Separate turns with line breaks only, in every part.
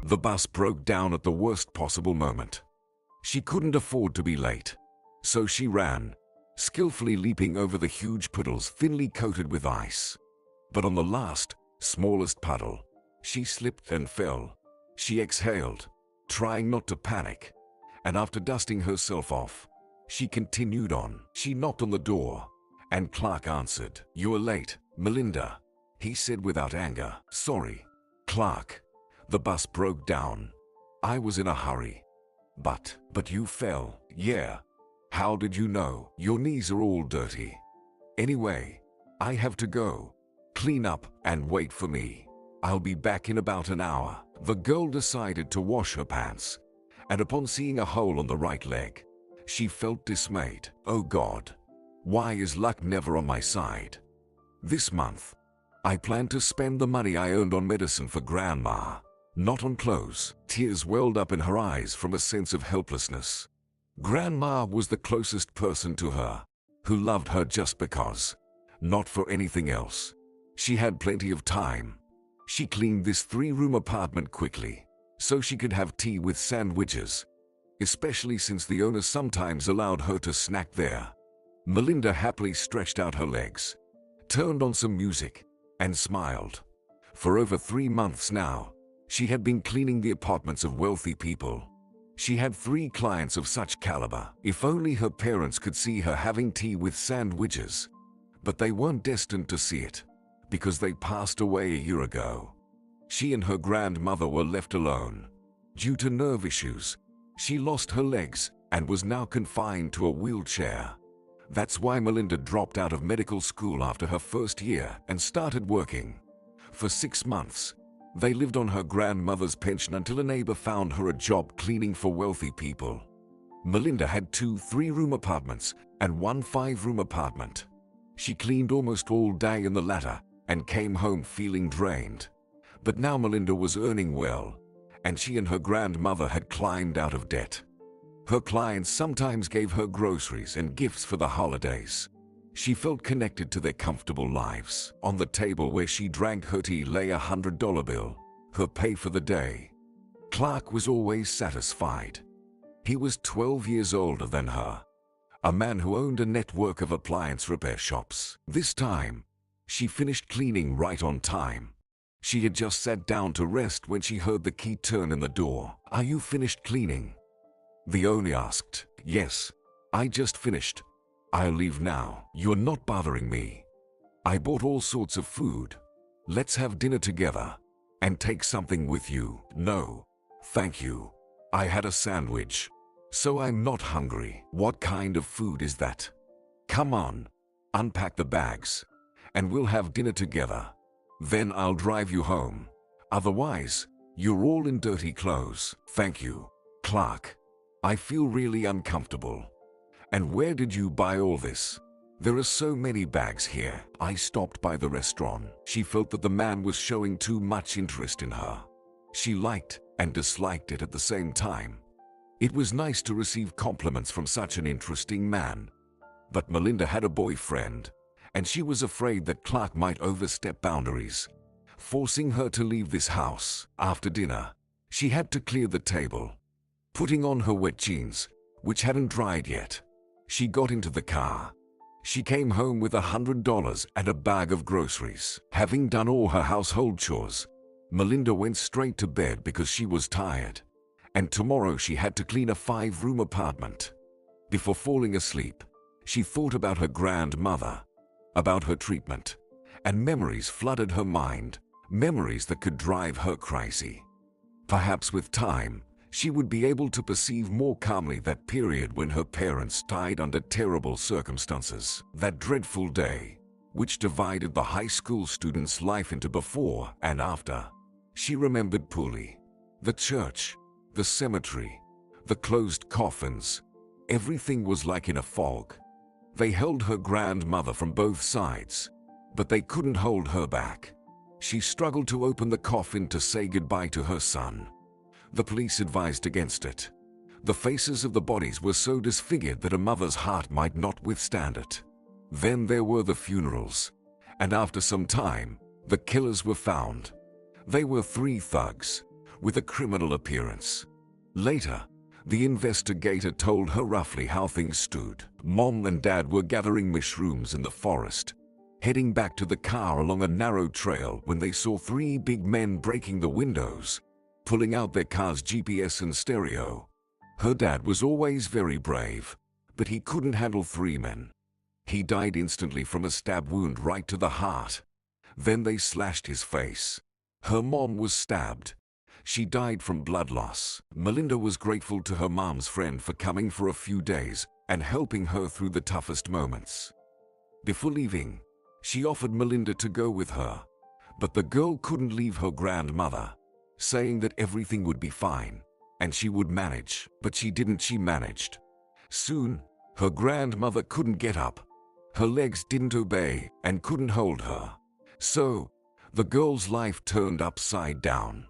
The bus broke down at the worst possible moment. She couldn't afford to be late, so she ran, skillfully leaping over the huge puddles thinly coated with ice. But on the last, smallest puddle, she slipped and fell. She exhaled, trying not to panic, and after dusting herself off, she continued on. She knocked on the door, and Clark answered. "You are late, Melinda," he said without anger. "Sorry, Clark. The bus broke down. I was in a hurry." But you fell." "Yeah. How did you know?" "Your knees are all dirty. Anyway, I have to go. Clean up and wait for me. I'll be back in about an hour." The girl decided to wash her pants, and upon seeing a hole on the right leg, she felt dismayed. "Oh God, why is luck never on my side? This month, I plan to spend the money I earned on medicine for Grandma, not on clothes." Tears welled up in her eyes from a sense of helplessness. Grandma was the closest person to her, who loved her just because, not for anything else. She had plenty of time. She cleaned this 3-room apartment quickly, so she could have tea with sandwiches, especially since the owner sometimes allowed her to snack there. Melinda happily stretched out her legs, turned on some music, and smiled. For over 3 months now, she had been cleaning the apartments of wealthy people. She had 3 clients of such caliber. If only her parents could see her having tea with sandwiches. But they weren't destined to see it, because they passed away a year ago. She and her grandmother were left alone. Due to nerve issues, she lost her legs and was now confined to a wheelchair. That's why Melinda dropped out of medical school after her first year and started working. For 6 months, they lived on her grandmother's pension until a neighbor found her a job cleaning for wealthy people. Melinda had 2 3-room apartments and 1 5-room apartment. She cleaned almost all day in the latter and came home feeling drained. But now Melinda was earning well, and she and her grandmother had climbed out of debt. Her clients sometimes gave her groceries and gifts for the holidays. She felt connected to their comfortable lives. On the table where she drank her tea lay a $100 bill, her pay for the day. Clark was always satisfied. He was 12 years older than her, a man who owned a network of appliance repair shops. This time, she finished cleaning right on time. She had just sat down to rest when she heard the key turn in the door. "Are you finished cleaning?" the owner asked. "Yes, I just finished. I'll leave now." "You're not bothering me. I bought all sorts of food. Let's have dinner together and take something with you." "No, thank you. I had a sandwich, so I'm not hungry." "What kind of food is that?" "Come on, unpack the bags, and we'll have dinner together. Then I'll drive you home. Otherwise, you're all in dirty clothes." "Thank you, Clark. I feel really uncomfortable. And where did you buy all this? There are so many bags here." "I stopped by the restaurant." She felt that the man was showing too much interest in her. She liked and disliked it at the same time. It was nice to receive compliments from such an interesting man. But Melinda had a boyfriend, and she was afraid that Clark might overstep boundaries, forcing her to leave this house. After dinner, she had to clear the table. Putting on her wet jeans, which hadn't dried yet, she got into the car. She came home with $100 and a bag of groceries. Having done all her household chores, Melinda went straight to bed because she was tired, and tomorrow she had to clean a 5-room apartment. Before falling asleep, she thought about her grandmother, about her treatment, and memories flooded her mind, memories that could drive her crazy. Perhaps with time, she would be able to perceive more calmly that period when her parents died under terrible circumstances. That dreadful day, which divided the high school student's life into before and after. She remembered poorly. The church, the cemetery, the closed coffins. Everything was like in a fog. They held her grandmother from both sides, but they couldn't hold her back. She struggled to open the coffin to say goodbye to her son. The police advised against it. The faces of the bodies were so disfigured that a mother's heart might not withstand it. Then there were the funerals, and after some time, the killers were found. They were 3 thugs, with a criminal appearance. Later, the investigator told her roughly how things stood. Mom and Dad were gathering mushrooms in the forest, heading back to the car along a narrow trail when they saw three big men breaking the windows, pulling out their car's GPS and stereo. Her dad was always very brave, but he couldn't handle three men. He died instantly from a stab wound right to the heart. Then they slashed his face. Her mom was stabbed. She died from blood loss. Melinda was grateful to her mom's friend for coming for a few days and helping her through the toughest moments. Before leaving, she offered Melinda to go with her, but the girl couldn't leave her grandmother, saying that everything would be fine and she would manage. But she didn't. She managed. Soon, her grandmother couldn't get up. Her legs didn't obey and couldn't hold her. So, the girl's life turned upside down.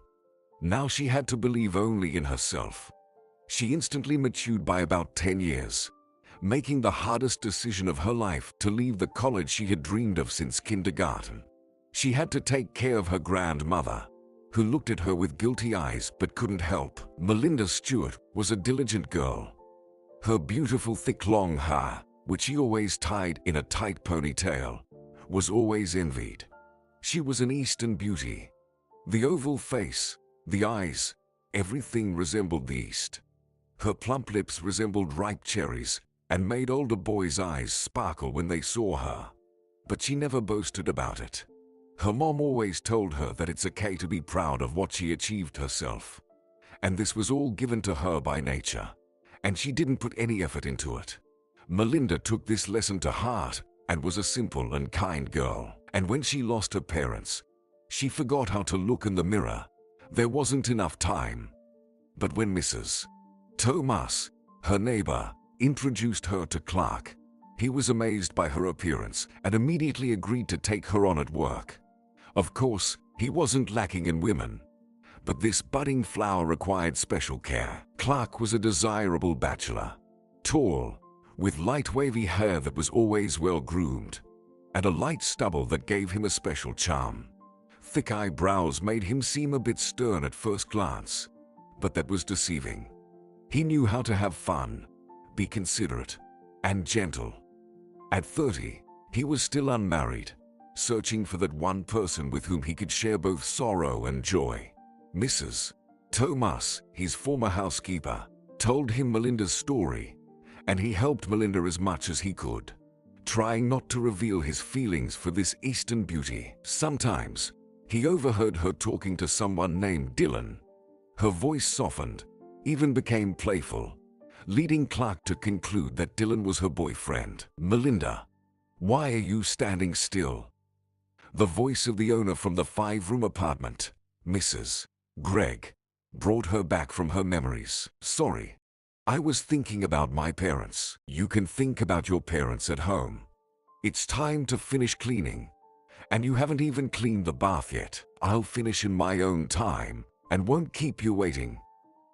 Now she had to believe only in herself. She instantly matured by about 10 years, making the hardest decision of her life to leave the college she had dreamed of since kindergarten. She had to take care of her grandmother, who looked at her with guilty eyes but couldn't help. Melinda Stewart was a diligent girl. Her beautiful thick long hair, which she always tied in a tight ponytail, was always envied. She was an Eastern beauty. The oval face, the eyes, everything resembled the East. Her plump lips resembled ripe cherries and made older boys' eyes sparkle when they saw her. But she never boasted about it. Her mom always told her that it's okay to be proud of what she achieved herself. And this was all given to her by nature, and she didn't put any effort into it. Melinda took this lesson to heart and was a simple and kind girl. And when she lost her parents, she forgot how to look in the mirror. There wasn't enough time. But when Mrs. Thomas, her neighbor, introduced her to Clark, he was amazed by her appearance and immediately agreed to take her on at work. Of course, he wasn't lacking in women, but this budding flower required special care. Clark was a desirable bachelor, tall, with light wavy hair that was always well groomed, and a light stubble that gave him a special charm. Thick eyebrows made him seem a bit stern at first glance, but that was deceiving. He knew how to have fun, be considerate, and gentle. At 30, he was still unmarried, searching for that one person with whom he could share both sorrow and joy. Mrs. Thomas, his former housekeeper, told him Melinda's story, and he helped Melinda as much as he could, trying not to reveal his feelings for this Eastern beauty. Sometimes, he overheard her talking to someone named Dylan. Her voice softened, even became playful, leading Clark to conclude that Dylan was her boyfriend. "Melinda, why are you standing still?" The voice of the owner from the 5-room apartment, Mrs. Gregg, brought her back from her memories. "Sorry, I was thinking about my parents." "You can think about your parents at home. It's time to finish cleaning. And you haven't even cleaned the bath yet." "I'll finish in my own time and won't keep you waiting,"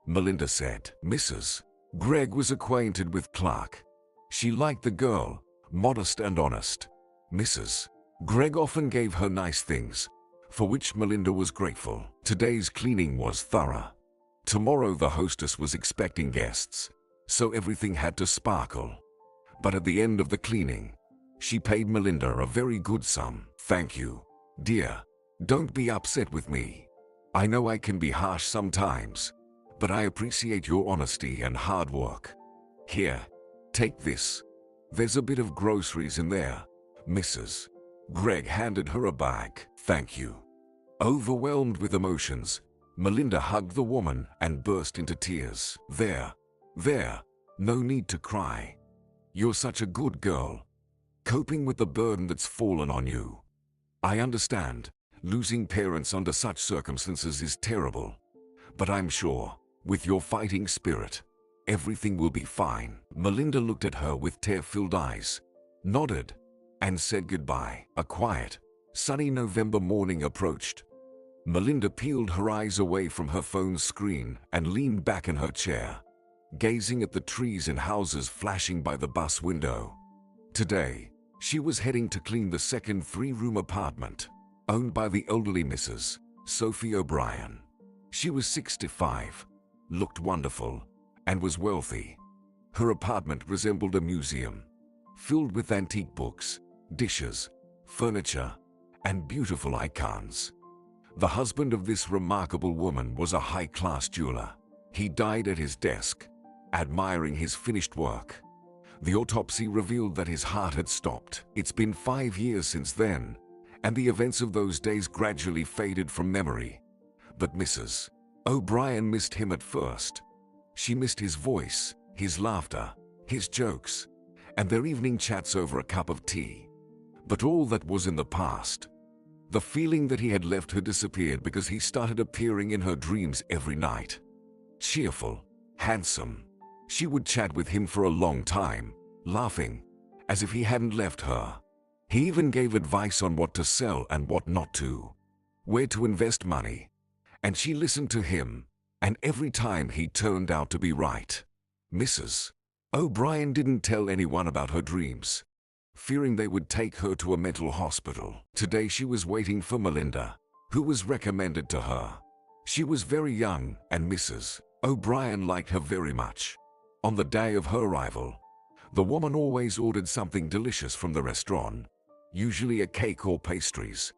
Melinda said. Mrs. Gregg was acquainted with Clark. She liked the girl, modest and honest. Mrs. Gregg often gave her nice things, for which Melinda was grateful. Today's cleaning was thorough. Tomorrow the hostess was expecting guests, so everything had to sparkle. But at the end of the cleaning, she paid Melinda a very good sum. "Thank you, dear. Don't be upset with me. I know I can be harsh sometimes, but I appreciate your honesty and hard work. Here, take this. There's a bit of groceries in there." Mrs. Gregg handed her a bag. "Thank you." Overwhelmed with emotions, Melinda hugged the woman and burst into tears. There, no need to cry. You're such a good girl, coping with the burden that's fallen on you. I understand, losing parents under such circumstances is terrible, but I'm sure, with your fighting spirit, everything will be fine." Melinda looked at her with tear-filled eyes, nodded, and said goodbye. A quiet, sunny November morning approached. Melinda peeled her eyes away from her phone's screen and leaned back in her chair, gazing at the trees and houses flashing by the bus window. Today, she was heading to clean the second 3-room apartment, owned by the elderly Mrs. Sophie O'Brien. She was 65, looked wonderful, and was wealthy. Her apartment resembled a museum, filled with antique books, dishes, furniture, and beautiful icons. The husband of this remarkable woman was a high-class jeweler. He died at his desk, admiring his finished work. The autopsy revealed that his heart had stopped. It's been 5 years since then, and the events of those days gradually faded from memory. But Mrs. O'Brien missed him at first. She missed his voice, his laughter, his jokes, and their evening chats over a cup of tea. But all that was in the past. The feeling that he had left her disappeared because he started appearing in her dreams every night. Cheerful, handsome. She would chat with him for a long time, laughing, as if he hadn't left her. He even gave advice on what to sell and what not to, where to invest money. And she listened to him, and every time he turned out to be right. Mrs. O'Brien didn't tell anyone about her dreams, fearing they would take her to a mental hospital. Today she was waiting for Melinda, who was recommended to her. She was very young, and Mrs. O'Brien liked her very much. On the day of her arrival, the woman always ordered something delicious from the restaurant, usually a cake or pastries.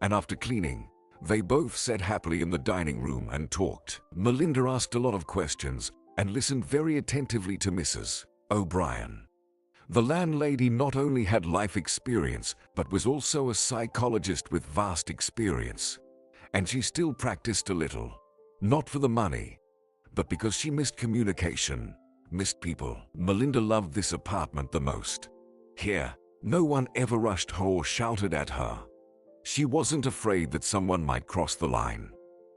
And after cleaning, they both sat happily in the dining room and talked. Melinda asked a lot of questions and listened very attentively to Mrs. O'Brien. The landlady not only had life experience, but was also a psychologist with vast experience. And she still practiced a little, not for the money, but because she missed communication, missed people. Melinda loved this apartment the most. Here, no one ever rushed her or shouted at her. She wasn't afraid that someone might cross the line.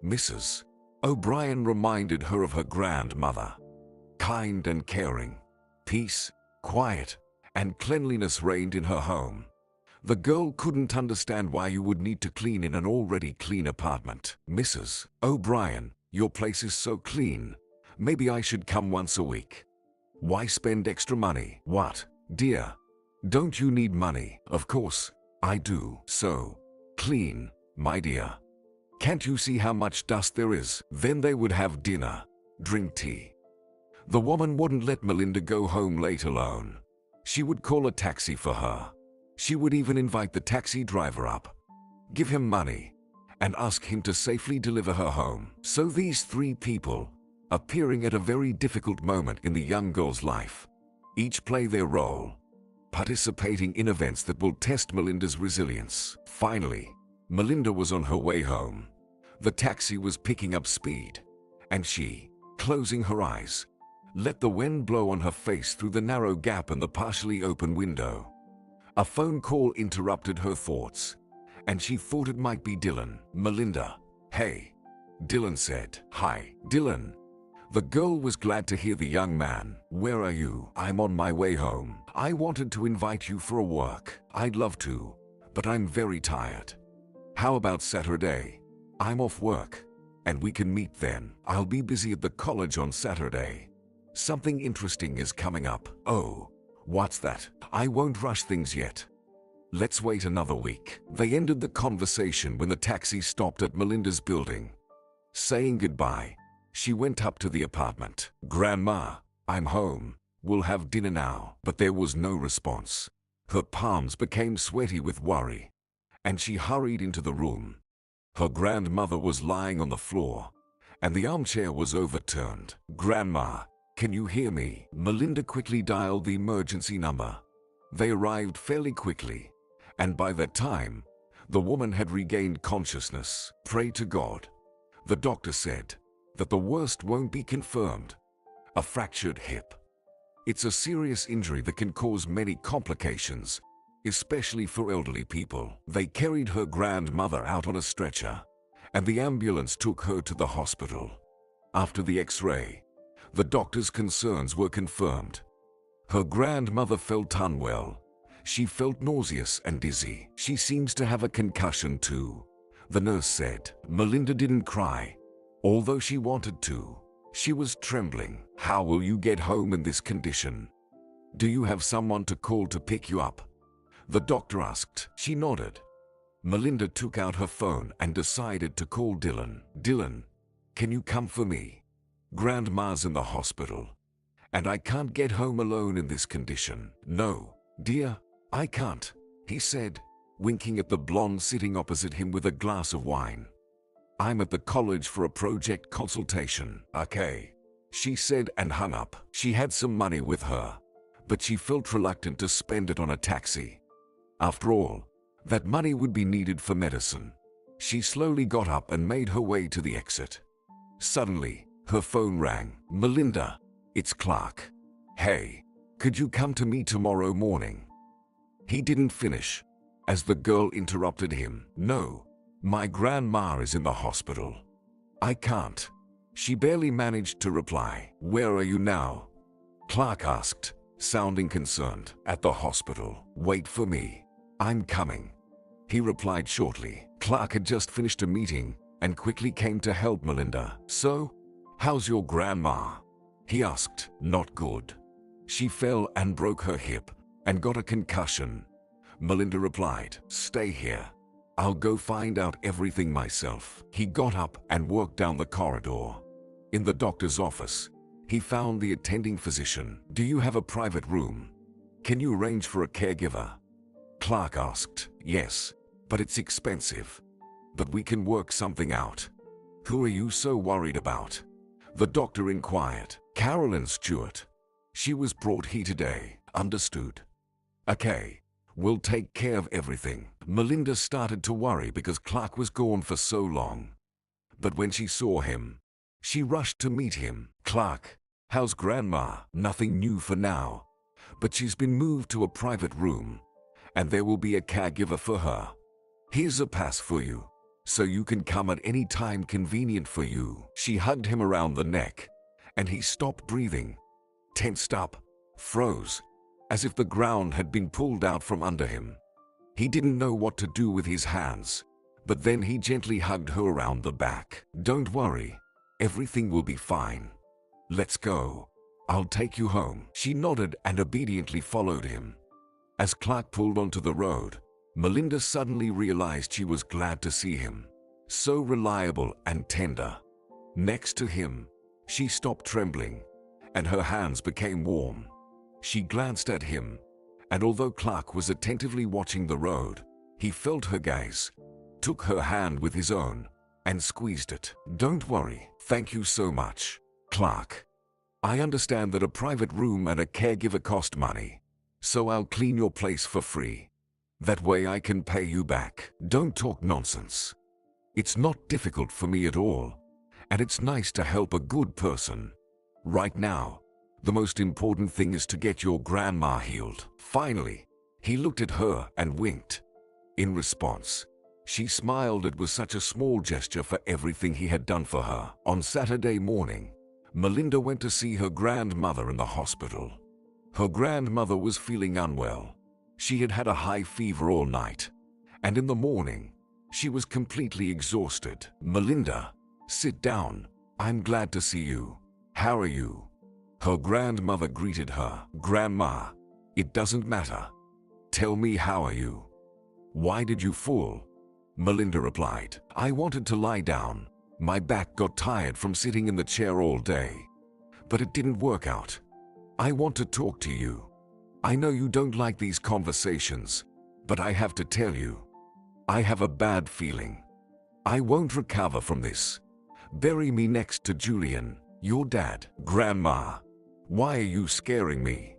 Mrs. O'Brien reminded her of her grandmother. Kind and caring. Peace, quiet, and cleanliness reigned in her home. The girl couldn't understand why you would need to clean in an already clean apartment. Mrs. O'Brien, your place is so clean. Maybe I should come once a week. Why spend extra money? What, dear? Don't you need money? Of course, I do. So clean, my dear. Can't you see how much dust there is? Then they would have dinner, drink tea. The woman wouldn't let Melinda go home late alone. She would call a taxi for her. She would even invite the taxi driver up, give him money, and ask him to safely deliver her home. So these three people, appearing at a very difficult moment in the young girl's life, each play their role, participating in events that will test Melinda's resilience. Finally, Melinda was on her way home. The taxi was picking up speed, and she, closing her eyes, let the wind blow on her face through the narrow gap in the partially open window. A phone call interrupted her thoughts, and she thought it might be Dylan. Melinda, hey, Dylan said. Hi, Dylan. The girl was glad to hear the young man. Where are you? I'm on my way home. I wanted to invite you for a walk. I'd love to, but I'm very tired. How about Saturday? I'm off work, and we can meet then. I'll be busy at the college on Saturday. Something interesting is coming up. Oh, what's that? I won't rush things yet. Let's wait another week. They ended the conversation when the taxi stopped at Melinda's building. Saying goodbye, she went up to the apartment. Grandma, I'm home. We'll have dinner now. But there was no response. Her palms became sweaty with worry, and she hurried into the room. Her grandmother was lying on the floor, and the armchair was overturned. Grandma, can you hear me? Melinda quickly dialed the emergency number. They arrived fairly quickly, and by that time, the woman had regained consciousness. Pray to God. The doctor said that the worst won't be confirmed. A fractured hip. It's a serious injury that can cause many complications, especially for elderly people. They carried her grandmother out on a stretcher, and the ambulance took her to the hospital. After the X-ray, the doctor's concerns were confirmed. Her grandmother felt unwell. She felt nauseous and dizzy. She seems to have a concussion too, the nurse said. Melinda didn't cry, although she wanted to. She was trembling. How will you get home in this condition? Do you have someone to call to pick you up? The doctor asked. She nodded. Melinda took out her phone and decided to call Dylan. Dylan, Can you come for me? Grandma's in the hospital, and I can't get home alone in this condition. No, dear, I can't, he said, winking at the blonde sitting opposite him with a glass of wine. I'm at the college for a project consultation. Okay, she said and hung up. She had some money with her, but she felt reluctant to spend it on a taxi. After all, that money would be needed for medicine. She slowly got up and made her way to the exit. Suddenly, her phone rang. Melinda, it's Clark. Hey, could you come to me tomorrow morning? He didn't finish, as the girl interrupted him. No, my grandma is in the hospital. I can't. She barely managed to reply. Where are you now? Clark asked, sounding concerned. At the hospital. Wait for me. I'm coming. He replied shortly. Clark had just finished a meeting and quickly came to help Melinda. So, how's your grandma? He asked. Not good. She fell and broke her hip and got a concussion. Melinda replied. Stay here. I'll go find out everything myself. He got up and walked down the corridor. In the doctor's office, he found the attending physician. Do you have a private room? Can you arrange for a caregiver? Clark asked. Yes, but it's expensive. But we can work something out. Who are you so worried about? The doctor inquired. Carolyn Stewart. She was brought here today. Understood. Okay. We'll take care of everything. Melinda started to worry because Clark was gone for so long. But when she saw him, she rushed to meet him. Clark, how's Grandma? Nothing new for now, but she's been moved to a private room, and there will be a caregiver for her. Here's a pass for you, so you can come at any time convenient for you. She hugged him around the neck, and he stopped breathing, tensed up, froze, as if the ground had been pulled out from under him. He didn't know what to do with his hands, but then he gently hugged her around the back. Don't worry, everything will be fine. Let's go. I'll take you home. She nodded and obediently followed him. As Clark pulled onto the road, Melinda suddenly realized she was glad to see him. So reliable and tender. Next to him, she stopped trembling, and her hands became warm. She glanced at him, and although Clark was attentively watching the road, he felt her gaze, took her hand with his own, and squeezed it. Don't worry. Thank you so much, Clark. I understand that a private room and a caregiver cost money, so I'll clean your place for free. That way I can pay you back. Don't talk nonsense. It's not difficult for me at all, and it's nice to help a good person. Right now, the most important thing is to get your grandma healed. Finally, he looked at her and winked. In response, she smiled. It was such a small gesture for everything he had done for her. On Saturday morning, Melinda went to see her grandmother in the hospital. Her grandmother was feeling unwell. She had had a high fever all night, and in the morning, she was completely exhausted. Melinda, sit down. I'm glad to see you. How are you? Her grandmother greeted her. Grandma, it doesn't matter. Tell me, how are you? Why did you fall? Melinda replied. I wanted to lie down. My back got tired from sitting in the chair all day. But it didn't work out. I want to talk to you. I know you don't like these conversations, but I have to tell you. I have a bad feeling. I won't recover from this. Bury me next to Julian, your dad. Grandma, why are you scaring me?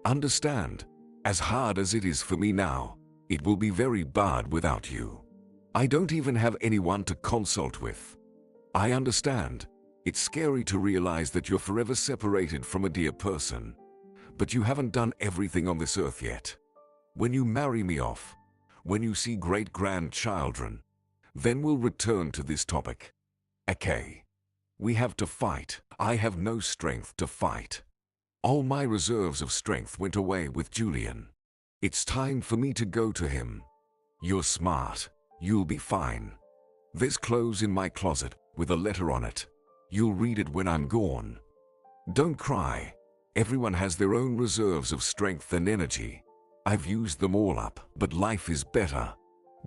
Understand, as hard as it is for me now, it will be very bad without you. I don't even have anyone to consult with. I understand. It's scary to realize that you're forever separated from a dear person, but you haven't done everything on this earth yet. When you marry me off, when you see great-grandchildren, then we'll return to this topic. Okay. We have to fight. I have no strength to fight. All my reserves of strength went away with Julian. It's time for me to go to him. You're smart. You'll be fine. There's clothes in my closet with a letter on it. You'll read it when I'm gone. Don't cry. Everyone has their own reserves of strength and energy. I've used them all up, but life is better.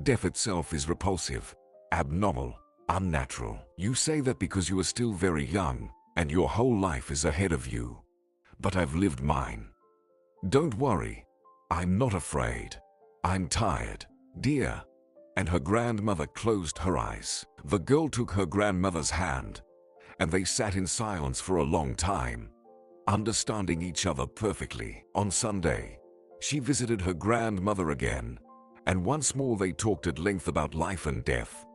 Death itself is repulsive, abnormal, Unnatural. You say that because you are still very young, and your whole life is ahead of you. But I've lived mine. Don't worry. I'm not afraid. I'm tired, dear. And her grandmother closed her eyes. The girl took her grandmother's hand, and they sat in silence for a long time, understanding each other perfectly. On Sunday, she visited her grandmother again, and once more they talked at length about life and death.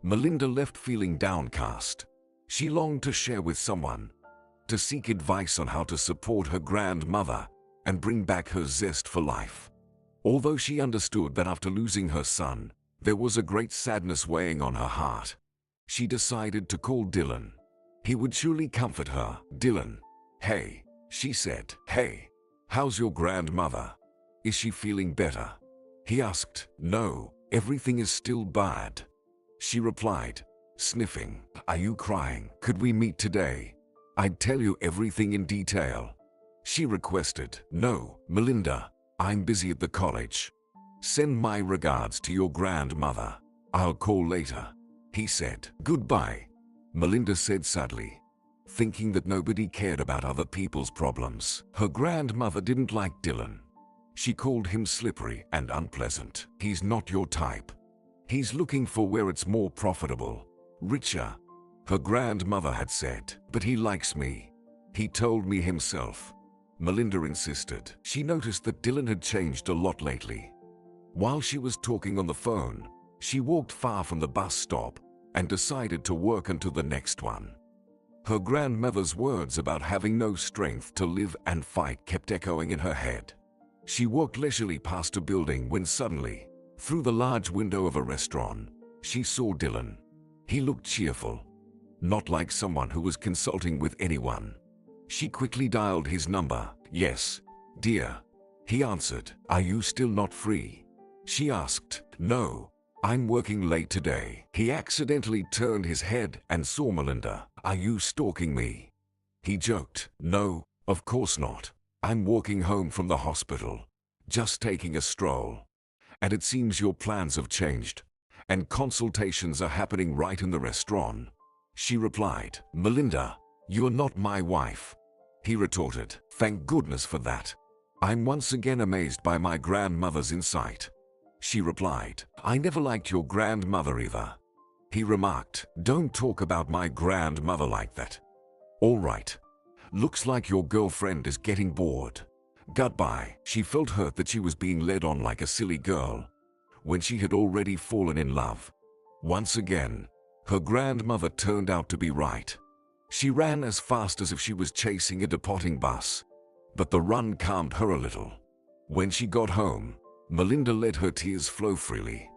Melinda left feeling downcast. She longed to share with someone, to seek advice on how to support her grandmother and bring back her zest for life. Although she understood that after losing her son, there was a great sadness weighing on her heart, she decided to call Dylan. He would surely comfort her. Dylan. Hey, she said. Hey, how's your grandmother? Is she feeling better? He asked. No, everything is still bad. She replied, sniffing. Are you crying? Could we meet today? I'd tell you everything in detail. She requested. No, Melinda, I'm busy at the college. Send my regards to your grandmother. I'll call later. He said. Goodbye, Melinda said sadly, thinking that nobody cared about other people's problems. Her grandmother didn't like Dylan. She called him slippery and unpleasant. He's not your type. He's looking for where it's more profitable, richer, her grandmother had said. But he likes me. He told me himself. Melinda insisted. She noticed that Dylan had changed a lot lately. While she was talking on the phone, she walked far from the bus stop and decided to work until the next one. Her grandmother's words about having no strength to live and fight kept echoing in her head. She walked leisurely past a building when suddenly, through the large window of a restaurant, she saw Dylan. He looked cheerful, not like someone who was consulting with anyone. She quickly dialed his number. Yes, dear, he answered. Are you still not free? She asked. No, I'm working late today. He accidentally turned his head and saw Melinda. Are you stalking me? He joked. No, of course not. I'm walking home from the hospital, just taking a stroll. And it seems your plans have changed, and consultations are happening right in the restaurant. She replied. Melinda, you're not my wife. He retorted. Thank goodness for that. I'm once again amazed by my grandmother's insight. She replied. I never liked your grandmother either. He remarked. Don't talk about my grandmother like that. All right. Looks like your girlfriend is getting bored. Goodbye. She felt hurt that she was being led on like a silly girl, when she had already fallen in love. Once again, her grandmother turned out to be right. She ran as fast as if she was chasing a departing bus, but the run calmed her a little. When she got home, Melinda let her tears flow freely.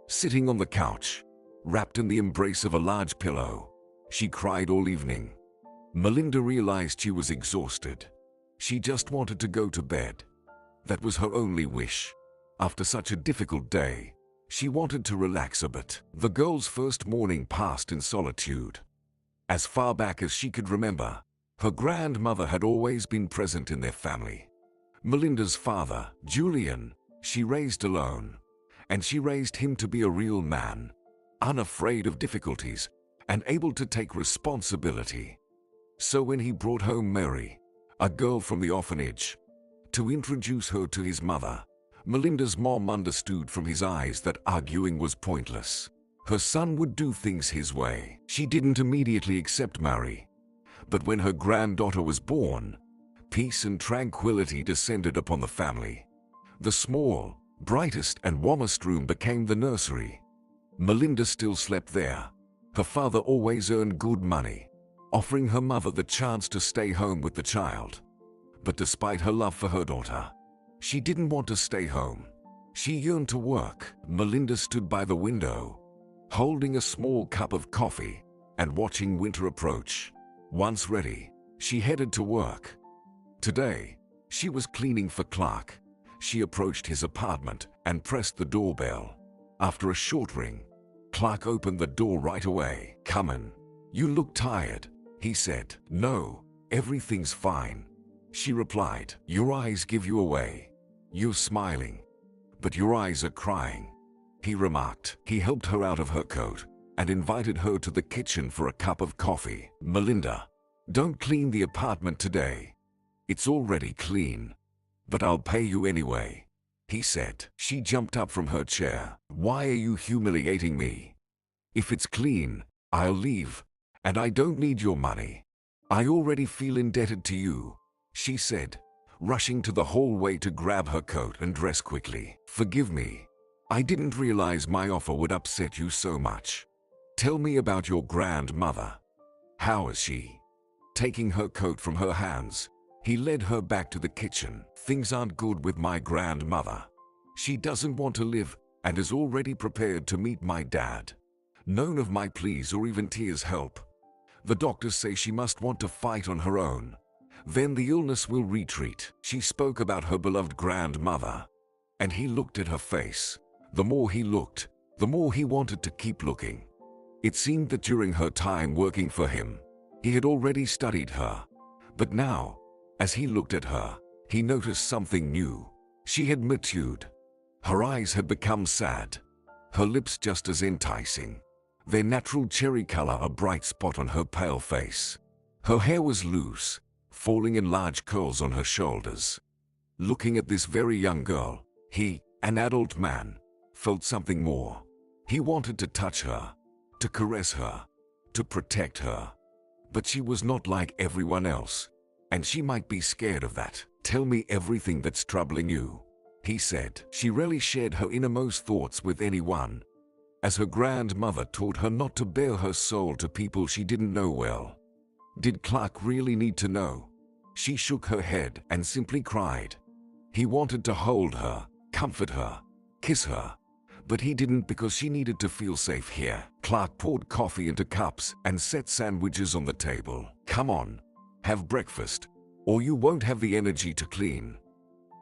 Sitting on the couch, wrapped in the embrace of a large pillow, she cried all evening. Melinda realized she was exhausted. She just wanted to go to bed. That was her only wish. After such a difficult day, she wanted to relax a bit. The girl's first morning passed in solitude. As far back as she could remember, her grandmother had always been present in their family. Melinda's father, Julian, she raised alone, and she raised him to be a real man, unafraid of difficulties and able to take responsibility. So when he brought home Mary, a girl from the orphanage, to introduce her to his mother, Melinda's mom understood from his eyes that arguing was pointless. Her son would do things his way. She didn't immediately accept Mary, but when her granddaughter was born, peace and tranquility descended upon the family. The small, brightest and warmest room became the nursery. Melinda still slept there. Her father always earned good money, offering her mother the chance to stay home with the child. But despite her love for her daughter, she didn't want to stay home. She yearned to work. Melinda stood by the window, holding a small cup of coffee and watching winter approach. Once ready, she headed to work. Today, she was cleaning for Clark. She approached his apartment and pressed the doorbell. After a short ring, Clark opened the door right away. Come in. You look tired, he said. No, everything's fine, she replied. Your eyes give you away. You're smiling, but your eyes are crying, he remarked. He helped her out of her coat and invited her to the kitchen for a cup of coffee. "Melinda, don't clean the apartment today. It's already clean. But I'll pay you anyway," he said. She jumped up from her chair. "Why are you humiliating me? If it's clean, I'll leave, and I don't need your money. I already feel indebted to you," she said, rushing to the hallway to grab her coat and dress quickly. "Forgive me. I didn't realize my offer would upset you so much. Tell me about your grandmother. How is she?" Taking her coat from her hands, he led her back to the kitchen. "Things aren't good with my grandmother. She doesn't want to live and is already prepared to meet my dad. None of my pleas or even tears help. The doctors say she must want to fight on her own. Then the illness will retreat." She spoke about her beloved grandmother, and he looked at her face. The more he looked, the more he wanted to keep looking. It seemed that during her time working for him, he had already studied her. But now, as he looked at her, he noticed something new. She had matured. Her eyes had become sad, her lips just as enticing, their natural cherry color a bright spot on her pale face. Her hair was loose, falling in large curls on her shoulders. Looking at this very young girl, he, an adult man, felt something more. He wanted to touch her, to caress her, to protect her. But she was not like everyone else, and she might be scared of that. "Tell me everything that's troubling you," he said. She rarely shared her innermost thoughts with anyone, as her grandmother taught her not to bare her soul to people she didn't know well. Did Clark really need to know? She shook her head and simply cried. He wanted to hold her, comfort her, kiss her, but he didn't because she needed to feel safe here. Clark poured coffee into cups and set sandwiches on the table. "Come on, have breakfast, or you won't have the energy to clean.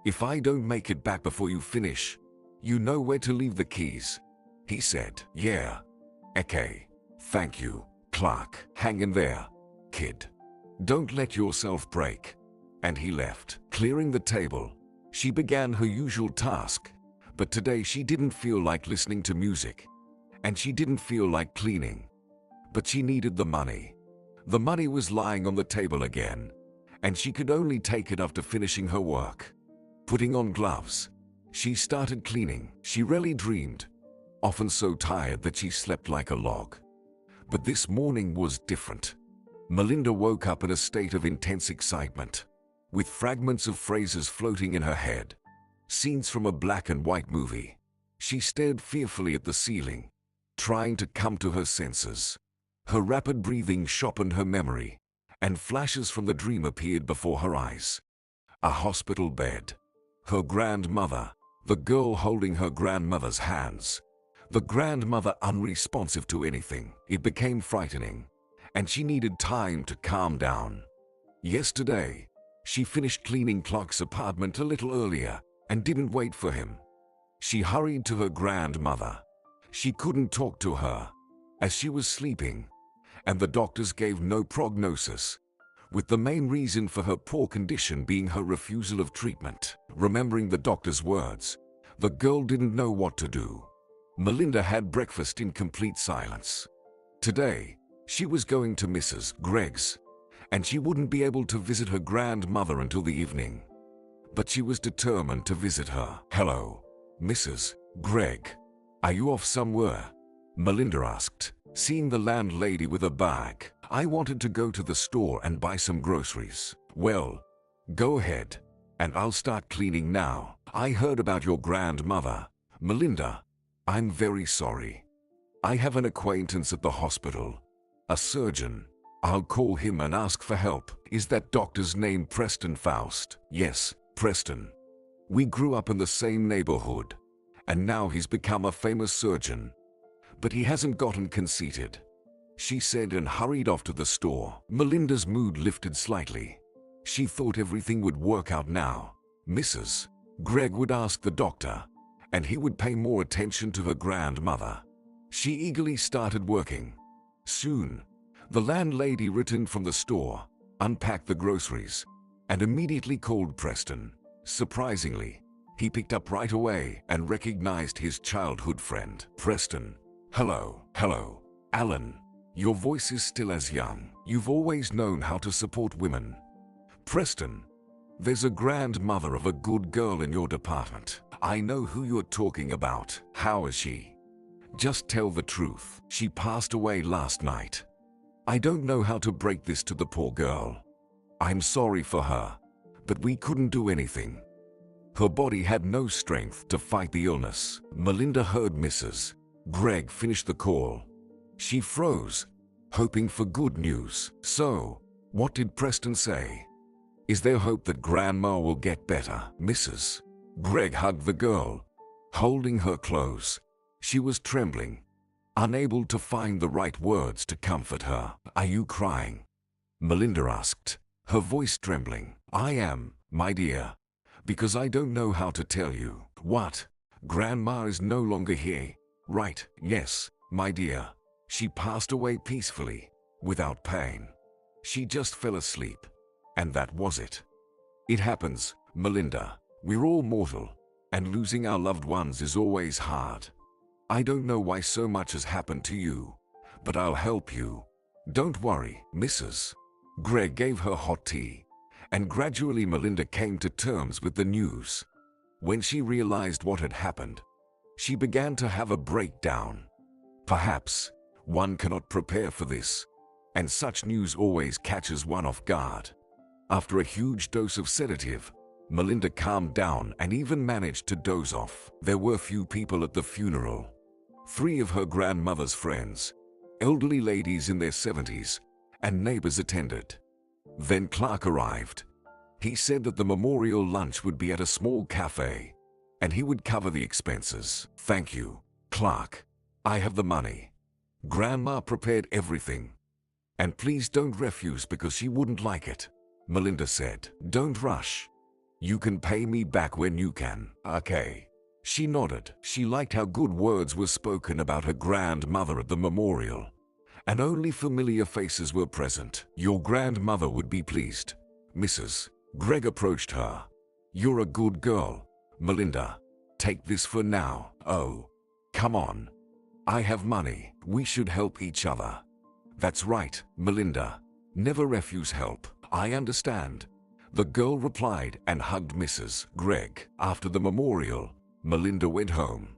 If I don't make it back before you finish, you know where to leave the keys," he said. "Yeah. Okay. Thank you, Clark. Hang in there, kid. Don't let yourself break." And he left. Clearing the table, she began her usual task, but today she didn't feel like listening to music, and she didn't feel like cleaning. But she needed the money. The money was lying on the table again, and she could only take it after finishing her work. Putting on gloves, she started cleaning. She rarely dreamed, often so tired that she slept like a log. But this morning was different. Melinda woke up in a state of intense excitement, with fragments of phrases floating in her head, scenes from a black and white movie. She stared fearfully at the ceiling, trying to come to her senses. Her rapid breathing sharpened her memory, and flashes from the dream appeared before her eyes. A hospital bed. Her grandmother, the girl holding her grandmother's hands. The grandmother unresponsive to anything. It became frightening, and she needed time to calm down. Yesterday, she finished cleaning Clark's apartment a little earlier and didn't wait for him. She hurried to her grandmother. She couldn't talk to her, as she was sleeping, and the doctors gave no prognosis, with the main reason for her poor condition being her refusal of treatment. Remembering the doctor's words, the girl didn't know what to do. Melinda had breakfast in complete silence. Today, she was going to Mrs. Gregg's, and she wouldn't be able to visit her grandmother until the evening. But she was determined to visit her. "Hello, Mrs. Gregg. Are you off somewhere?" Melinda asked, seeing the landlady with a bag. "I wanted to go to the store and buy some groceries." "Well, go ahead, and I'll start cleaning now." "I heard about your grandmother, Melinda. I'm very sorry. I have an acquaintance at the hospital, a surgeon. I'll call him and ask for help." "Is that doctor's name Preston Faust?" "Yes, Preston. We grew up in the same neighborhood, and now he's become a famous surgeon. But he hasn't gotten conceited," she said and hurried off to the store. Melinda's mood lifted slightly. She thought everything would work out now. Mrs. Gregg would ask the doctor, and he would pay more attention to her grandmother. She eagerly started working. Soon, the landlady returned from the store, unpacked the groceries, and immediately called Preston. Surprisingly, he picked up right away and recognized his childhood friend. "Preston, hello." Alan, your voice is still as young. You've always known how to support women. Preston, there's a grandmother of a good girl in your department. I know who you're talking about. How is she? Just tell the truth. She passed away last night. I don't know how to break this to the poor girl. I'm sorry for her, but we couldn't do anything. Her body had no strength to fight the illness. Melinda heard Mrs. Gregg finish the call. She froze, hoping for good news. So, what did Preston say? Is there hope that Grandma will get better? Mrs. Gregg hugged the girl, holding her close. She was trembling, unable to find the right words to comfort her. Are you crying? Melinda asked, her voice trembling. I am, my dear, because I don't know how to tell you. What? Grandma is no longer here. Right, yes, my dear. She passed away peacefully, without pain. She just fell asleep, and that was it. It happens, Melinda. We're all mortal, and losing our loved ones is always hard. I don't know why so much has happened to you, but I'll help you. Don't worry. Mrs. Gregg gave her hot tea, and gradually Melinda came to terms with the news. When she realized what had happened, she began to have a breakdown. Perhaps one cannot prepare for this, and such news always catches one off guard. After a huge dose of sedative, Melinda calmed down and even managed to doze off. There were few people at the funeral. 3 of her grandmother's friends, elderly ladies in their 70s, and neighbors attended. Then Clark arrived. He said that the memorial lunch would be at a small cafe, and he would cover the expenses. Thank you, Clark. I have the money. Grandma prepared everything. And please don't refuse because she wouldn't like it, Melinda said. Don't rush. You can pay me back when you can. Okay. She nodded. She liked how good words were spoken about her grandmother at the memorial, and only familiar faces were present. Your grandmother would be pleased. Mrs. Gregg approached her. You're a good girl, Melinda. Take this for now. Oh, come on. I have money. We should help each other. That's right, Melinda. Never refuse help. I understand. The girl replied and hugged Mrs. Gregg. After the memorial, Melinda went home.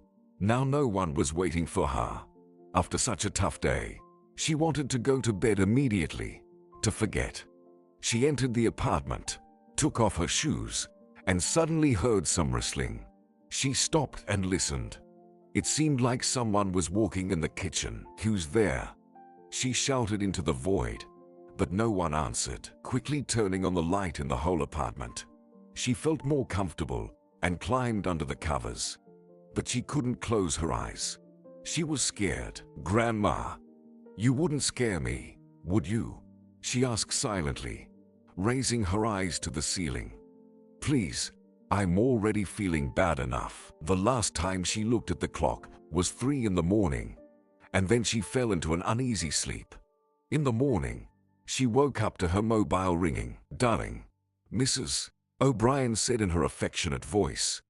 Now no one was waiting for her. After such a tough day, she wanted to go to bed immediately, to forget. She entered the apartment, took off her shoes, and suddenly heard some rustling. She stopped and listened. It seemed like someone was walking in the kitchen. Who's there? She shouted into the void, but no one answered. Quickly turning on the light in the whole apartment, she felt more comfortable and climbed under the covers. But she couldn't close her eyes. She was scared. Grandma, you wouldn't scare me, would you? She asked silently, raising her eyes to the ceiling. Please, I'm already feeling bad enough. The last time she looked at the clock was 3 in the morning, and then she fell into an uneasy sleep. In the morning, she woke up to her mobile ringing. Darling, Mrs. O'Brien said in her affectionate voice.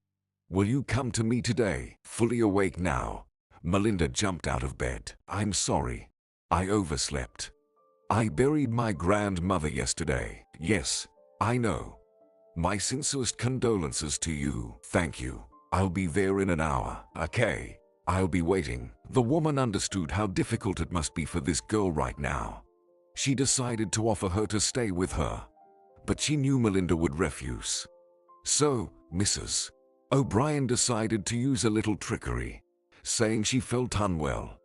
Will you come to me today? Fully awake now, Melinda jumped out of bed. I'm sorry. I overslept. I buried my grandmother yesterday. Yes, I know. My sincerest condolences to you. Thank you. I'll be there in an hour. Okay, I'll be waiting. The woman understood how difficult it must be for this girl right now. She decided to offer her to stay with her, but she knew Melinda would refuse. So, Mrs. O'Brien decided to use a little trickery, saying she felt unwell.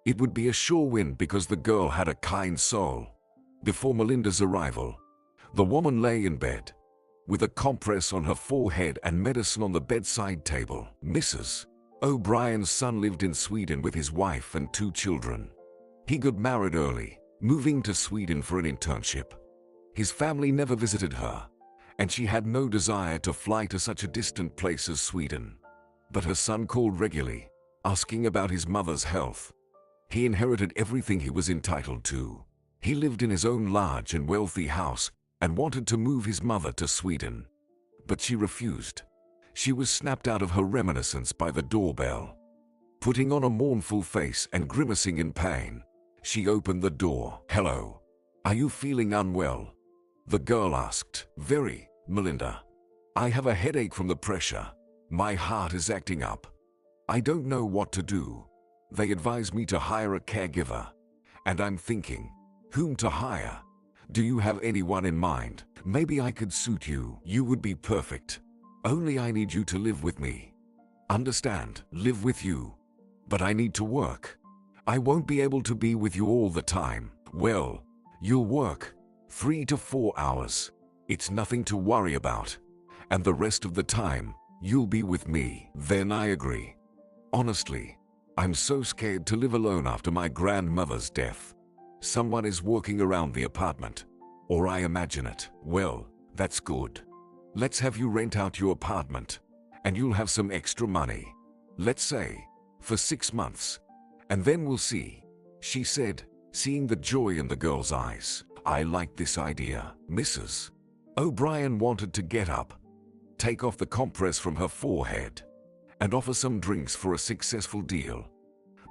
It would be a sure win because the girl had a kind soul. Before Melinda's arrival, the woman lay in bed, with a compress on her forehead and medicine on the bedside table. Mrs. O'Brien's son lived in Sweden with his wife and 2 children. He got married early, moving to Sweden for an internship. His family never visited her, and she had no desire to fly to such a distant place as Sweden. But her son called regularly, asking about his mother's health. He inherited everything he was entitled to. He lived in his own large and wealthy house and wanted to move his mother to Sweden. But she refused. She was snapped out of her reminiscence by the doorbell. Putting on a mournful face and grimacing in pain, She opened the door. "Hello. Are you feeling unwell?" The girl asked. "Very, Melinda. I have a headache from the pressure. My heart is acting up. I don't know what to do. They advised me to hire a caregiver. And I'm thinking, whom to hire? Do you have anyone in mind? Maybe I could suit you. You would be perfect. Only I need you to live with me. Understand? Live with you. But I need to work. I won't be able to be with you all the time." "Well, you'll work 3 to 4 hours. It's nothing to worry about. And the rest of the time, you'll be with me." "Then I agree. Honestly, I'm so scared to live alone after my grandmother's death. Someone is walking around the apartment. Or I imagine it." "Well, that's good. Let's have you rent out your apartment. And you'll have some extra money. Let's say, for 6 months. And then we'll see," she said, seeing the joy in the girl's eyes. "I like this idea." Mrs. O'Brien wanted to get up, take off the compress from her forehead, and offer some drinks for a successful deal.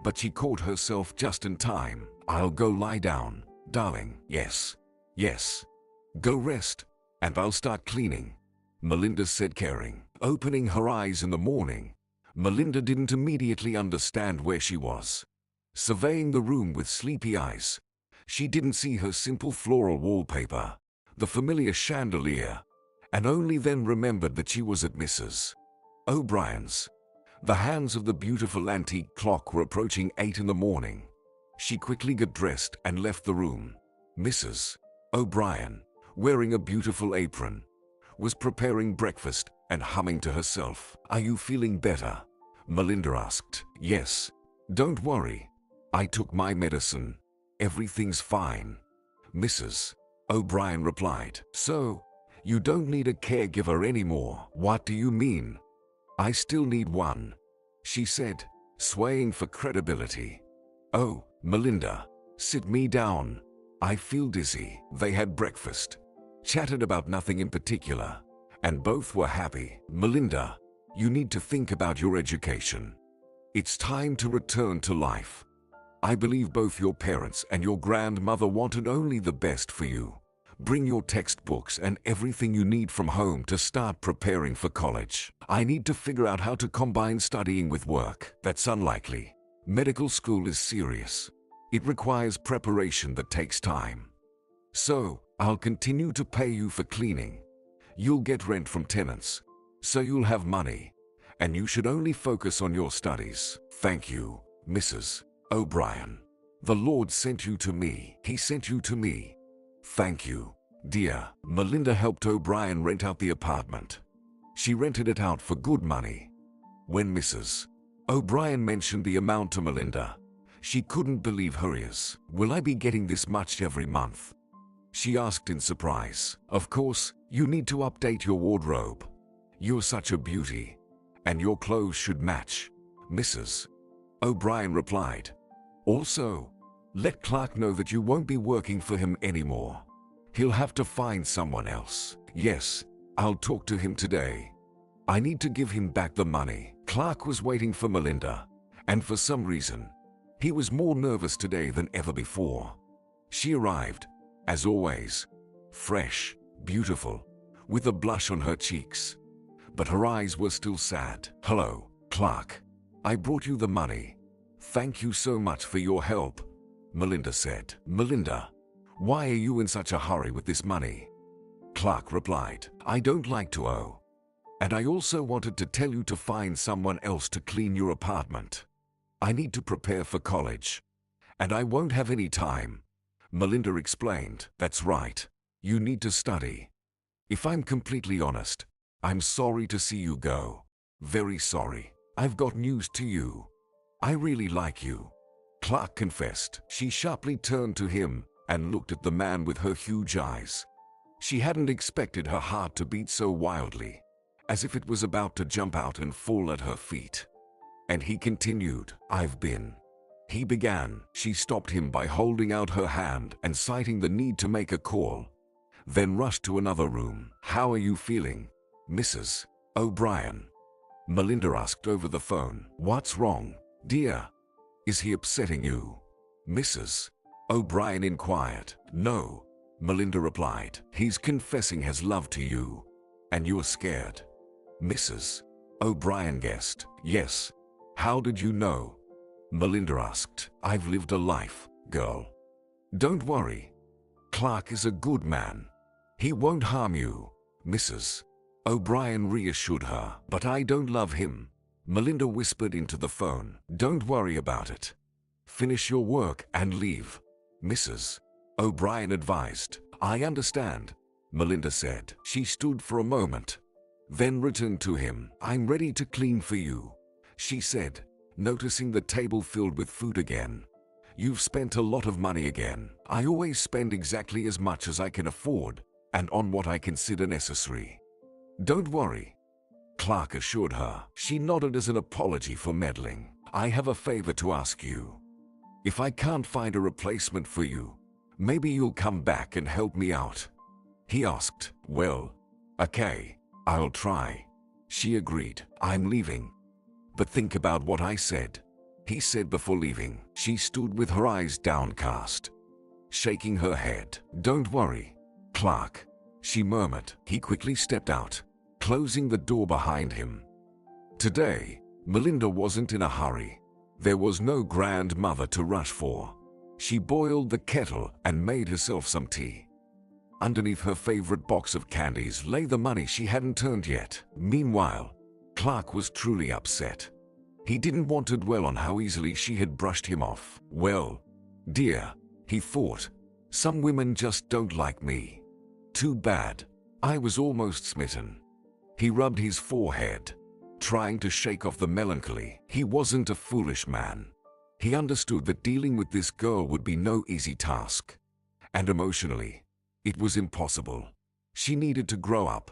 But she caught herself just in time. "I'll go lie down, darling." "Yes, yes. Go rest, and I'll start cleaning," Melinda said, caring. Opening her eyes in the morning, Melinda didn't immediately understand where she was. Surveying the room with sleepy eyes, she didn't see her simple floral wallpaper, the familiar chandelier, and only then remembered that she was at Mrs. O'Brien's. The hands of the beautiful antique clock were approaching 8 in the morning. She quickly got dressed and left the room. Mrs. O'Brien, wearing a beautiful apron, was preparing breakfast and humming to herself. "Are you feeling better?" Melinda asked. "Yes. Don't worry. I took my medicine. Everything's fine," Mrs. O'Brien replied. "So, you don't need a caregiver anymore?" "What do you mean?" "I still need one," she said, swaying for credibility. "Oh, Melinda, sit me down. I feel dizzy." They had breakfast, chatted about nothing in particular, and both were happy. "Melinda, you need to think about your education. It's time to return to life. I believe both your parents and your grandmother wanted only the best for you. Bring your textbooks and everything you need from home to start preparing for college. I need to figure out how to combine studying with work. That's unlikely. Medical school is serious. It requires preparation that takes time. So, I'll continue to pay you for cleaning. You'll get rent from tenants, so you'll have money, and you should only focus on your studies." "Thank you, Mrs. O'Brien. The Lord sent you to me. He sent you to me." "Thank you, dear." Melinda helped O'Brien rent out the apartment. She rented it out for good money. When Mrs. O'Brien mentioned the amount to Melinda, she couldn't believe her ears. "Will I be getting this much every month?" she asked in surprise. "Of course, you need to update your wardrobe. You're such a beauty, and your clothes should match," Mrs. O'Brien replied. "Also, let Clark know that you won't be working for him anymore. He'll have to find someone else." "Yes, I'll talk to him today. I need to give him back the money." Clark was waiting for Melinda, and for some reason, he was more nervous today than ever before. She arrived, as always, fresh, beautiful, with a blush on her cheeks. But her eyes were still sad. "Hello, Clark. I brought you the money. Thank you so much for your help," Melinda said. "Melinda, why are you in such a hurry with this money?" Clark replied. "I don't like to owe. And I also wanted to tell you to find someone else to clean your apartment. I need to prepare for college, and I won't have any time," Melinda explained. "That's right. You need to study. If I'm completely honest, I'm sorry to see you go. Very sorry. I've got news to you. I really like you," Clark confessed. She sharply turned to him and looked at the man with her huge eyes. She hadn't expected her heart to beat so wildly, as if it was about to jump out and fall at her feet. And he continued. He began. She stopped him by holding out her hand and citing the need to make a call, then rushed to another room. "How are you feeling, Mrs. O'Brien?" Melinda asked over the phone. "What's wrong, dear? Is he upsetting you?" Mrs. O'Brien inquired. No, Melinda replied. He's confessing his love to you. And you're scared. Mrs. O'Brien guessed. Yes. How did you know? Melinda asked. I've lived a life, girl. Don't worry. Clark is a good man. He won't harm you, Mrs. O'Brien reassured her. But I don't love him, Melinda whispered into the phone. Don't worry about it. Finish your work and leave, Mrs. O'Brien advised. I understand, Melinda said. She stood for a moment, then returned to him. I'm ready to clean for you, she said, noticing the table filled with food again. You've spent a lot of money again. I always spend exactly as much as I can afford and on what I consider necessary. Don't worry, Clark assured her. She nodded as an apology for meddling. I have a favor to ask you. If I can't find a replacement for you, maybe you'll come back and help me out, he asked. Well, okay, I'll try, she agreed. I'm leaving. But think about what I said, he said before leaving. She stood with her eyes downcast, shaking her head. Don't worry, Clark, she murmured. He quickly stepped out, closing the door behind him. Today, Melinda wasn't in a hurry. There was no grandmother to rush for. She boiled the kettle and made herself some tea. Underneath her favorite box of candies lay the money she hadn't turned yet. Meanwhile, Clark was truly upset. He didn't want to dwell on how easily she had brushed him off. Well, dear, he thought, some women just don't like me. Too bad. I was almost smitten. He rubbed his forehead, trying to shake off the melancholy. He wasn't a foolish man. He understood that dealing with this girl would be no easy task. And emotionally, it was impossible. She needed to grow up.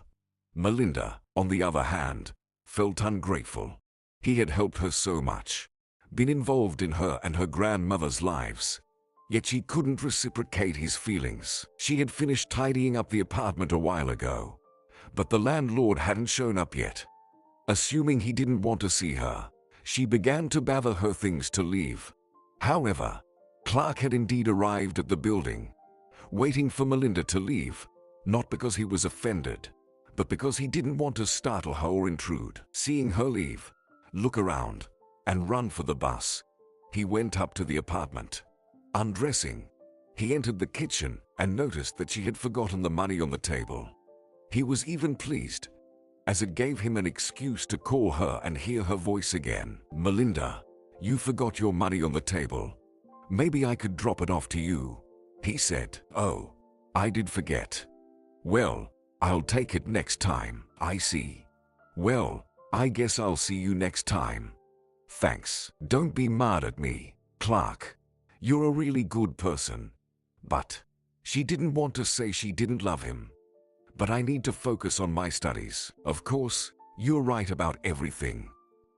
Melinda, on the other hand, felt ungrateful. He had helped her so much, been involved in her and her grandmother's lives. Yet she couldn't reciprocate his feelings. She had finished tidying up the apartment a while ago, but the landlord hadn't shown up yet. Assuming he didn't want to see her, she began to gather her things to leave. However, Clark had indeed arrived at the building, waiting for Melinda to leave, not because he was offended, but because he didn't want to startle her or intrude. Seeing her leave, look around, and run for the bus, he went up to the apartment. Undressing, he entered the kitchen and noticed that she had forgotten the money on the table. He was even pleased, as it gave him an excuse to call her and hear her voice again. Melinda, you forgot your money on the table. Maybe I could drop it off to you, he said. Oh, I did forget. Well, I'll take it next time. I see. Well, I guess I'll see you next time. Thanks. Don't be mad at me, Clark. You're a really good person. But she didn't want to say she didn't love him. But I need to focus on my studies. Of course, you're right about everything.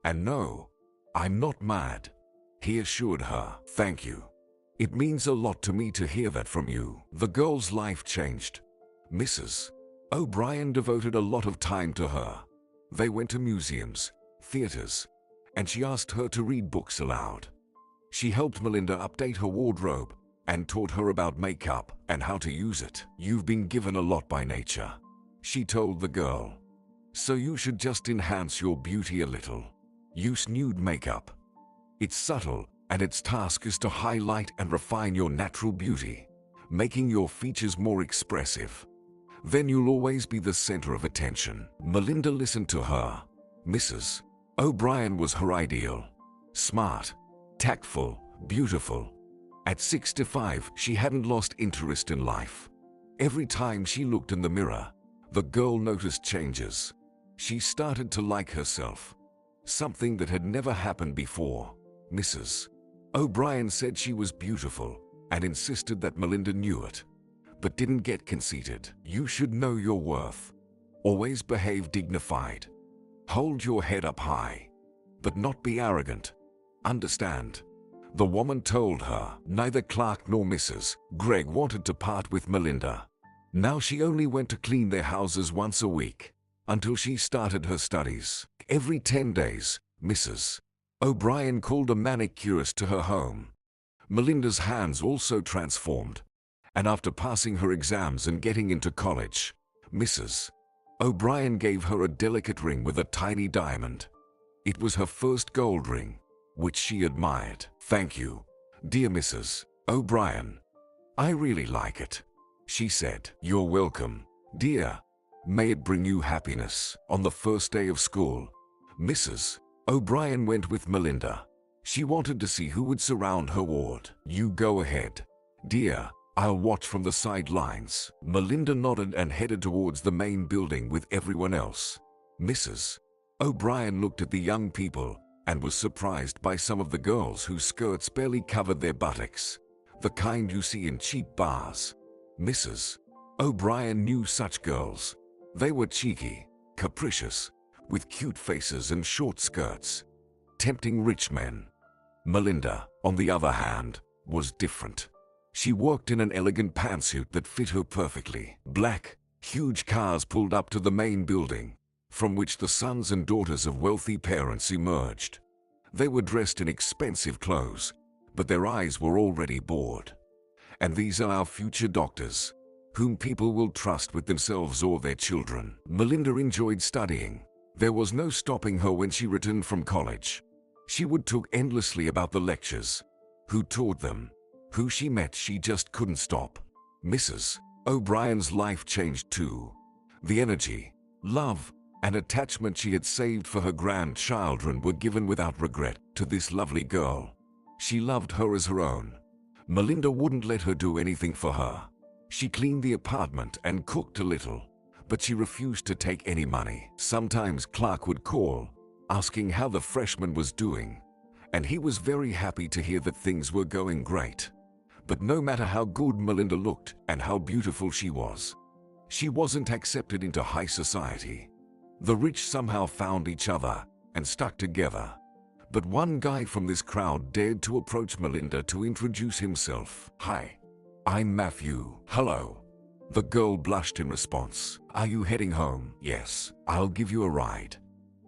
And no, I'm not mad, he assured her. Thank you. It means a lot to me to hear that from you. The girl's life changed. Mrs. O'Brien devoted a lot of time to her. They went to museums, theaters, and she asked her to read books aloud. She helped Melinda update her wardrobe and taught her about makeup and how to use it. You've been given a lot by nature, she told the girl. So you should just enhance your beauty a little. Use nude makeup. It's subtle, and its task is to highlight and refine your natural beauty, making your features more expressive. Then you'll always be the center of attention. Melinda listened to her. Mrs. O'Brien was her ideal. Smart, tactful, beautiful. At 65, she hadn't lost interest in life. Every time she looked in the mirror, the girl noticed changes. She started to like herself, something that had never happened before. Mrs. O'Brien said she was beautiful and insisted that Melinda knew it, but didn't get conceited. You should know your worth. Always behave dignified. Hold your head up high, but not be arrogant. Understand? The woman told her. Neither Clark nor Mrs. Gregg wanted to part with Melinda. Now she only went to clean their houses once a week, until she started her studies. Every 10 days, Mrs. O'Brien called a manicurist to her home. Melinda's hands also transformed, and after passing her exams and getting into college, Mrs. O'Brien gave her a delicate ring with a tiny diamond. It was her first gold ring, which she admired. "Thank you, dear Mrs. O'Brien. I really like it," she said. "You're welcome, dear. May it bring you happiness." On the first day of school, Mrs. O'Brien went with Melinda. She wanted to see who would surround her ward. "You go ahead, dear. I'll watch from the sidelines." Melinda nodded and headed towards the main building with everyone else. Mrs. O'Brien looked at the young people and was surprised by some of the girls whose skirts barely covered their buttocks, the kind you see in cheap bars. Mrs. O'Brien knew such girls. They were cheeky, capricious, with cute faces and short skirts, tempting rich men. Melinda, on the other hand, was different. She worked in an elegant pantsuit that fit her perfectly. Black, huge cars pulled up to the main building, from which the sons and daughters of wealthy parents emerged. They were dressed in expensive clothes, but their eyes were already bored. "And these are our future doctors, whom people will trust with themselves or their children." Melinda enjoyed studying. There was no stopping her when she returned from college. She would talk endlessly about the lectures, who taught them, who she met. She just couldn't stop. Mrs. O'Brien's life changed too. The energy, love, and attachment she had saved for her grandchildren were given without regret to this lovely girl. She loved her as her own. Melinda wouldn't let her do anything for her. She cleaned the apartment and cooked a little, but she refused to take any money. Sometimes Clark would call, asking how the freshman was doing, and he was very happy to hear that things were going great. But no matter how good Melinda looked and how beautiful she wasn't accepted into high society. The rich somehow found each other and stuck together. But one guy from this crowd dared to approach Melinda to introduce himself. "Hi, I'm Matthew." "Hello." The girl blushed in response. "Are you heading home?" "Yes, I'll give you a ride.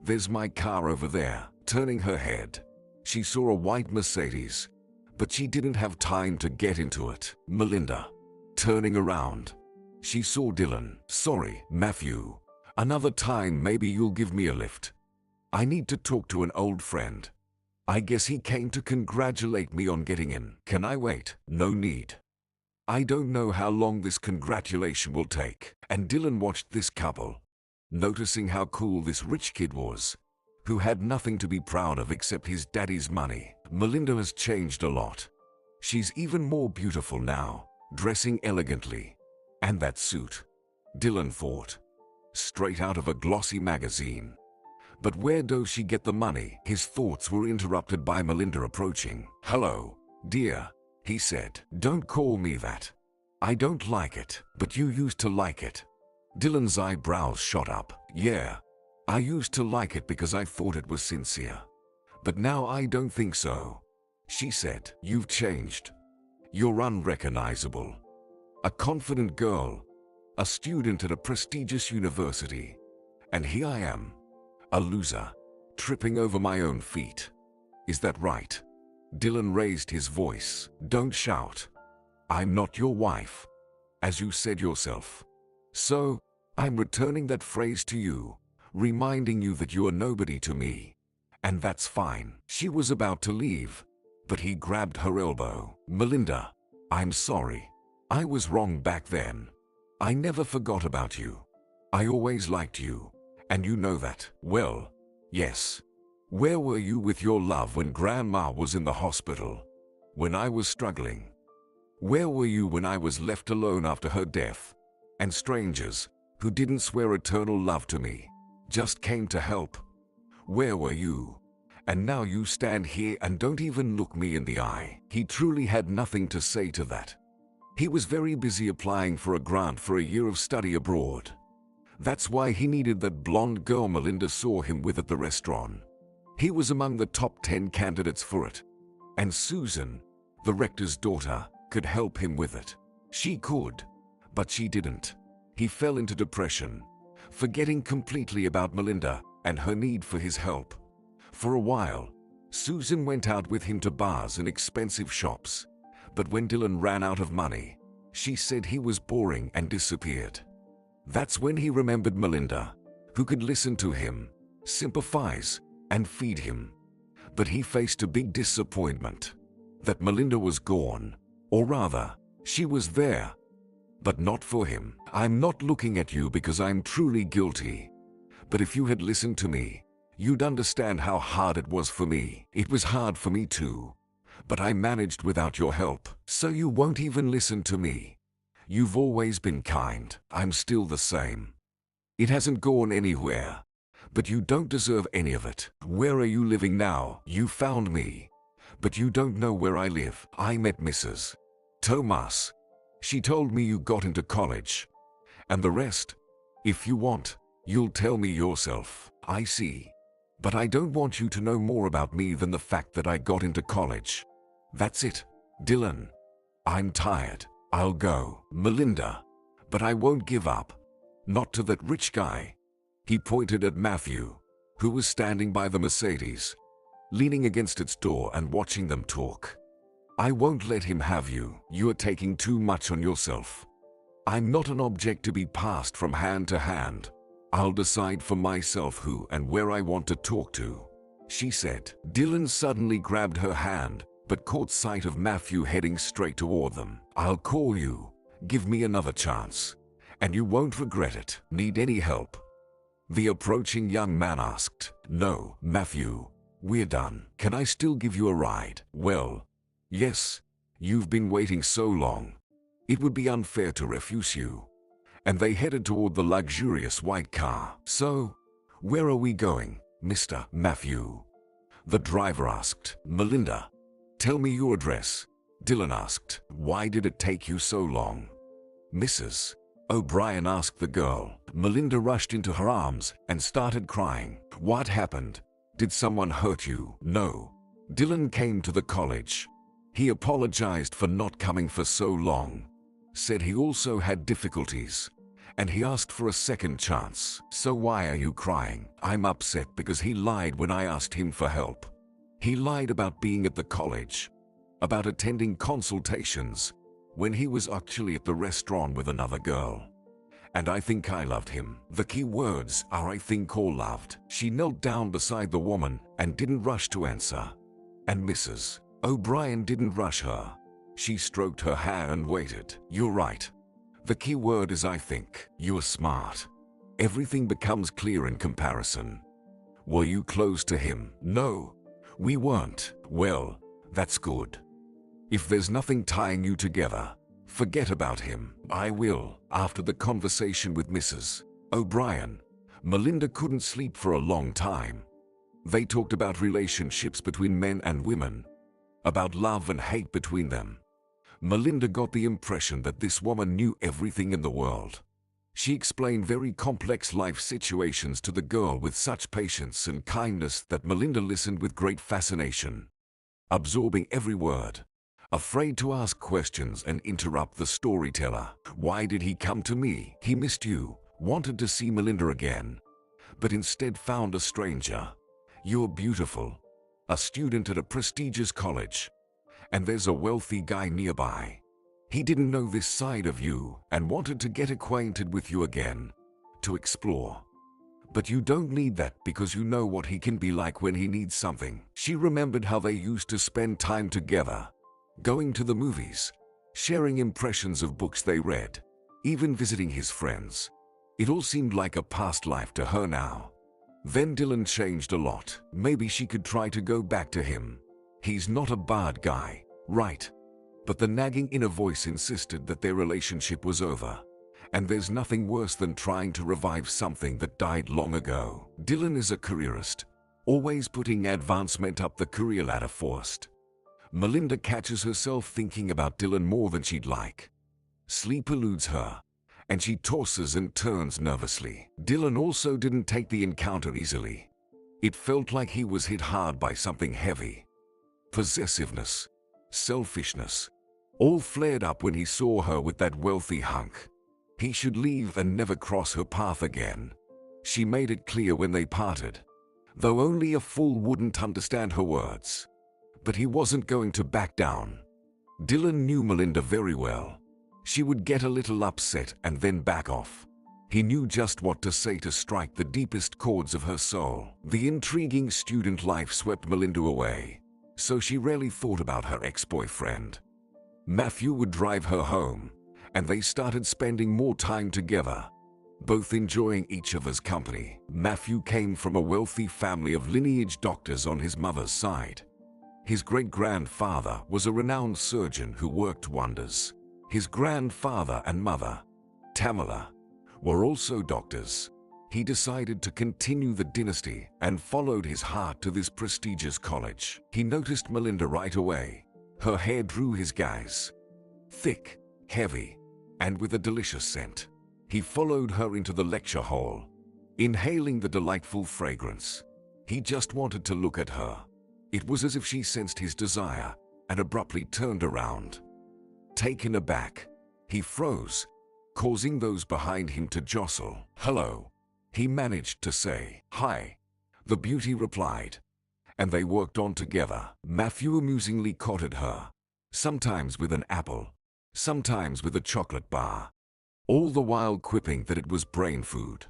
There's my car over there." Turning her head, she saw a white Mercedes, but she didn't have time to get into it. Melinda, turning around, she saw Dylan. "Sorry, Matthew. Another time maybe you'll give me a lift. I need to talk to an old friend. I guess he came to congratulate me on getting in." "Can I wait?" "No need. I don't know how long this congratulation will take." And Dylan watched this couple, noticing how cool this rich kid was, who had nothing to be proud of except his daddy's money. Melinda has changed a lot. She's even more beautiful now, dressing elegantly. And that suit, Dylan thought, straight out of a glossy magazine. But where does she get the money? His thoughts were interrupted by Melinda approaching. "Hello, dear," he said. "Don't call me that. I don't like it." "But you used to like it." Dylan's eyebrows shot up. "Yeah, I used to like it because I thought it was sincere. But now I don't think so," she said. "You've changed. You're unrecognizable. A confident girl, a student at a prestigious university. And here I am, a loser, tripping over my own feet. Is that right?" Dylan raised his voice. "Don't shout. I'm not your wife, as you said yourself. So, I'm returning that phrase to you, reminding you that you are nobody to me. And that's fine." She was about to leave, but he grabbed her elbow. "Melinda, I'm sorry. I was wrong back then. I never forgot about you. I always liked you, and you know that." "Well, yes. Where were you with your love when Grandma was in the hospital? When I was struggling? Where were you when I was left alone after her death? And strangers, who didn't swear eternal love to me, just came to help? Where were you? And now you stand here and don't even look me in the eye." He truly had nothing to say to that. He was very busy applying for a grant for a year of study abroad. That's why he needed that blonde girl Melinda saw him with at the restaurant. He was among the top 10 candidates for it. And Susan, the rector's daughter, could help him with it. She could, but she didn't. He fell into depression, forgetting completely about Melinda and her need for his help. For a while, Susan went out with him to bars and expensive shops, but when Dylan ran out of money, she said he was boring and disappeared. That's when he remembered Melinda, who could listen to him, sympathize, and feed him. But he faced a big disappointment. That Melinda was gone, or rather, she was there, but not for him. I'm not looking at you because I'm truly guilty, but if you had listened to me, you'd understand how hard it was for me. It was hard for me too, but I managed without your help. So you won't even listen to me. You've always been kind. I'm still the same. It hasn't gone anywhere, but you don't deserve any of it. Where are you living now? You found me, but you don't know where I live. I met Mrs. Thomas. She told me you got into college, and the rest, if you want, you'll tell me yourself. I see. But I don't want you to know more about me than the fact that I got into college. That's it, Dylan. I'm tired. I'll go. Melinda. But I won't give up. Not to that rich guy. He pointed at Matthew, who was standing by the Mercedes, leaning against its door and watching them talk. I won't let him have you. You are taking too much on yourself. I'm not an object to be passed from hand to hand. I'll decide for myself who and where I want to talk to, she said. Dylan suddenly grabbed her hand, but caught sight of Matthew heading straight toward them. I'll call you. Give me another chance, and you won't regret it. Need any help? The approaching young man asked. No, Matthew. We're done. Can I still give you a ride? Well, yes. You've been waiting so long. It would be unfair to refuse you. And they headed toward the luxurious white car. So, where are we going, Mr. Matthew? The driver asked. Melinda, tell me your address. Dylan asked. Why did it take you so long? Mrs. O'Brien asked the girl. Melinda rushed into her arms and started crying. What happened? Did someone hurt you? No. Dylan came to the college. He apologized for not coming for so long. Said he also had difficulties, and he asked for a second chance. So why are you crying? I'm upset because he lied when I asked him for help. He lied about being at the college, about attending consultations, when he was actually at the restaurant with another girl. And I think I loved him. The key words are I think or loved. She knelt down beside the woman and didn't rush to answer. And Mrs. O'Brien didn't rush her. She stroked her hair and waited. You're right. The key word is I think. You're smart. Everything becomes clear in comparison. Were you close to him? No, we weren't. Well, that's good. If there's nothing tying you together, forget about him. I will. After the conversation with Mrs. O'Brien, Melinda couldn't sleep for a long time. They talked about relationships between men and women, about love and hate between them. Melinda got the impression that this woman knew everything in the world. She explained very complex life situations to the girl with such patience and kindness that Melinda listened with great fascination, absorbing every word, afraid to ask questions and interrupt the storyteller. Why did he come to me? He missed you, wanted to see Melinda again, but instead found a stranger. You're beautiful, a student at a prestigious college, and there's a wealthy guy nearby. He didn't know this side of you and wanted to get acquainted with you again, to explore. But you don't need that because you know what he can be like when he needs something. She remembered how they used to spend time together, going to the movies, sharing impressions of books they read, even visiting his friends. It all seemed like a past life to her now. Then Dylan changed a lot. Maybe she could try to go back to him. He's not a bad guy, right? But the nagging inner voice insisted that their relationship was over. And there's nothing worse than trying to revive something that died long ago. Dylan is a careerist, always putting advancement up the career ladder first. Melinda catches herself thinking about Dylan more than she'd like. Sleep eludes her, and she tosses and turns nervously. Dylan also didn't take the encounter easily. It felt like he was hit hard by something heavy. Possessiveness, selfishness, all flared up when he saw her with that wealthy hunk. He should leave and never cross her path again. She made it clear when they parted. though only a fool wouldn't understand her words. But he wasn't going to back down. Dylan knew Melinda very well. She would get a little upset and then back off. He knew just what to say to strike the deepest chords of her soul. The intriguing student life swept Melinda away, so she rarely thought about her ex-boyfriend. Matthew would drive her home, and they started spending more time together, both enjoying each other's company. Matthew came from a wealthy family of lineage doctors on his mother's side. His great-grandfather was a renowned surgeon who worked wonders. His grandfather and mother, Tamala, were also doctors. He decided to continue the dynasty and followed his heart to this prestigious college. He noticed Melinda right away. Her hair drew his gaze. Thick, heavy, and with a delicious scent. He followed her into the lecture hall, inhaling the delightful fragrance. He just wanted to look at her. It was as if she sensed his desire and abruptly turned around. Taken aback, he froze, causing those behind him to jostle. "Hello," he managed to say. "Hi," the beauty replied, and they worked on together. Matthew amusingly courted her, sometimes with an apple, sometimes with a chocolate bar, all the while quipping that it was brain food.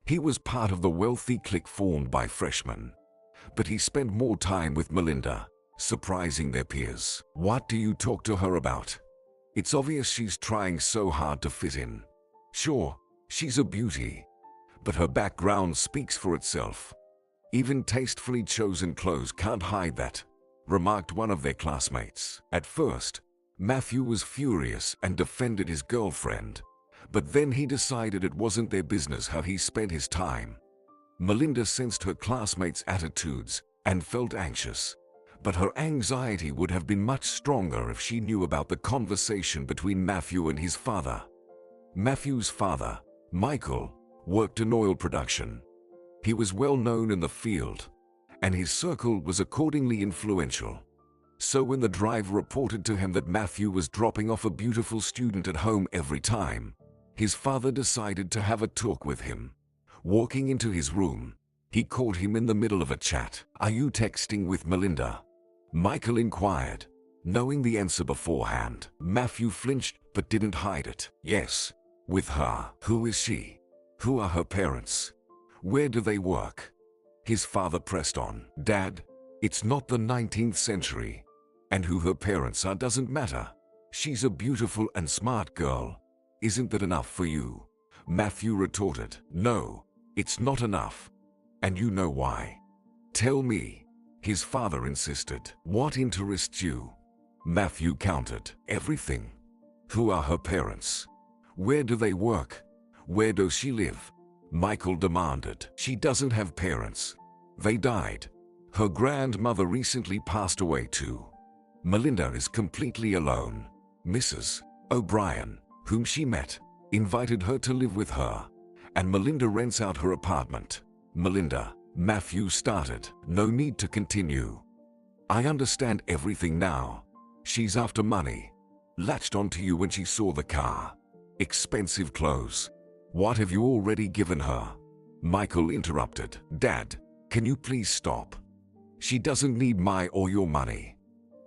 He was part of the wealthy clique formed by freshmen, but he spent more time with Melinda, surprising their peers. "What do you talk to her about? It's obvious she's trying so hard to fit in. Sure, she's a beauty, but her background speaks for itself. Even tastefully chosen clothes can't hide that," remarked one of their classmates. At first, Matthew was furious and defended his girlfriend, but then he decided it wasn't their business how he spent his time. Melinda sensed her classmates' attitudes and felt anxious, but her anxiety would have been much stronger if she knew about the conversation between Matthew and his father. Matthew's father, Michael, worked in oil production. He was well known in the field, and his circle was accordingly influential. So when the driver reported to him that Matthew was dropping off a beautiful student at home every time, his father decided to have a talk with him. Walking into his room, he caught him in the middle of a chat. "Are you texting with Melinda?" Michael inquired, knowing the answer beforehand. Matthew flinched but didn't hide it. "Yes, with her." "Who is she? Who are her parents? Where do they work?" His father pressed on. "Dad, it's not the 19th century, and who her parents are doesn't matter. She's a beautiful and smart girl. Isn't that enough for you?" Matthew retorted. "No, it's not enough. And you know why." "Tell me," his father insisted. "What interests you?" Matthew countered. "Everything. Who are her parents? Where do they work? Where does she live?" Michael demanded. "She doesn't have parents. They died. Her grandmother recently passed away too. Melinda is completely alone. Mrs. O'Brien, whom she met, invited her to live with her, and Melinda rents out her apartment." "Melinda," Matthew started. "No need to continue. I understand everything now. She's after money. Latched onto you when she saw the car. Expensive clothes. What have you already given her?" Michael interrupted. "Dad, can you please stop? She doesn't need my or your money."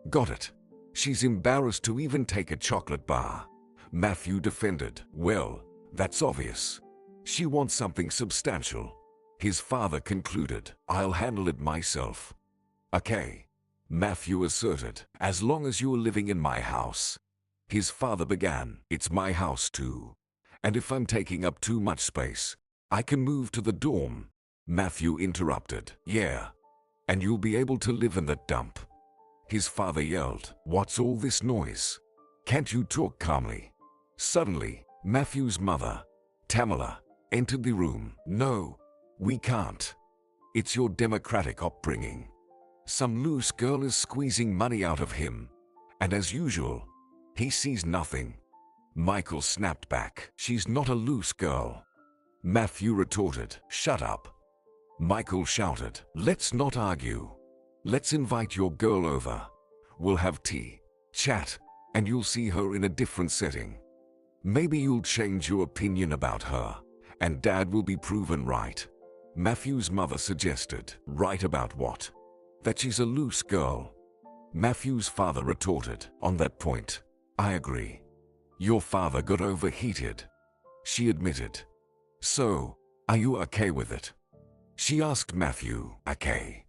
"Got it. She's embarrassed to even take a chocolate bar," Matthew defended. "Well, that's obvious. She wants something substantial," his father concluded. "I'll handle it myself." "Okay," Matthew asserted, "as long as you're living in my house." His father began. "It's my house too. And if I'm taking up too much space, I can move to the dorm." Matthew interrupted. "Yeah, and you'll be able to live in that dump." His father yelled. "What's all this noise? Can't you talk calmly?" Suddenly, Matthew's mother, Tamala, entered the room. "No, we can't. It's your democratic upbringing. Some loose girl is squeezing money out of him, and as usual, he sees nothing." Michael snapped back. "She's not a loose girl," Matthew retorted. "Shut up," Michael shouted. "Let's not argue. Let's invite your girl over. We'll have tea, chat, and you'll see her in a different setting. Maybe you'll change your opinion about her, and Dad will be proven right." Matthew's mother suggested. Right about what? That she's a loose girl. Matthew's father retorted. On that point, I agree. Your father got overheated. She admitted. So, are you okay with it? She asked Matthew. Okay.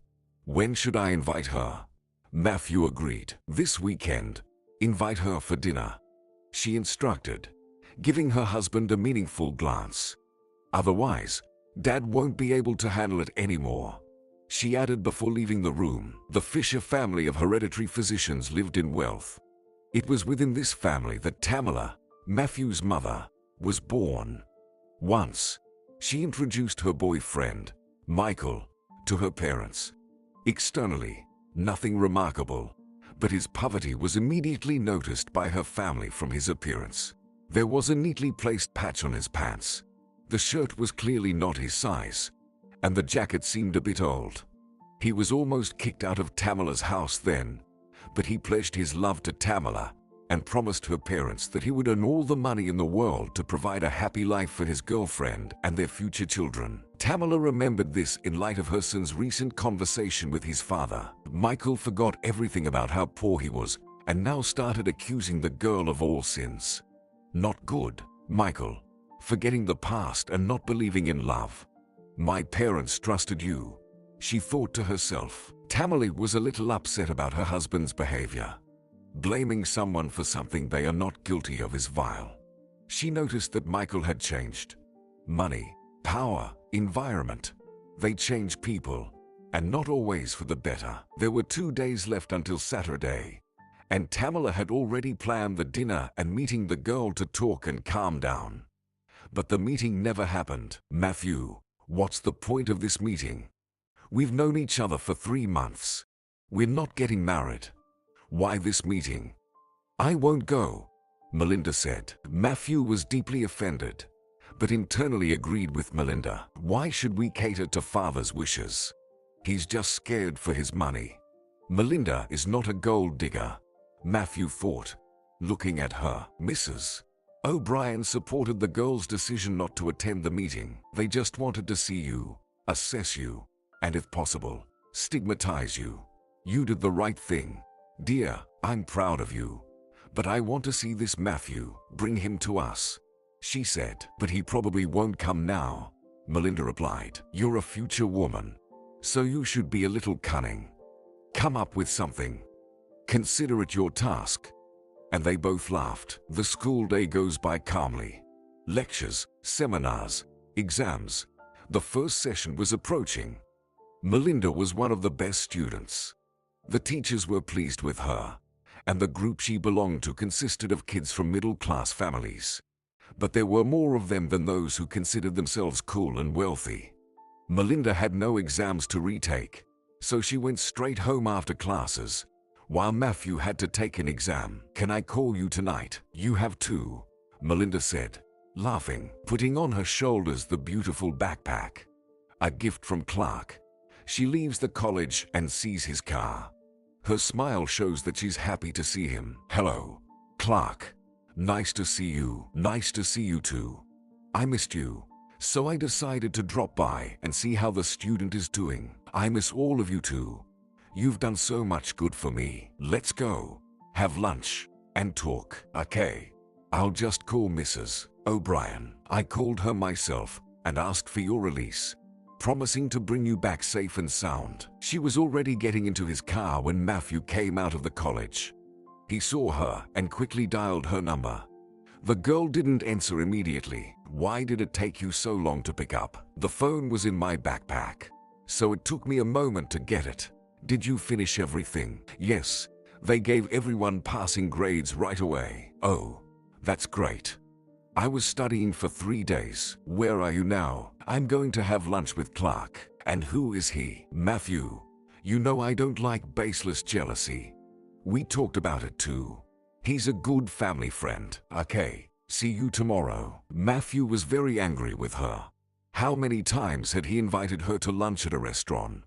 When should I invite her? Matthew agreed. This weekend. Invite her for dinner. She instructed, giving her husband a meaningful glance. Otherwise, Dad won't be able to handle it anymore. She added before leaving the room. The Fisher family of hereditary physicians lived in wealth. It was within this family that Tamala, Matthew's mother, was born. Once, she introduced her boyfriend, Michael, to her parents. Externally, nothing remarkable, but his poverty was immediately noticed by her family from his appearance. There was a neatly placed patch on his pants. The shirt was clearly not his size, and the jacket seemed a bit old. He was almost kicked out of Tamala's house then, but he pledged his love to Tamala and promised her parents that he would earn all the money in the world to provide a happy life for his girlfriend and their future children. Tamala remembered this in light of her son's recent conversation with his father. Michael forgot everything about how poor he was and now started accusing the girl of all sins. Not good, Michael. Forgetting the past and not believing in love. My parents trusted you, she thought to herself. Tamala was a little upset about her husband's behavior. Blaming someone for something they are not guilty of is vile. She noticed that Michael had changed. Money, power, environment. They change people, and not always for the better. There were 2 days left until Saturday, and Tamala had already planned the dinner and meeting the girl to talk and calm down. But the meeting never happened. Matthew, what's the point of this meeting? We've known each other for 3 months. We're not getting married. Why this meeting? I won't go, Melinda said. Matthew was deeply offended, but internally agreed with Melinda. Why should we cater to father's wishes? He's just scared for his money. Melinda is not a gold digger, Matthew thought, looking at her. Mrs. O'Brien supported the girl's decision not to attend the meeting. They just wanted to see you, assess you, and if possible, stigmatize you. You did the right thing. Dear, I'm proud of you. But I want to see this Matthew. Bring him to us, she said. But he probably won't come now, Melinda replied. You're a future woman, so you should be a little cunning. Come up with something. Consider it your task. And they both laughed. The school day goes by calmly. Lectures, seminars, exams. The first session was approaching. Melinda was one of the best students. The teachers were pleased with her, and the group she belonged to consisted of kids from middle-class families. But there were more of them than those who considered themselves cool and wealthy. Melinda had no exams to retake, so she went straight home after classes, while Matthew had to take an exam. Can I call you tonight? You have to, Melinda said, laughing, putting on her shoulders the beautiful backpack. A gift from Clark. She leaves the college and sees his car. Her smile shows that she's happy to see him. Hello, Clark. Nice to see you. Nice to see you too. I missed you, so I decided to drop by and see how the student is doing. I miss all of you too. You've done so much good for me. Let's go, have lunch, and talk. Okay. I'll just call Mrs. O'Brien. I called her myself and asked for your release, promising to bring you back safe and sound. She was already getting into his car when Matthew came out of the college. He saw her and quickly dialed her number. The girl didn't answer immediately. Why did it take you so long to pick up? The phone was in my backpack, so it took me a moment to get it. Did you finish everything? Yes, they gave everyone passing grades right away. Oh, that's great. I was studying for 3 days. Where are you now? I'm going to have lunch with Clark. And who is he? Matthew. You know I don't like baseless jealousy. We talked about it too. He's a good family friend. Okay, see you tomorrow. Matthew was very angry with her. How many times had he invited her to lunch at a restaurant?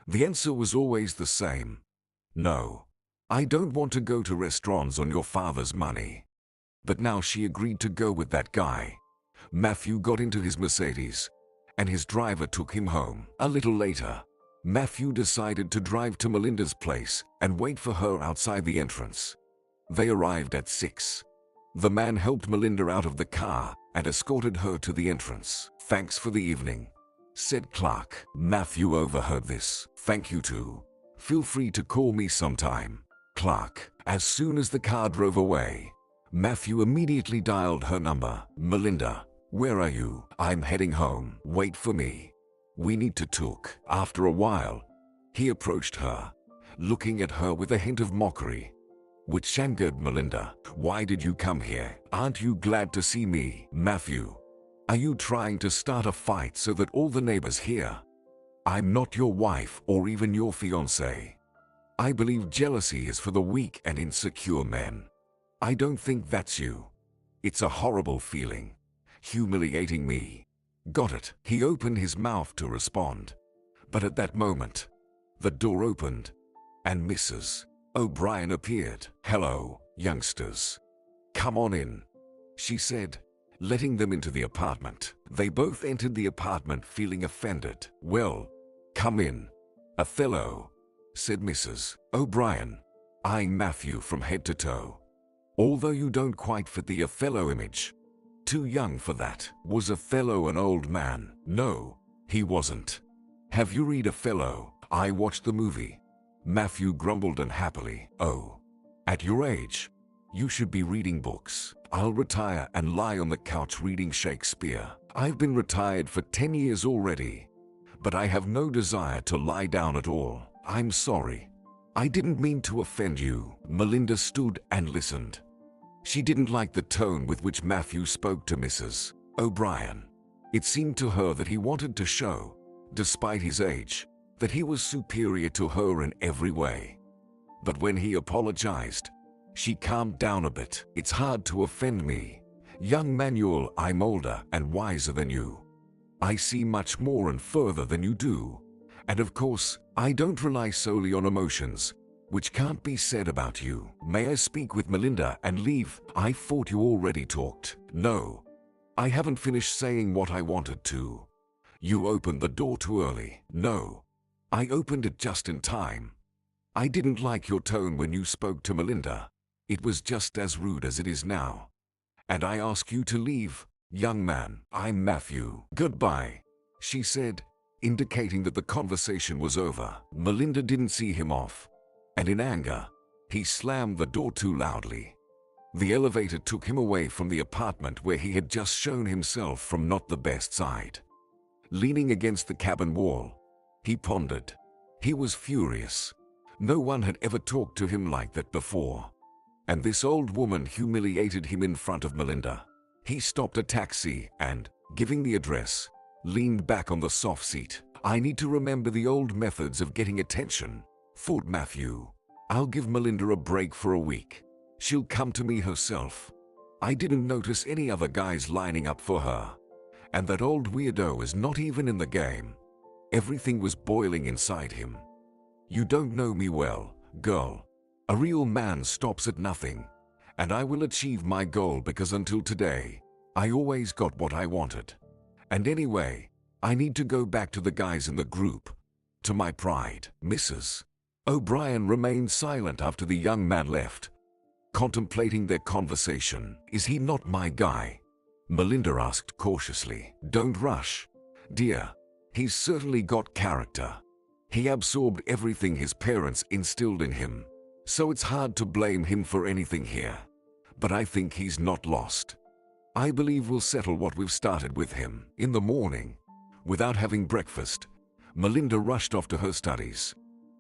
The answer was always the same. No, I don't want to go to restaurants on your father's money. But now she agreed to go with that guy. Matthew got into his Mercedes and his driver took him home. A little later, Matthew decided to drive to Melinda's place and wait for her outside the entrance. They arrived at 6. The man helped Melinda out of the car and escorted her to the entrance. "Thanks for the evening," said Clark. Matthew overheard this. "Thank you too. Feel free to call me sometime, Clark." As soon as the car drove away, Matthew immediately dialed her number. "Melinda, where are you? I'm heading home. Wait for me. We need to talk." After a while, he approached her, looking at her with a hint of mockery, which angered Melinda. "Why did you come here? Aren't you glad to see me?" "Matthew, are you trying to start a fight so that all the neighbors hear? I'm not your wife or even your fiancé. I believe jealousy is for the weak and insecure men. I don't think that's you. It's a horrible feeling, humiliating me." "Got it." He opened his mouth to respond, but at that moment, the door opened, and Mrs. O'Brien appeared. "Hello, youngsters. Come on in," she said, letting them into the apartment. They both entered the apartment feeling offended. "Well, come in, Othello," said Mrs. O'Brien, eyeing Matthew from head to toe. "Although you don't quite fit the Othello image. Too young for that." "Was Othello an old man?" "No, he wasn't. Have you read Othello?" "I watched the movie." Matthew grumbled unhappily. "Oh, at your age, you should be reading books." "I'll retire and lie on the couch reading Shakespeare. I've been retired for 10 years already, but I have no desire to lie down at all." "I'm sorry. I didn't mean to offend you." Melinda stood and listened. She didn't like the tone with which Matthew spoke to Mrs. O'Brien. It seemed to her that he wanted to show, despite his age, that he was superior to her in every way. But when he apologized, she calmed down a bit. "It's hard to offend me, young Manuel. I'm older and wiser than you. I see much more and further than you do. And of course, I don't rely solely on emotions, which can't be said about you. May I speak with Melinda and leave?" "I thought you already talked." "No, I haven't finished saying what I wanted to. You opened the door too early." "No, I opened it just in time. I didn't like your tone when you spoke to Melinda. It was just as rude as it is now. And I ask you to leave, young man." "I'm Matthew. Goodbye," she said, indicating that the conversation was over. Melinda didn't see him off, and in anger, he slammed the door too loudly. The elevator took him away from the apartment where he had just shown himself from not the best side. Leaning against the cabin wall, he pondered. He was furious. No one had ever talked to him like that before. And this old woman humiliated him in front of Melinda. He stopped a taxi and, giving the address, leaned back on the soft seat. "I need to remember the old methods of getting attention," thought Matthew. "I'll give Melinda a break for a week. She'll come to me herself. I didn't notice any other guys lining up for her. And that old weirdo is not even in the game." Everything was boiling inside him. "You don't know me well, girl. A real man stops at nothing. And I will achieve my goal because until today, I always got what I wanted. And anyway, I need to go back to the guys in the group. To my pride." Mrs. O'Brien remained silent after the young man left, contemplating their conversation. "Is he not my guy?" Melinda asked cautiously. "Don't rush, dear. He's certainly got character. He absorbed everything his parents instilled in him, so it's hard to blame him for anything here. But I think he's not lost. I believe we'll settle what we've started with him." In the morning, without having breakfast, Melinda rushed off to her studies.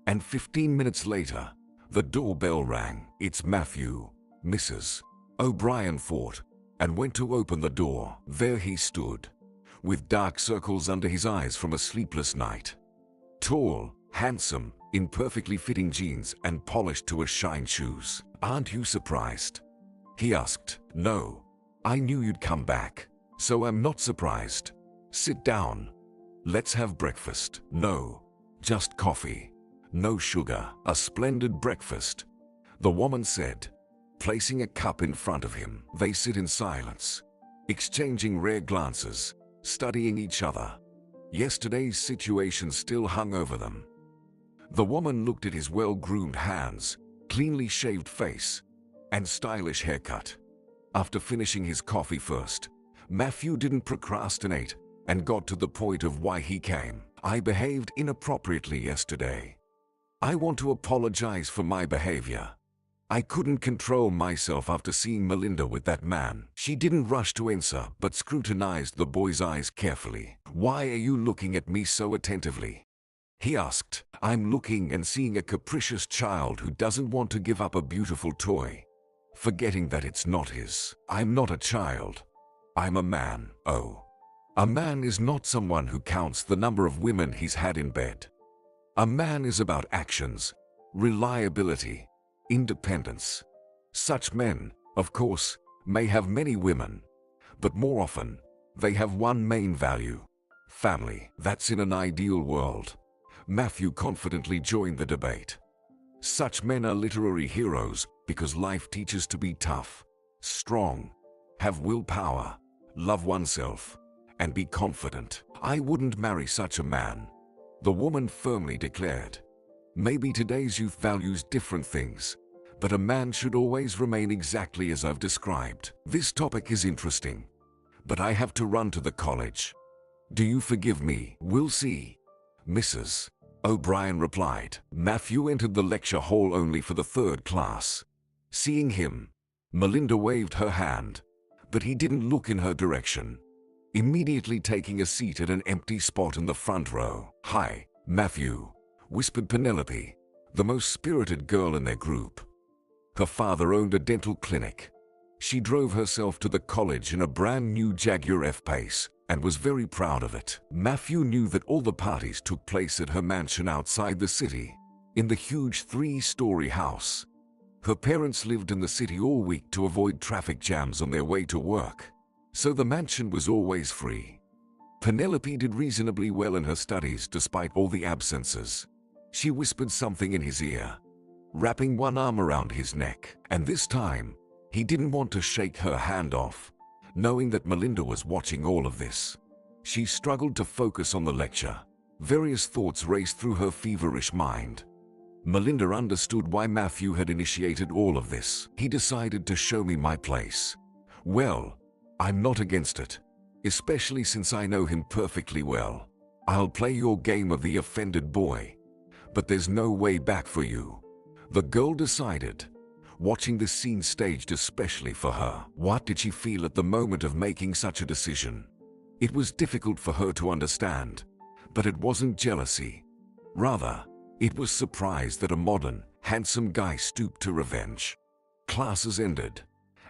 And 15 minutes later, the doorbell rang. "It's Matthew," Mrs. O'Brien thought, and went to open the door. There he stood, with dark circles under his eyes from a sleepless night. Tall, handsome, in perfectly fitting jeans and polished to a shine shoes. "Aren't you surprised?" he asked. "No, I knew you'd come back, so I'm not surprised. Sit down. Let's have breakfast." "No, just coffee. No sugar." "A splendid breakfast," the woman said, placing a cup in front of him. They sit in silence, exchanging rare glances, studying each other. Yesterday's situation still hung over them. The woman looked at his well-groomed hands, cleanly shaved face, and stylish haircut. After finishing his coffee first, Matthew didn't procrastinate and got to the point of why he came. I behaved inappropriately yesterday. I want to apologize for my behavior. I couldn't control myself after seeing Melinda with that man. She didn't rush to answer, but scrutinized the boy's eyes carefully. Why are you looking at me so attentively? He asked. I'm looking and seeing a capricious child who doesn't want to give up a beautiful toy, forgetting that it's not his. I'm not a child. I'm a man. Oh. A man is not someone who counts the number of women he's had in bed. A man is about actions, reliability, independence. Such men, of course, may have many women, but more often, they have one main value: family. That's in an ideal world. Matthew confidently joined the debate. Such men are literary heroes because life teaches to be tough, strong, have willpower, love oneself, and be confident. I wouldn't marry such a man, the woman firmly declared. Maybe today's youth values different things, but a man should always remain exactly as I've described. This topic is interesting, but I have to run to the college. Do you forgive me? We'll see, Mrs. O'Brien replied. Matthew entered the lecture hall only for the third class. Seeing him, Melinda waved her hand, but he didn't look in her direction, immediately taking a seat at an empty spot in the front row. Hi, Matthew, whispered Penelope, the most spirited girl in their group. Her father owned a dental clinic. She drove herself to the college in a brand new Jaguar F-Pace and was very proud of it. Matthew knew that all the parties took place at her mansion outside the city, in the huge 3-story house. Her parents lived in the city all week to avoid traffic jams on their way to work, so the mansion was always free. Penelope did reasonably well in her studies despite all the absences. She whispered something in his ear, wrapping one arm around his neck, and this time, he didn't want to shake her hand off, knowing that Melinda was watching all of this. She struggled to focus on the lecture. Various thoughts raced through her feverish mind. Melinda understood why Matthew had initiated all of this. He decided to show me my place. Well, I'm not against it, especially since I know him perfectly well. I'll play your game of the offended boy, but there's no way back for you, the girl decided, watching this scene staged especially for her. What did she feel at the moment of making such a decision? It was difficult for her to understand, but it wasn't jealousy. Rather, it was surprise that a modern, handsome guy stooped to revenge. Classes ended,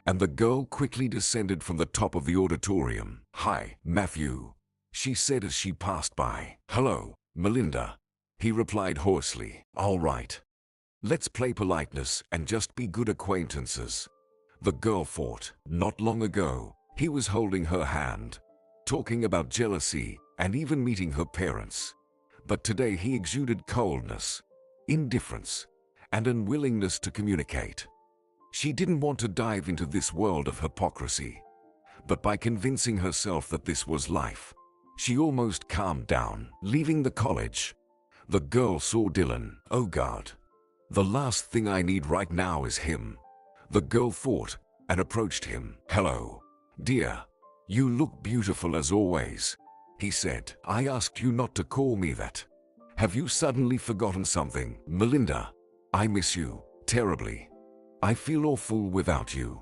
and the girl quickly descended from the top of the auditorium. Hi, Matthew, she said as she passed by. Hello, Melinda, he replied hoarsely. All right. Let's play politeness and just be good acquaintances, the girl thought. Not long ago, he was holding her hand, talking about jealousy and even meeting her parents. But today he exuded coldness, indifference, and unwillingness to communicate. She didn't want to dive into this world of hypocrisy, but by convincing herself that this was life, she almost calmed down. Leaving the college, the girl saw Dylan. Oh God. The last thing I need right now is him, the girl thought, and approached him. Hello, dear. You look beautiful as always, he said. I asked you not to call me that. Have you suddenly forgotten something? Melinda, I miss you terribly. I feel awful without you.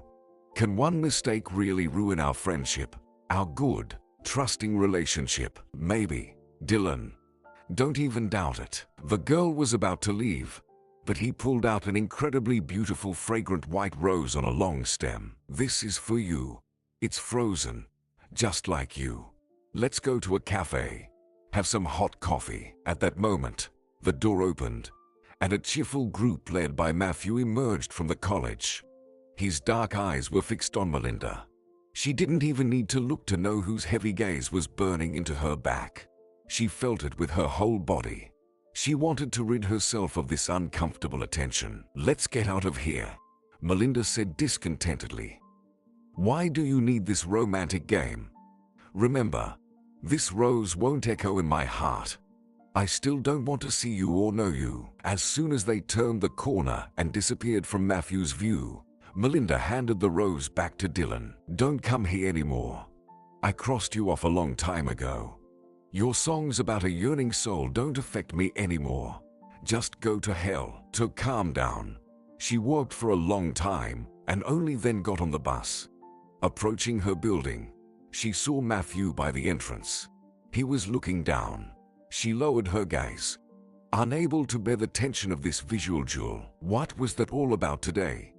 Can one mistake really ruin our friendship, our good, trusting relationship? Maybe, Dylan. Don't even doubt it. The girl was about to leave, but he pulled out an incredibly beautiful fragrant white rose on a long stem. This is for you. It's frozen, just like you. Let's go to a cafe, have some hot coffee. At that moment, the door opened, and a cheerful group led by Matthew emerged from the college. His dark eyes were fixed on Melinda. She didn't even need to look to know whose heavy gaze was burning into her back. She felt it with her whole body. She wanted to rid herself of this uncomfortable attention. Let's get out of here, Melinda said discontentedly. Why do you need this romantic game? Remember, This rose won't echo in my heart. I still don't want to see you or know you. As soon as they turned the corner and disappeared from Matthew's view, Melinda handed the rose back to Dylan. Don't come here anymore. I crossed you off a long time ago. Your songs about a yearning soul don't affect me anymore. Just go to hell. To calm down. She walked for a long time and only then got on the bus. Approaching her building, she saw Matthew by the entrance. He was looking down. She lowered her gaze, unable to bear the tension of this visual duel. What was that all about today?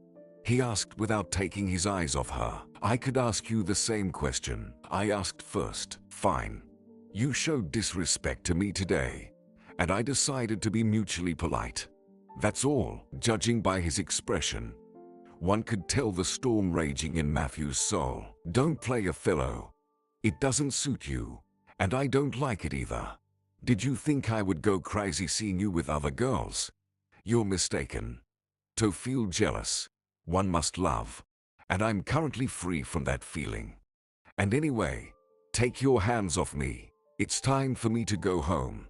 He asked without taking his eyes off her. I could ask you the same question. I asked first. Fine. You showed disrespect to me today, and I decided to be mutually polite. That's all. Judging by his expression, one could tell the storm raging in Matthew's soul. Don't play a fellow. It doesn't suit you, and I don't like it either. Did you think I would go crazy seeing you with other girls? You're mistaken. To feel jealous, one must love, and I'm currently free from that feeling. And anyway, take your hands off me. It's time for me to go home,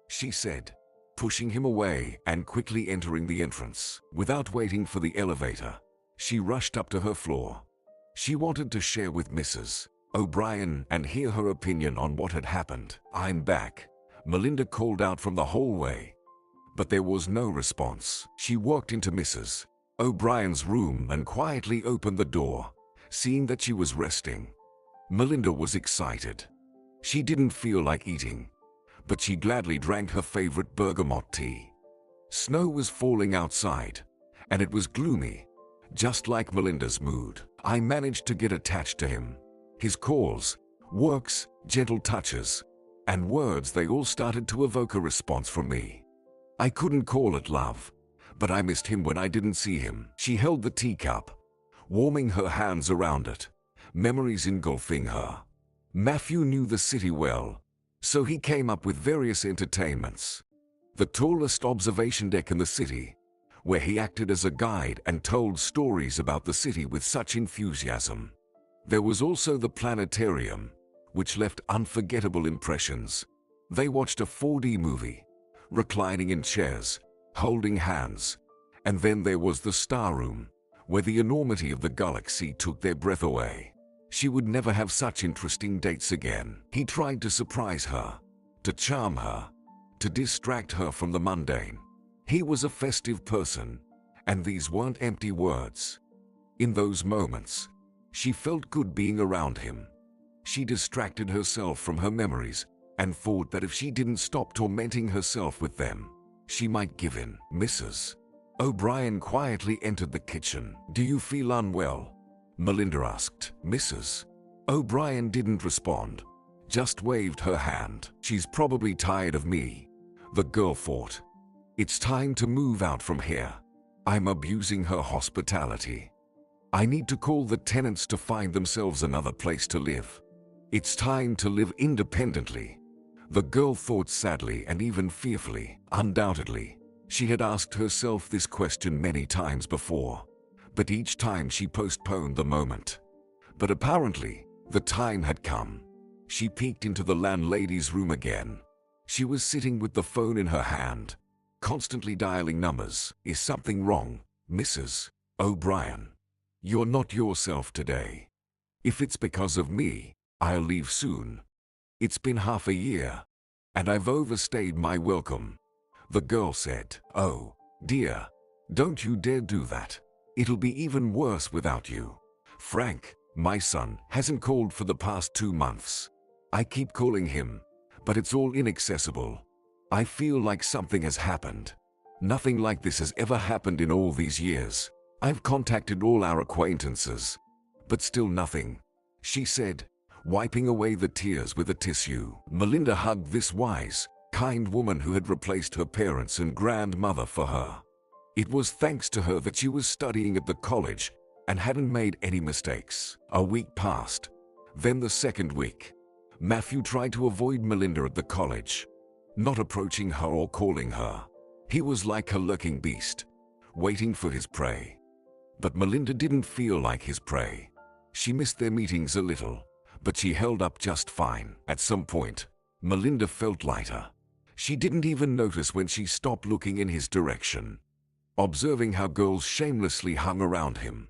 she said, pushing him away and quickly entering the entrance. Without waiting for the elevator, she rushed up to her floor. She wanted to share with Mrs. O'Brien and hear her opinion on what had happened. I'm back, Melinda called out from the hallway, but there was no response. She walked into Mrs. O'Brien's room and quietly opened the door, seeing that she was resting. Melinda was excited. She didn't feel like eating, but she gladly drank her favorite bergamot tea. Snow was falling outside, and it was gloomy, just like Melinda's mood. I managed to get attached to him. His calls, works, gentle touches, and words, they all started to evoke a response from me. I couldn't call it love, but I missed him when I didn't see him. She held the teacup, warming her hands around it, memories engulfing her. Matthew knew the city well, so he came up with various entertainments. The tallest observation deck in the city, where he acted as a guide and told stories about the city with such enthusiasm. There was also the planetarium, which left unforgettable impressions. They watched a 4D movie, reclining in chairs, holding hands. And then there was the star room, where the enormity of the galaxy took their breath away. She would never have such interesting dates again. He tried to surprise her, to charm her, to distract her from the mundane. He was a festive person, and these weren't empty words. In those moments, she felt good being around him. She distracted herself from her memories and thought that if she didn't stop tormenting herself with them, she might give in. Mrs. O'Brien quietly entered the kitchen. Do you feel unwell? Melinda asked. Mrs. O'Brien didn't respond, just waved her hand. She's probably tired of me, the girl thought. It's time to move out from here. I'm abusing her hospitality. I need to call the tenants to find themselves another place to live. It's time to live independently, the girl thought sadly and even fearfully. Undoubtedly, she had asked herself this question many times before, but each time she postponed the moment. But apparently, the time had come. She peeked into the landlady's room again. She was sitting with the phone in her hand, constantly dialing numbers. Is something wrong, Mrs. O'Brien? You're not yourself today. If it's because of me, I'll leave soon. It's been half a year, and I've overstayed my welcome, the girl said. Oh, dear, don't you dare do that. It'll be even worse without you. Frank, my son, hasn't called for the past 2 months. I keep calling him, but it's all inaccessible. I feel like something has happened. Nothing like this has ever happened in all these years. I've contacted all our acquaintances, but still nothing, she said, wiping away the tears with a tissue. Melinda hugged this wise, kind woman who had replaced her parents and grandmother for her. It was thanks to her that she was studying at the college and hadn't made any mistakes. A week passed. Then the second week. Matthew tried to avoid Melinda at the college, not approaching her or calling her. He was like a lurking beast, waiting for his prey. But Melinda didn't feel like his prey. She missed their meetings a little, but she held up just fine. At some point, Melinda felt lighter. She didn't even notice when she stopped looking in his direction, observing how girls shamelessly hung around him.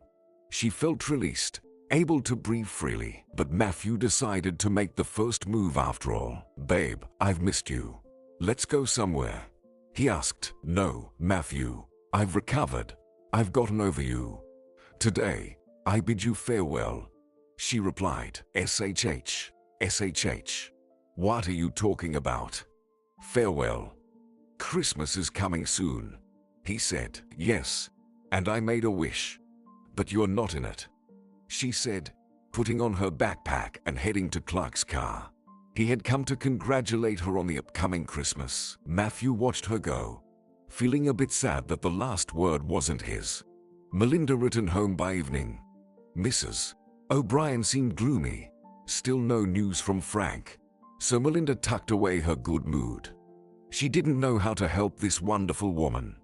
She felt released, able to breathe freely. But Matthew decided to make the first move after all. "Babe, I've missed you. Let's go somewhere," he asked. "No, Matthew, I've recovered. I've gotten over you. Today, I bid you farewell," she replied. SHH. What are you talking about? Farewell. Christmas is coming soon," he said. "Yes, and I made a wish. But you're not in it," she said, putting on her backpack and heading to Clark's car. He had come to congratulate her on the upcoming Christmas. Matthew watched her go, feeling a bit sad that the last word wasn't his. Melinda returned home by evening. Mrs. O'Brien seemed gloomy. Still no news from Frank, so Melinda tucked away her good mood. She didn't know how to help this wonderful woman.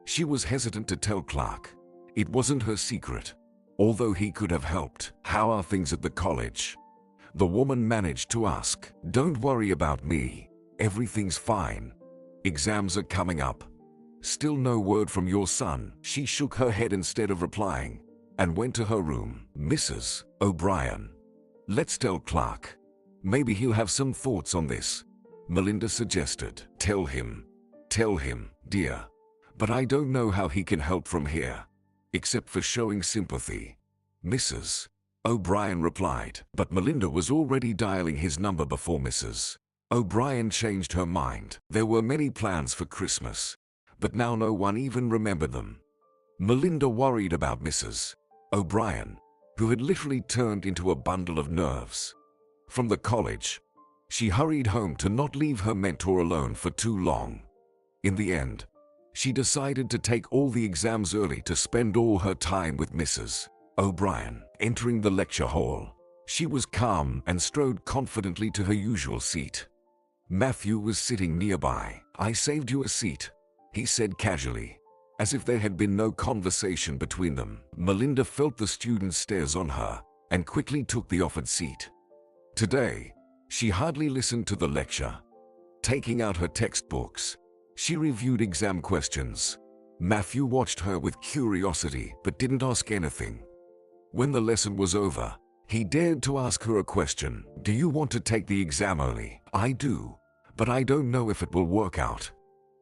She was hesitant to tell Clark. It wasn't her secret, although he could have helped. "How are things at the college?" The woman managed to ask. "Don't worry about me. Everything's fine. Exams are coming up." "Still no word from your son?" She shook her head instead of replying and went to her room. "Mrs. O'Brien, let's tell Clark. Maybe he'll have some thoughts on this," Melinda suggested. Tell him, dear. But I don't know how he can help from here, except for showing sympathy," Mrs. O'Brien replied. But Melinda was already dialing his number before Mrs. O'Brien changed her mind. There were many plans for Christmas, but now no one even remembered them. Melinda worried about Mrs. O'Brien, who had literally turned into a bundle of nerves. From the college, she hurried home to not leave her mentor alone for too long. In the end, she decided to take all the exams early to spend all her time with Mrs. O'Brien. Entering the lecture hall, she was calm and strode confidently to her usual seat. Matthew was sitting nearby. "I saved you a seat," he said casually, as if there had been no conversation between them. Melinda felt the student's stares on her and quickly took the offered seat. Today, she hardly listened to the lecture. Taking out her textbooks, she reviewed exam questions. Matthew watched her with curiosity but didn't ask anything. When the lesson was over, he dared to ask her a question. "Do you want to take the exam early?" "I do, but I don't know if it will work out,"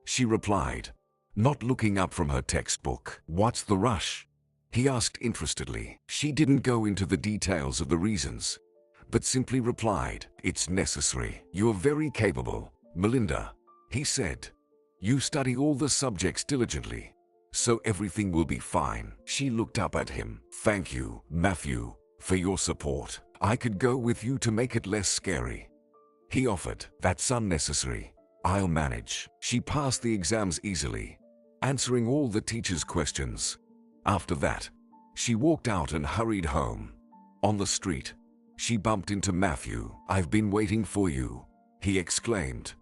she replied, not looking up from her textbook. "What's the rush?" he asked interestedly. She didn't go into the details of the reasons, but simply replied, "It's necessary." "You're very capable, Melinda," he said. "You study all the subjects diligently, so everything will be fine." She looked up at him. "Thank you, Matthew, for your support. I could go with you to make it less scary," he offered. "That's unnecessary. I'll manage." She passed the exams easily, answering all the teacher's questions. After that, she walked out and hurried home. On the street, she bumped into Matthew. "I've been waiting for you," he exclaimed.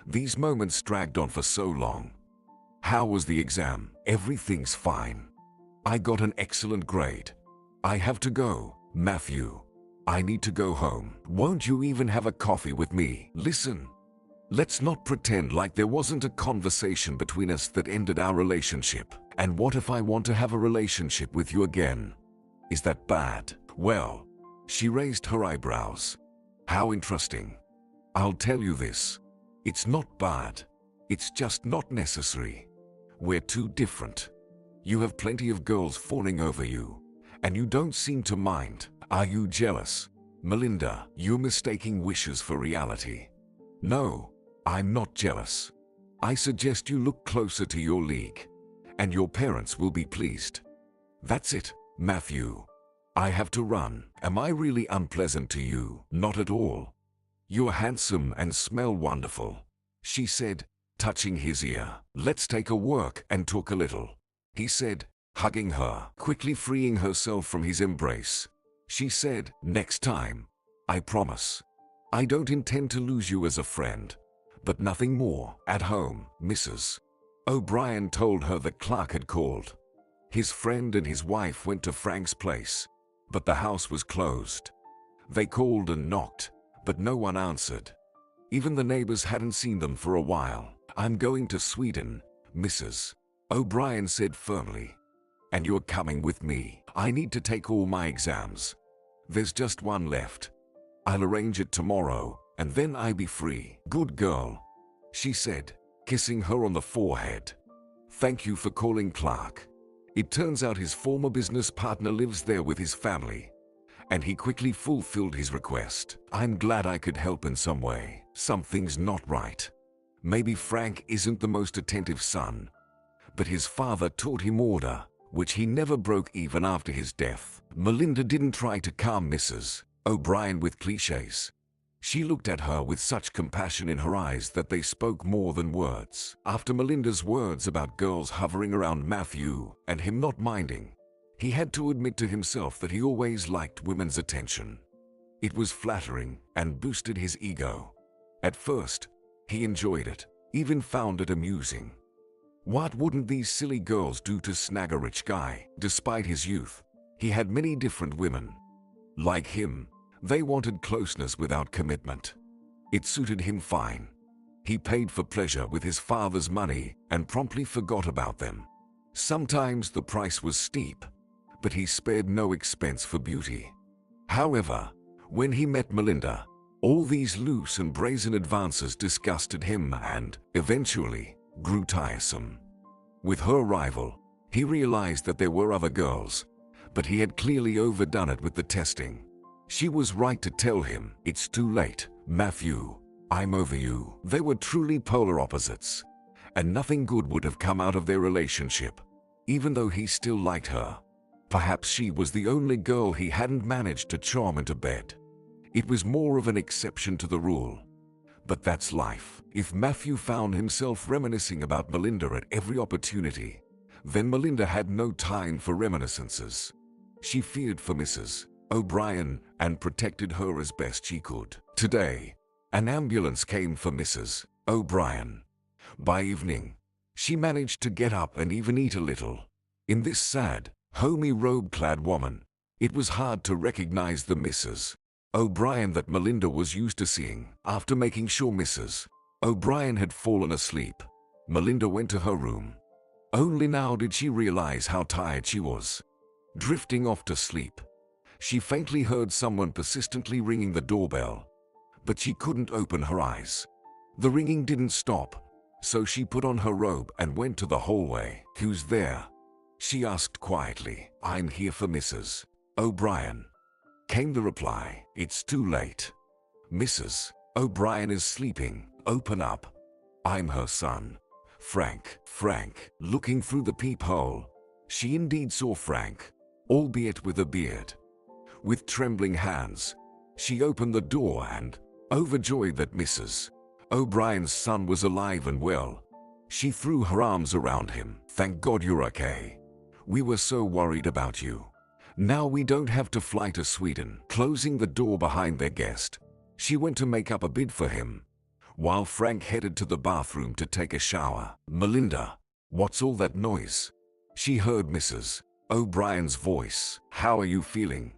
These moments dragged on for so long. "How was the exam?" "Everything's fine. I got an excellent grade. I have to go, Matthew. I need to go home." "Won't you even have a coffee with me?" "Listen, let's not pretend like there wasn't a conversation between us that ended our relationship. And what if I want to have a relationship with you again? Is that bad?" "Well," she raised her eyebrows. "How interesting. I'll tell you this. It's not bad. It's just not necessary. We're too different. You have plenty of girls fawning over you, and you don't seem to mind. Are you jealous, Melinda?" "You're mistaking wishes for reality." "No, I'm not jealous. I suggest you look closer to your league, and your parents will be pleased. That's it, Matthew. I have to run." "Am I really unpleasant to you?" "Not at all. You're handsome and smell wonderful," she said, touching his ear. "Let's take a walk and talk a little," he said, hugging her. Quickly freeing herself from his embrace, she said, "Next time, I promise. I don't intend to lose you as a friend, but nothing more." At home, Mrs. O'Brien told her that Clark had called. His friend and his wife went to Frank's place, but the house was closed. They called and knocked, but no one answered. Even the neighbors hadn't seen them for a while. "I'm going to Sweden, Mrs. O'Brien said firmly. "And you're coming with me. I need to take all my exams. There's just one left. I'll arrange it tomorrow, and then I'll be free." "Good girl," she said, kissing her on the forehead. "Thank you for calling Clark." It turns out his former business partner lives there with his family, and he quickly fulfilled his request. "I'm glad I could help in some way. Something's not right. Maybe Frank isn't the most attentive son, but his father taught him order, which he never broke even after his death." Melinda didn't try to calm Mrs. O'Brien with cliches. She looked at her with such compassion in her eyes that they spoke more than words. After Melinda's words about girls hovering around Matthew and him not minding, he had to admit to himself that he always liked women's attention. It was flattering and boosted his ego. At first, he enjoyed it, even found it amusing. What wouldn't these silly girls do to snag a rich guy? Despite his youth, he had many different women. Like him, they wanted closeness without commitment. It suited him fine. He paid for pleasure with his father's money and promptly forgot about them. Sometimes the price was steep, but he spared no expense for beauty. However, when he met Melinda, all these loose and brazen advances disgusted him and, eventually, grew tiresome. With her arrival, he realized that there were other girls, but he had clearly overdone it with the testing. She was right to tell him, "It's too late, Matthew. I'm over you." They were truly polar opposites, and nothing good would have come out of their relationship, even though he still liked her. Perhaps she was the only girl he hadn't managed to charm into bed. It was more of an exception to the rule. But that's life. If Matthew found himself reminiscing about Melinda at every opportunity, then Melinda had no time for reminiscences. She feared for Mrs. O'Brien and protected her as best she could. Today, an ambulance came for Mrs. O'Brien. By evening, she managed to get up and even eat a little. In this sad, homey robe-clad woman, it was hard to recognize the Mrs. O'Brien that Melinda was used to seeing. After making sure Mrs. O'Brien had fallen asleep, Melinda went to her room. Only now did she realize how tired she was. Drifting off to sleep, she faintly heard someone persistently ringing the doorbell, but she couldn't open her eyes. The ringing didn't stop, so she put on her robe and went to the hallway. "Who's there?" she asked quietly. "I'm here for Mrs. O'Brien," came the reply. "It's too late. Mrs. O'Brien is sleeping. Open up. I'm her son, Frank." Frank, looking through the peephole, she indeed saw Frank, albeit with a beard. With trembling hands, she opened the door and, overjoyed that Mrs. O'Brien's son was alive and well, she threw her arms around him. "Thank God you're okay. We were so worried about you. Now we don't have to fly to Sweden." Closing the door behind their guest, she went to make up a bed for him, while Frank headed to the bathroom to take a shower. "Melinda, what's all that noise?" She heard Mrs. O'Brien's voice. "How are you feeling?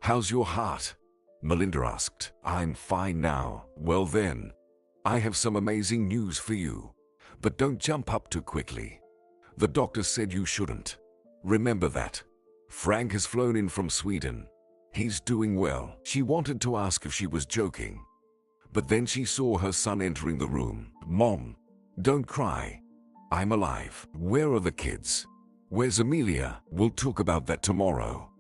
How's your heart?" Melinda asked. "I'm fine now." "Well then, I have some amazing news for you, but don't jump up too quickly. The doctor said you shouldn't. Remember that. Frank has flown in from Sweden. He's doing well." She wanted to ask if she was joking, but then she saw her son entering the room. "Mom, don't cry. I'm alive." "Where are the kids? Where's Amelia?" "We'll talk about that tomorrow.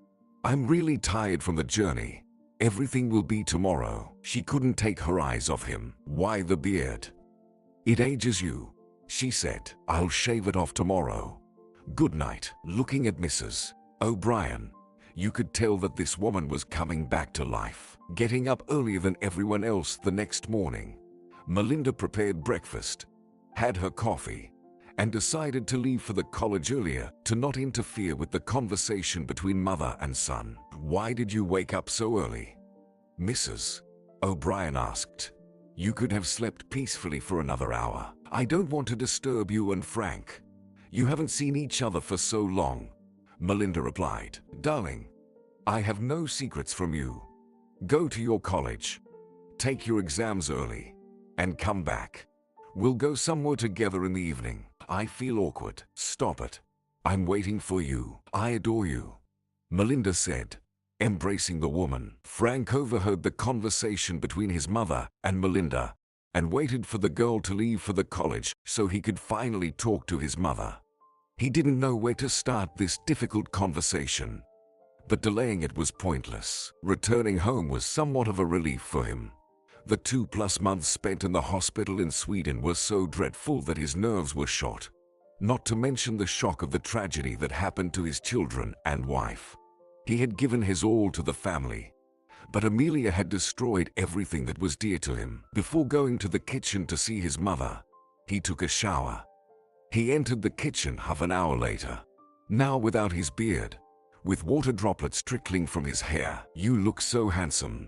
I'm really tired from the journey. Everything will be tomorrow." She couldn't take her eyes off him. "Why the beard?" "It ages you," she said. "I'll shave it off tomorrow. Good night." Looking at Mrs. O'Brien, you could tell that this woman was coming back to life. Getting up earlier than everyone else the next morning, Melinda prepared breakfast, had her coffee, and decided to leave for the college earlier to not interfere with the conversation between mother and son. "Why did you wake up so early?" Mrs. O'Brien asked. "You could have slept peacefully for another hour." "I don't want to disturb you and Frank. You haven't seen each other for so long," Melinda replied. "Darling, I have no secrets from you. Go to your college. Take your exams early. And come back. We'll go somewhere together in the evening. I feel awkward. Stop it. I'm waiting for you. I adore you," Melinda said, embracing the woman. Frank overheard the conversation between his mother and Melinda and waited for the girl to leave for the college so he could finally talk to his mother. He didn't know where to start this difficult conversation, but delaying it was pointless. Returning home was somewhat of a relief for him. The 2+ months spent in the hospital in Sweden were so dreadful that his nerves were shot, not to mention the shock of the tragedy that happened to his children and wife. He had given his all to the family, but Amelia had destroyed everything that was dear to him. Before going to the kitchen to see his mother, he took a shower. He entered the kitchen half an hour later, now without his beard, with water droplets trickling from his hair. "You look so handsome,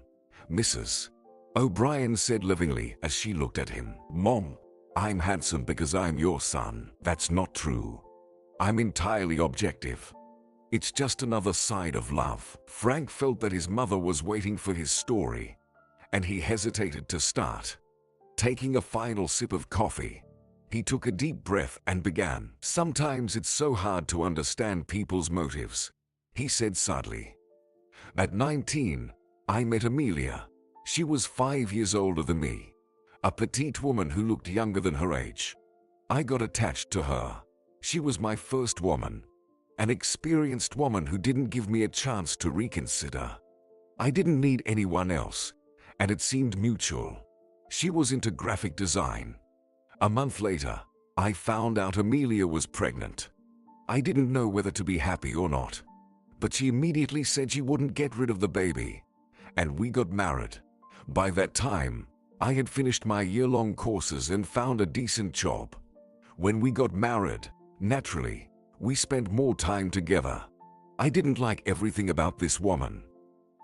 Mrs. O'Brien said lovingly as she looked at him. "Mom, I'm handsome because I'm your son." "That's not true. I'm entirely objective. It's just another side of love." Frank felt that his mother was waiting for his story, and he hesitated to start. Taking a final sip of coffee, he took a deep breath and began. "Sometimes it's so hard to understand people's motives," he said sadly. "At 19, I met Amelia. She was 5 years older than me, a petite woman who looked younger than her age. I got attached to her. She was my first woman, an experienced woman who didn't give me a chance to reconsider. I didn't need anyone else, and it seemed mutual. She was into graphic design. A month later, I found out Amelia was pregnant. I didn't know whether to be happy or not, but she immediately said she wouldn't get rid of the baby, and we got married. By that time, I had finished my year-long courses and found a decent job. When we got married, naturally, we spent more time together. I didn't like everything about this woman.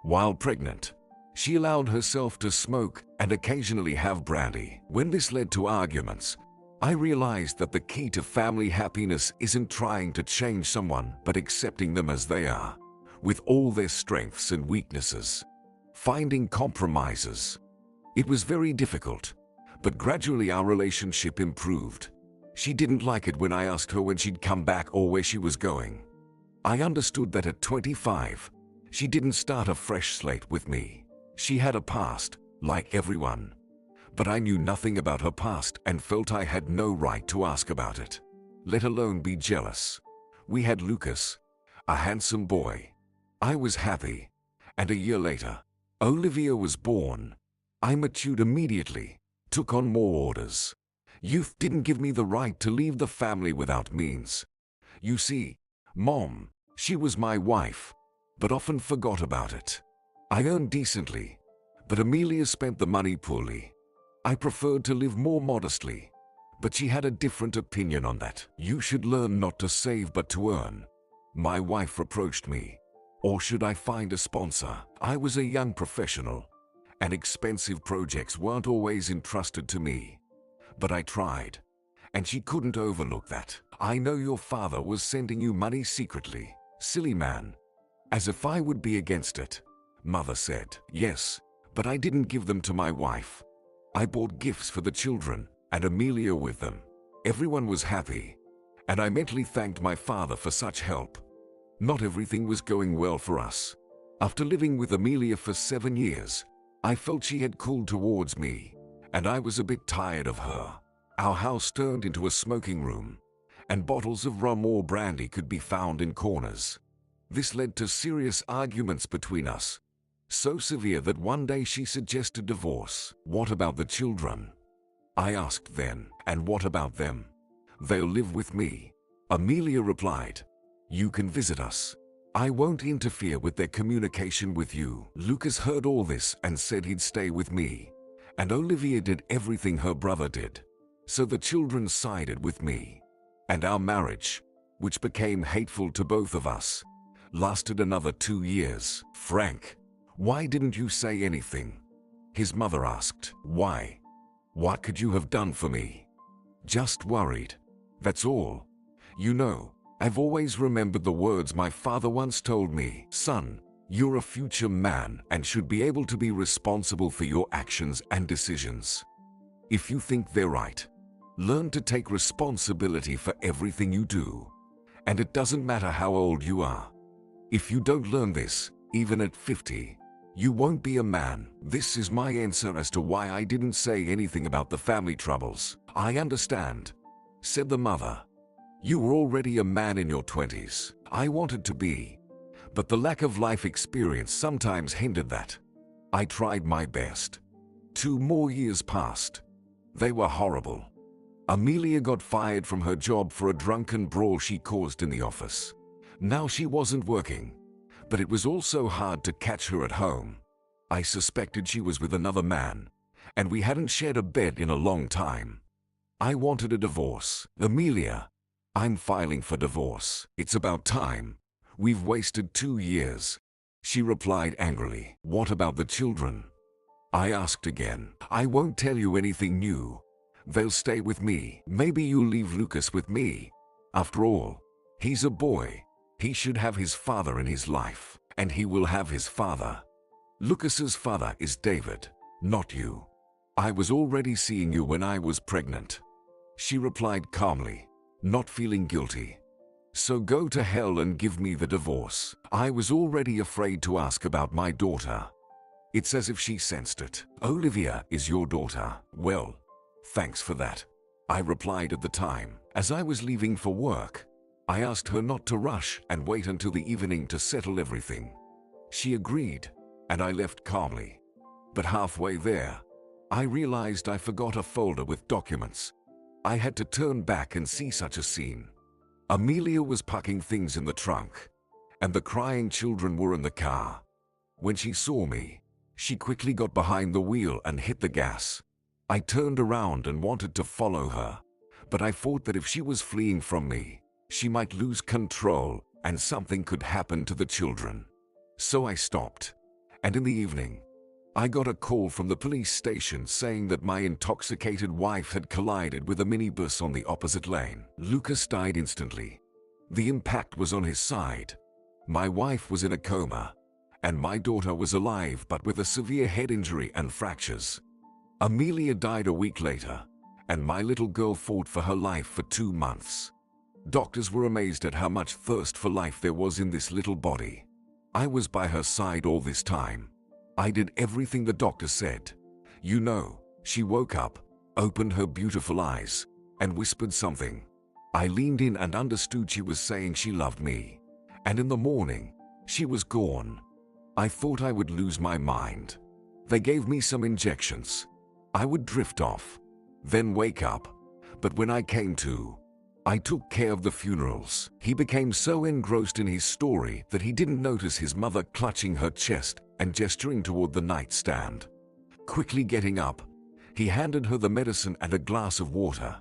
While pregnant, she allowed herself to smoke and occasionally have brandy. When this led to arguments, I realized that the key to family happiness isn't trying to change someone, but accepting them as they are, with all their strengths and weaknesses. Finding compromises. It was very difficult, but gradually our relationship improved. She didn't like it when I asked her when she'd come back or where she was going. I understood that at 25, she didn't start a fresh slate with me. She had a past, like everyone. But I knew nothing about her past and felt I had no right to ask about it, let alone be jealous. We had Lucas, a handsome boy. I was happy, and a year later, Olivia was born. I matured immediately, took on more orders. Youth didn't give me the right to leave the family without means. You see, Mom, she was my wife, but often forgot about it. I earned decently, but Amelia spent the money poorly. I preferred to live more modestly, but she had a different opinion on that. "You should learn not to save but to earn," my wife reproached me. "Or should I find a sponsor?" I was a young professional, and expensive projects weren't always entrusted to me. But I tried, and she couldn't overlook that. "I know your father was sending you money secretly." "Silly man. As if I would be against it," Mother said. "Yes, but I didn't give them to my wife. I bought gifts for the children, and Amelia with them. Everyone was happy, and I mentally thanked my father for such help. Not everything was going well for us. After living with Amelia for 7 years, I felt she had cooled towards me, and I was a bit tired of her. Our house turned into a smoking room, and bottles of rum or brandy could be found in corners. This led to serious arguments between us, so severe that one day she suggested divorce. "What about the children?" I asked then. "And what about them? They'll live with me," Amelia replied. "You can visit us. I won't interfere with their communication with you." Lucas heard all this and said he'd stay with me, and Olivia did everything her brother did. So the children sided with me, and our marriage, which became hateful to both of us, lasted another 2 years. "Frank, why didn't you say anything?" his mother asked. "Why? What could you have done for me?" "Just worried. That's all. You know, I've always remembered the words my father once told me. Son, You're a future man and should be able to be responsible for your actions and decisions. If you think they're right, learn to take responsibility for everything you do. And it doesn't matter how old you are. If you don't learn this, even at 50, you won't be a man. This is my answer as to why I didn't say anything about the family troubles. I understand, said the mother. You were already a man in your 20s. I wanted to be, but the lack of life experience sometimes hindered that. I tried my best. 2 more years passed. They were horrible. Amelia got fired from her job for a drunken brawl she caused in the office. Now she wasn't working, but it was also hard to catch her at home. I suspected she was with another man, and we hadn't shared a bed in a long time. I wanted a divorce. Amelia, I'm filing for divorce. It's about time. We've wasted 2 years. She replied angrily. What about the children? I asked again. I won't tell you anything new. They'll stay with me. Maybe you'll leave Lucas with me. After all, he's a boy. He should have his father in his life, and he will have his father. Lucas's father is David, not you. I was already seeing you when I was pregnant. She replied calmly, not feeling guilty. So go to hell and give me the divorce. I was already afraid to ask about my daughter. It's as if she sensed it. Olivia is your daughter. Well, thanks for that, I replied at the time. As I was leaving for work, I asked her not to rush and wait until the evening to settle everything. She agreed, and I left calmly. But halfway there, I realized I forgot a folder with documents. I had to turn back and see such a scene. Amelia was packing things in the trunk, and the crying children were in the car. When she saw me, she quickly got behind the wheel and hit the gas. I turned around and wanted to follow her, but I thought that if she was fleeing from me, she might lose control and something could happen to the children. So I stopped, and in the evening, I got a call from the police station saying that my intoxicated wife had collided with a minibus on the opposite lane. Lucas died instantly. The impact was on his side. My wife was in a coma, and my daughter was alive but with a severe head injury and fractures. Amelia died a week later, and my little girl fought for her life for 2 months. Doctors were amazed at how much thirst for life there was in this little body. I was by her side all this time. I did everything the doctor said. You know, she woke up, opened her beautiful eyes, and whispered something. I leaned in and understood she was saying she loved me. And in the morning, she was gone. I thought I would lose my mind. They gave me some injections. I would drift off, then wake up. But when I came to, I took care of the funerals. He became so engrossed in his story that he didn't notice his mother clutching her chest and gesturing toward the nightstand. Quickly getting up, he handed her the medicine and a glass of water.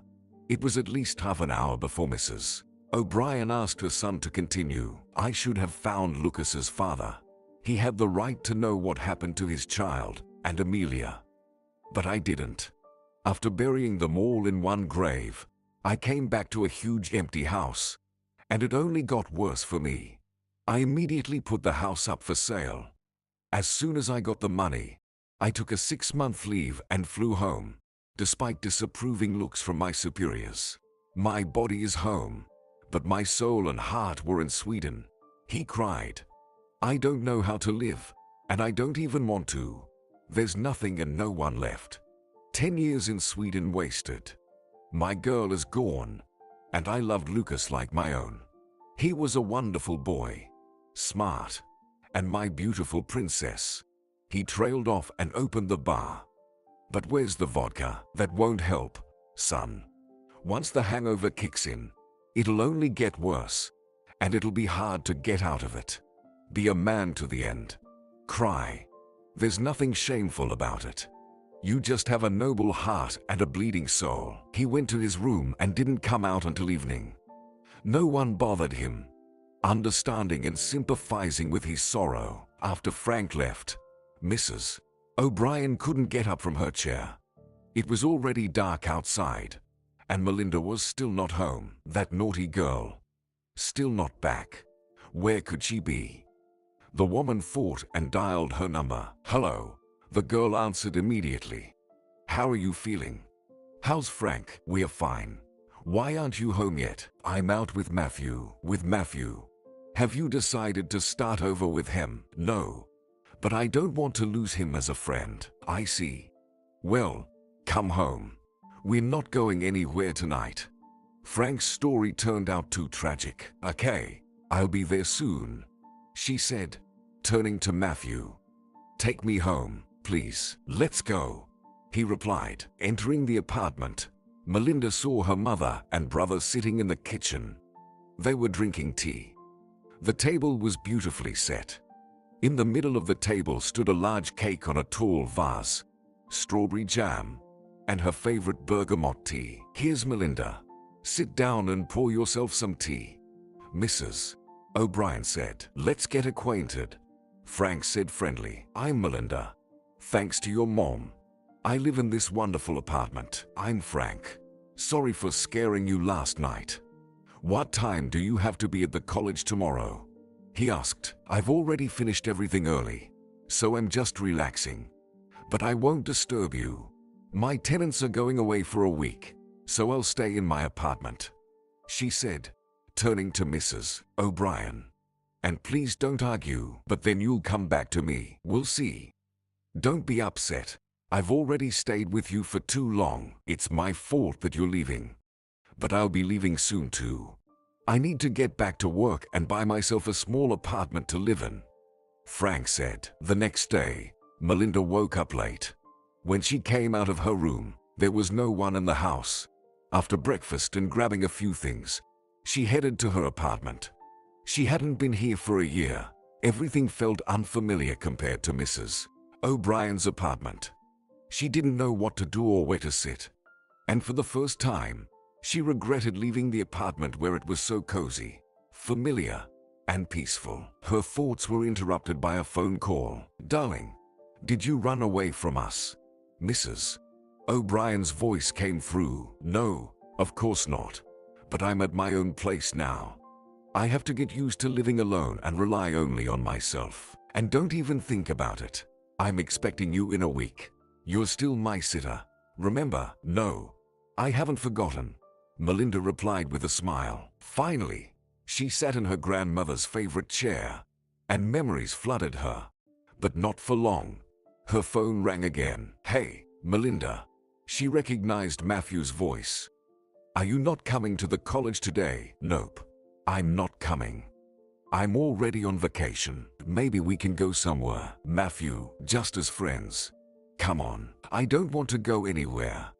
It was at least half an hour before Mrs. O'Brien asked her son to continue. I should have found Lucas's father. He had the right to know what happened to his child and Amelia. But I didn't. After burying them all in one grave, I came back to a huge empty house, and it only got worse for me. I immediately put the house up for sale. As soon as I got the money, I took a 6-month leave and flew home, despite disapproving looks from my superiors. My body is home, but my soul and heart were in Sweden. He cried. I don't know how to live, and I don't even want to. There's nothing and no one left. 10 years in Sweden wasted. My girl is gone, and I loved Lucas like my own. He was a wonderful boy, smart, and my beautiful princess. He trailed off and opened the bar. But where's the vodka? That won't help, son. Once the hangover kicks in, it'll only get worse, and it'll be hard to get out of it. Be a man to the end. Cry. There's nothing shameful about it. You just have a noble heart and a bleeding soul. He went to his room and didn't come out until evening. No one bothered him, understanding and sympathizing with his sorrow. After Frank left, Mrs. O'Brien couldn't get up from her chair. It was already dark outside, and Melinda was still not home. That naughty girl. Still not back. Where could she be? The woman fought and dialed her number. "Hello." The girl answered immediately. "How are you feeling?" "How's Frank?" "We're fine." "Why aren't you home yet?" "I'm out with Matthew." "With Matthew? Have you decided to start over with him?" "No. But I don't want to lose him as a friend." "I see. Well, come home. We're not going anywhere tonight." Frank's story turned out too tragic. "Okay, I'll be there soon," she said, turning to Matthew. "Take me home, please." "Let's go," he replied. Entering the apartment, Melinda saw her mother and brother sitting in the kitchen. They were drinking tea. The table was beautifully set. In the middle of the table stood a large cake on a tall vase, strawberry jam, and her favorite bergamot tea. "Here's Melinda. Sit down and pour yourself some tea," Mrs. O'Brien said. "Let's get acquainted," Frank said friendly. "I'm Melinda. Thanks to your mom, I live in this wonderful apartment." "I'm Frank. Sorry for scaring you last night. What time do you have to be at the college tomorrow?" he asked. "I've already finished everything early, so I'm just relaxing. But I won't disturb you. My tenants are going away for a week, so I'll stay in my apartment," she said, turning to Mrs. O'Brien. "And please don't argue, but then you'll come back to me." "We'll see. Don't be upset. I've already stayed with you for too long. It's my fault that you're leaving. But I'll be leaving soon too. I need to get back to work and buy myself a small apartment to live in," Frank said. The next day, Melinda woke up late. When she came out of her room, there was no one in the house. After breakfast and grabbing a few things, she headed to her apartment. She hadn't been here for a year. Everything felt unfamiliar compared to Mrs. O'Brien's apartment. She didn't know what to do or where to sit. And for the first time, she regretted leaving the apartment where it was so cozy, familiar, and peaceful. Her thoughts were interrupted by a phone call. "Darling, did you run away from us?" Mrs. O'Brien's voice came through. "No, of course not. But I'm at my own place now. I have to get used to living alone and rely only on myself. And don't even think about it. I'm expecting you in a week. You're still my sitter. Remember?" "No, I haven't forgotten," Melinda replied with a smile. Finally, she sat in her grandmother's favorite chair, and memories flooded her. But not for long. Her phone rang again. "Hey, Melinda." She recognized Matthew's voice. "Are you not coming to the college today?" "Nope. I'm not coming. I'm already on vacation. Maybe we can go somewhere." "Matthew, just as friends." "Come on. I don't want to go anywhere.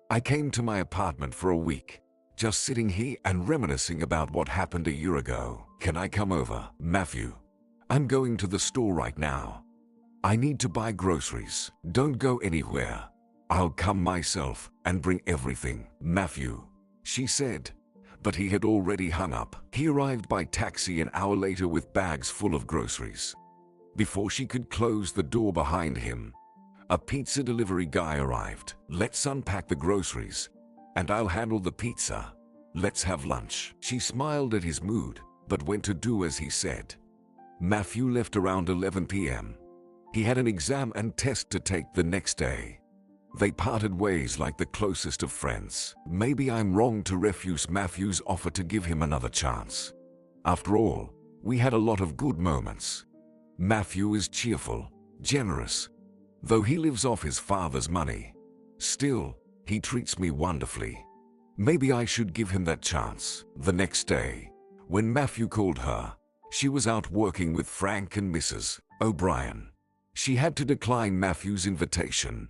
I came to my apartment for a week, just sitting here and reminiscing about what happened a year ago. Can I come over?" "Matthew, I'm going to the store right now. I need to buy groceries." "Don't go anywhere. I'll come myself and bring everything." "Matthew," she said, but he had already hung up. He arrived by taxi an hour later with bags full of groceries. Before she could close the door behind him, a pizza delivery guy arrived. "Let's unpack the groceries, and I'll handle the pizza. Let's have lunch." She smiled at his mood, but went to do as he said. Matthew left around 11 p.m. He had an exam and test to take the next day. They parted ways like the closest of friends. Maybe I'm wrong to refuse Matthew's offer to give him another chance. After all, we had a lot of good moments. Matthew is cheerful, generous, though he lives off his father's money. Still, he treats me wonderfully. Maybe I should give him that chance. The next day, when Matthew called her, she was out working with Frank and Mrs. O'Brien. She had to decline Matthew's invitation,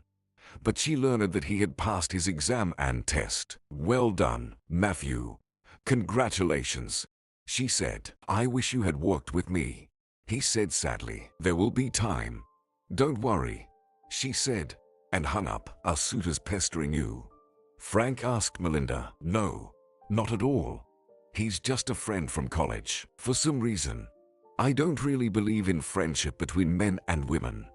but she learned that he had passed his exam and test. "Well done, Matthew. Congratulations," she said. "I wish you had worked with me," he said sadly. "There will be time. Don't worry," she said, and hung up. "Are suitors pestering you?" Frank asked Melinda. "No, not at all. He's just a friend from college. For some reason, I don't really believe in friendship between men and women,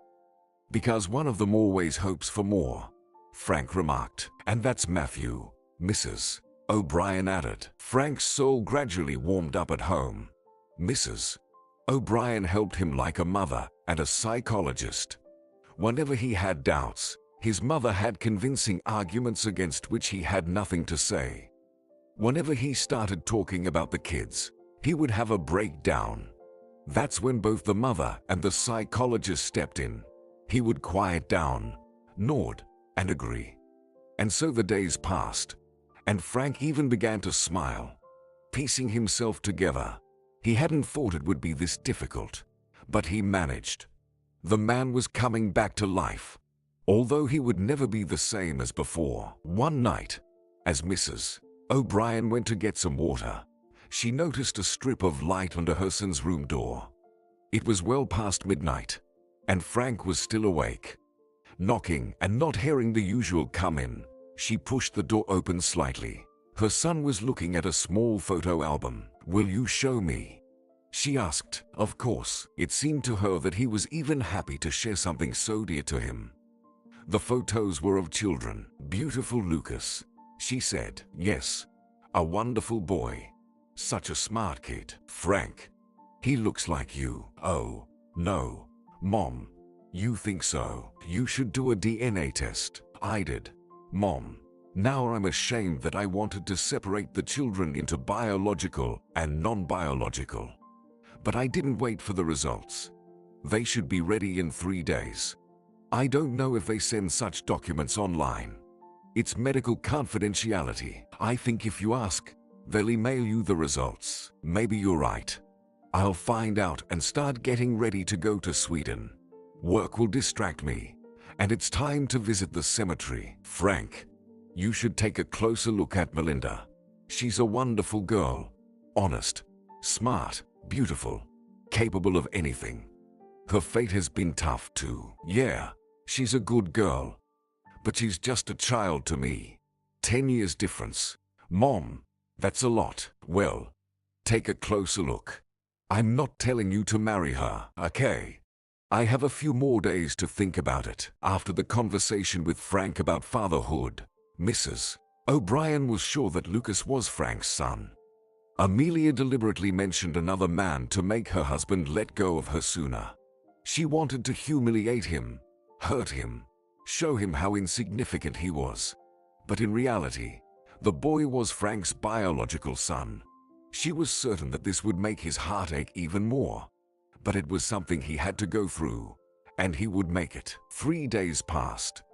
because one of them always hopes for more," Frank remarked. "And that's Matthew," Mrs. O'Brien added. Frank's soul gradually warmed up at home. Mrs. O'Brien helped him like a mother and a psychologist. Whenever he had doubts, his mother had convincing arguments against which he had nothing to say. Whenever he started talking about the kids, he would have a breakdown. That's when both the mother and the psychologist stepped in. He would quiet down, nod, and agree. And so the days passed, and Frank even began to smile, piecing himself together. He hadn't thought it would be this difficult, but he managed. The man was coming back to life, although he would never be the same as before. One night, as Mrs. O'Brien went to get some water, she noticed a strip of light under her son's room door. It was well past midnight, and Frank was still awake. Knocking and not hearing the usual come in, she pushed the door open slightly. Her son was looking at a small photo album. "Will you show me?" she asked. Of course, it seemed to her that he was even happy to share something so dear to him. The photos were of children. "Beautiful Lucas," she said. "Yes, a wonderful boy. Such a smart kid. Frank, he looks like you." "Oh, no, Mom. You think so? You should do a DNA test." "I did, Mom. Now I'm ashamed that I wanted to separate the children into biological and non-biological. But I didn't wait for the results. They should be ready in 3 days. I don't know if they send such documents online. It's medical confidentiality. I think if you ask, they'll email you the results." "Maybe you're right. I'll find out and start getting ready to go to Sweden. Work will distract me, and it's time to visit the cemetery." "Frank, you should take a closer look at Melinda. She's a wonderful girl. Honest, smart, beautiful, capable of anything. Her fate has been tough too. Yeah, she's a good girl, but she's just a child to me. 10 years difference. Mom, that's a lot." "Well, take a closer look. I'm not telling you to marry her, okay? I have a few more days to think about it." After the conversation with Frank about fatherhood, Mrs. O'Brien was sure that Lucas was Frank's son. Amelia deliberately mentioned another man to make her husband let go of her sooner. She wanted to humiliate him, hurt him, show him how insignificant he was. But in reality, the boy was Frank's biological son. She was certain that this would make his heart ache even more. But it was something he had to go through, and he would make it. 3 days passed.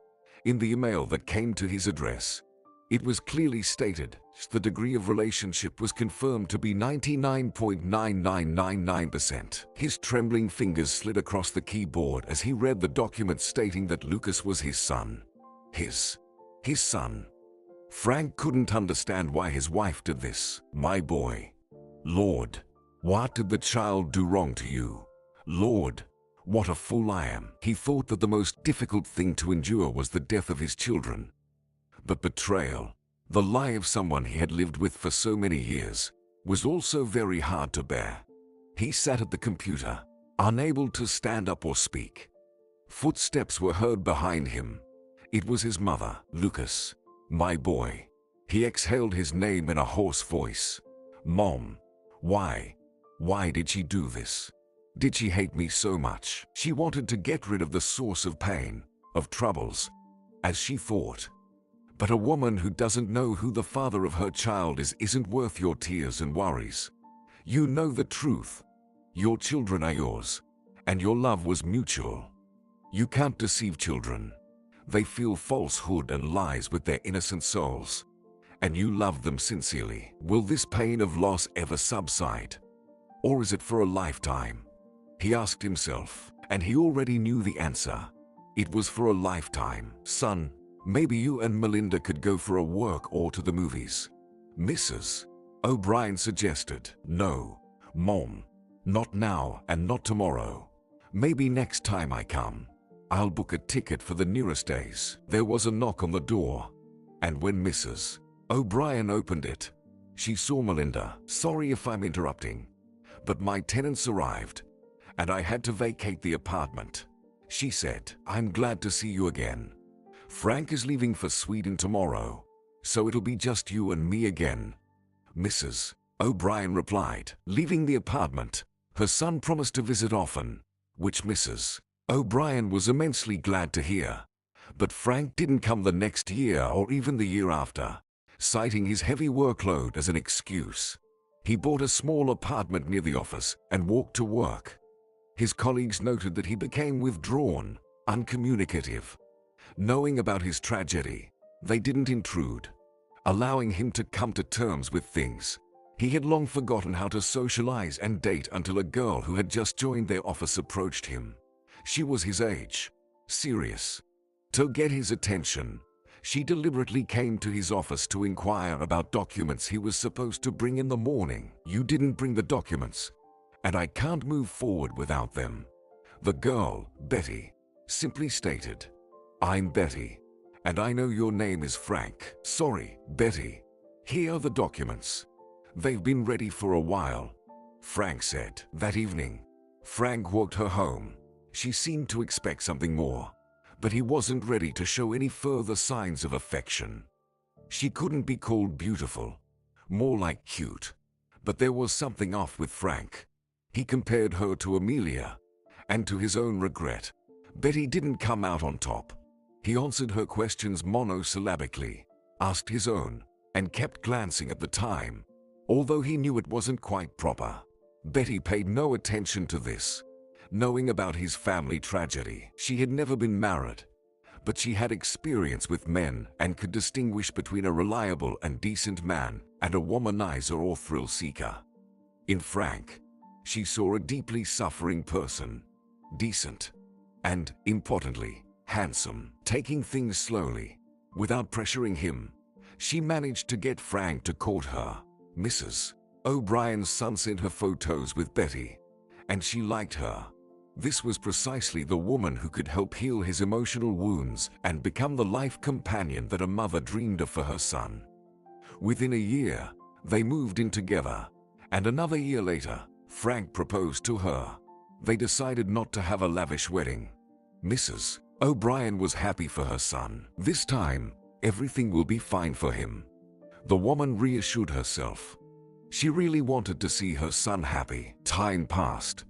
In the email that came to his address, it was clearly stated the degree of relationship was confirmed to be 99.9999%. His trembling fingers slid across the keyboard as he read the document stating that Lucas was his son. His son. Frank couldn't understand why his wife did this. "My boy. Lord, what did the child do wrong to you? Lord, what a fool I am." He thought that the most difficult thing to endure was the death of his children. But betrayal, the lie of someone he had lived with for so many years, was also very hard to bear. He sat at the computer, unable to stand up or speak. Footsteps were heard behind him. It was his mother. "Lucas, my boy." He exhaled his name in a hoarse voice. "Mom, why did she do this? Did she hate me so much?" She wanted to get rid of the source of pain, of troubles, as she thought. But a woman who doesn't know who the father of her child is isn't worth your tears and worries. You know the truth. Your children are yours, and your love was mutual. You can't deceive children. They feel falsehood and lies with their innocent souls, and you love them sincerely. Will this pain of loss ever subside? Or is it for a lifetime? He asked himself, and he already knew the answer. It was for a lifetime. "Son, maybe you and Melinda could go for a walk or to the movies," Mrs. O'Brien suggested. "No, Mom, not now and not tomorrow. Maybe next time I come. I'll book a ticket for the nearest days." There was a knock on the door, and when Mrs. O'Brien opened it, she saw Melinda. "Sorry if I'm interrupting, but my tenants arrived, and I had to vacate the apartment," she said. "I'm glad to see you again. Frank is leaving for Sweden tomorrow, so it'll be just you and me again," Mrs. O'Brien replied. Leaving the apartment, Her son promised to visit often, which Mrs. O'Brien was immensely glad to hear. But Frank didn't come the next year or even the year after, citing his heavy workload as an excuse. He bought a small apartment near the office and walked to work. His colleagues noted that he became withdrawn, uncommunicative. Knowing about his tragedy, they didn't intrude, allowing him to come to terms with things. He had long forgotten how to socialize and date until a girl who had just joined their office approached him. She was his age, serious. To get his attention, she deliberately came to his office to inquire about documents he was supposed to bring in the morning. "You didn't bring the documents, and I can't move forward without them," the girl, Betty, simply stated. "I'm Betty, and I know your name is Frank." "Sorry, Betty. Here are the documents. They've been ready for a while," Frank said. That evening, Frank walked her home. She seemed to expect something more, but he wasn't ready to show any further signs of affection. She couldn't be called beautiful, more like cute, but there was something off with Frank. He compared her to Amelia, and to his own regret, Betty didn't come out on top. He answered her questions monosyllabically, asked his own, and kept glancing at the time, although he knew it wasn't quite proper. Betty paid no attention to this. Knowing about his family tragedy, she had never been married, but she had experience with men and could distinguish between a reliable and decent man and a womanizer or thrill seeker. In Frank, she saw a deeply suffering person, decent, and, importantly, handsome. Taking things slowly, without pressuring him, she managed to get Frank to court her. Mrs. O'Brien's son sent her photos with Betty, and she liked her. This was precisely the woman who could help heal his emotional wounds and become the life companion that a mother dreamed of for her son. Within a year, they moved in together, and another year later, Frank proposed to her. They decided not to have a lavish wedding. Mrs. O'Brien was happy for her son. "This time, everything will be fine for him," the woman reassured herself. She really wanted to see her son happy. Time passed,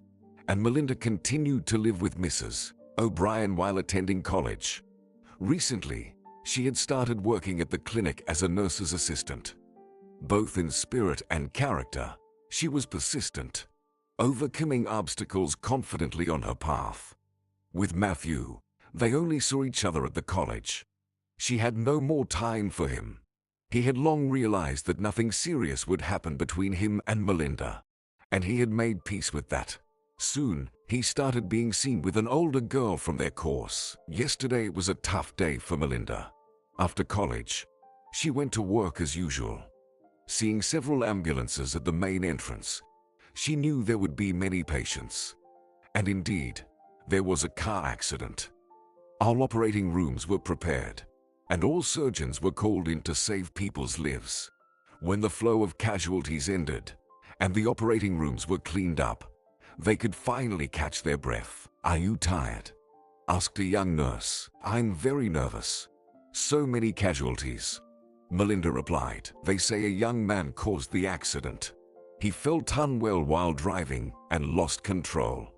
and Melinda continued to live with Mrs. O'Brien while attending college. Recently, she had started working at the clinic as a nurse's assistant. Both in spirit and character, she was persistent, overcoming obstacles confidently on her path. With Matthew, they only saw each other at the college. She had no more time for him. He had long realized that nothing serious would happen between him and Melinda, and he had made peace with that. Soon, he started being seen with an older girl from their course. Yesterday was a tough day for Melinda. After college, she went to work as usual. Seeing several ambulances at the main entrance, she knew there would be many patients. And indeed, there was a car accident. All operating rooms were prepared, and all surgeons were called in to save people's lives. When the flow of casualties ended, and the operating rooms were cleaned up, they could finally catch their breath. "Are you tired?" asked a young nurse. "I'm very nervous. So many casualties," Melinda replied. "They say a young man caused the accident. He felt unwell while driving and lost control.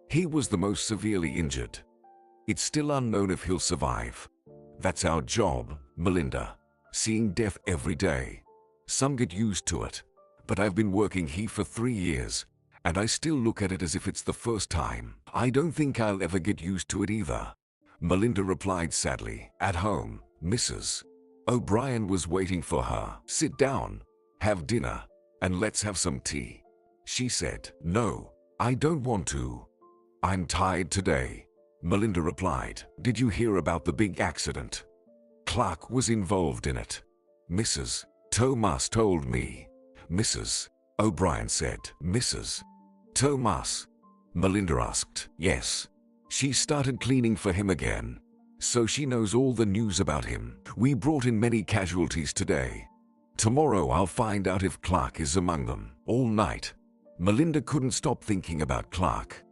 He was the most severely injured. It's still unknown if he'll survive. That's our job, Melinda. Seeing death every day. Some get used to it, but I've been working here for 3 years, and I still look at it as if it's the first time. I don't think I'll ever get used to it either," Melinda replied sadly. At home, Mrs. O'Brien was waiting for her. "Sit down, have dinner, and let's have some tea," she said. "No, I don't want to. I'm tired today," Melinda replied. "Did you hear about the big accident? Clark was involved in it. Mrs. Thomas told me," Mrs. O'Brien said. "Mrs. Thomas?" Melinda asked. "Yes. She started cleaning for him again, so she knows all the news about him. We brought in many casualties today. Tomorrow I'll find out if Clark is among them." All night, Melinda couldn't stop thinking about Clark.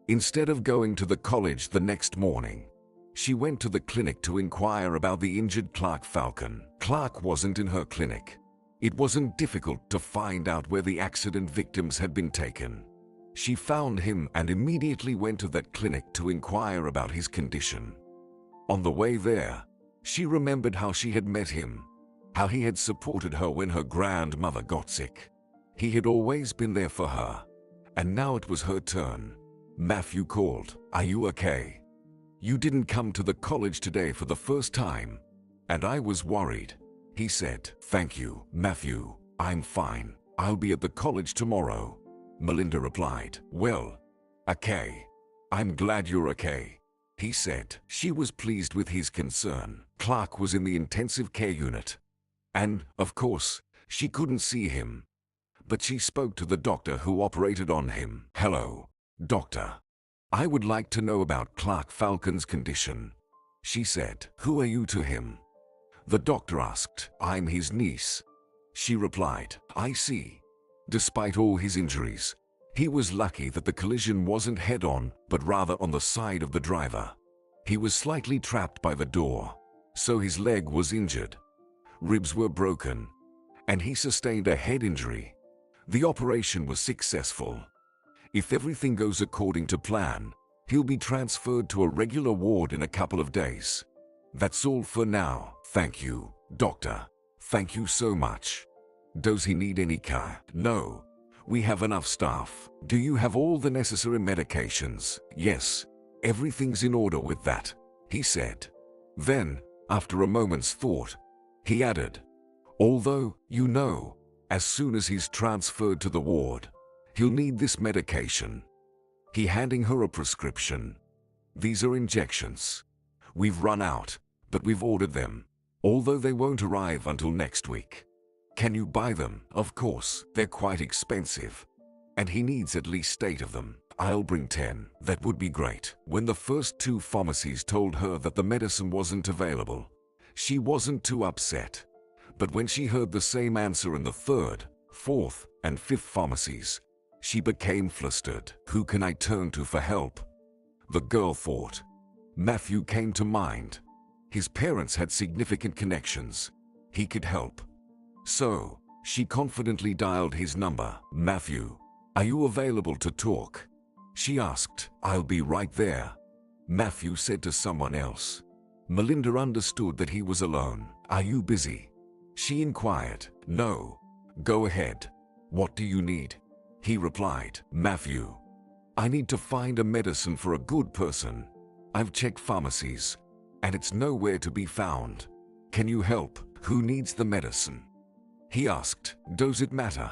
Instead of going to the college the next morning, she went to the clinic to inquire about the injured Clark Falcon. Clark wasn't in her clinic. It wasn't difficult to find out where the accident victims had been taken. She found him and immediately went to that clinic to inquire about his condition. On the way there, she remembered how she had met him, how he had supported her when her grandmother got sick. He had always been there for her, and now it was her turn. Matthew called. "Are you okay? You didn't come to the college today for the first time, and I was worried," he said. "Thank you, Matthew. I'm fine. I'll be at the college tomorrow," Melinda replied. "Well, okay. I'm glad you're okay," he said. She was pleased with his concern. Clark was in the intensive care unit, and, of course, she couldn't see him. But she spoke to the doctor who operated on him. "Hello, doctor. I would like to know about Clark Falcon's condition," she said. "Who are you to him?" The doctor asked. "I'm his niece," she replied. "I see. Despite all his injuries, he was lucky that the collision wasn't head-on, but rather on the side of the driver. He was slightly trapped by the door, so his leg was injured. Ribs were broken, and he sustained a head injury. The operation was successful. If everything goes according to plan, he'll be transferred to a regular ward in a couple of days. That's all for now. Thank you, doctor. Thank you so much. Does he need any care?" "No. We have enough staff." "Do you have all the necessary medications?" "Yes. Everything's in order with that," he said. Then, after a moment's thought, he added, "Although, as soon as he's transferred to the ward, he'll need this medication." He handing her a prescription. "These are injections. We've run out, but we've ordered them, although they won't arrive until next week. Can you buy them?" "Of course. They're quite expensive, and he needs at least 8 of them." "I'll bring 10. That would be great." When the first 2 pharmacies told her that the medicine wasn't available, she wasn't too upset. But when she heard the same answer in the 3rd, 4th, and 5th pharmacies, she became flustered. "Who can I turn to for help?" the girl thought. Matthew came to mind. His parents had significant connections. He could help. So, she confidently dialed his number. "Matthew, are you available to talk?" she asked. "I'll be right there," Matthew said to someone else. Melinda understood that he was alone. "Are you busy?" she inquired. "No. Go ahead. What do you need?" he replied. "Matthew, I need to find a medicine for a good person. I've checked pharmacies, and it's nowhere to be found. Can you help?" "Who needs the medicine?" he asked. "Does it matter?"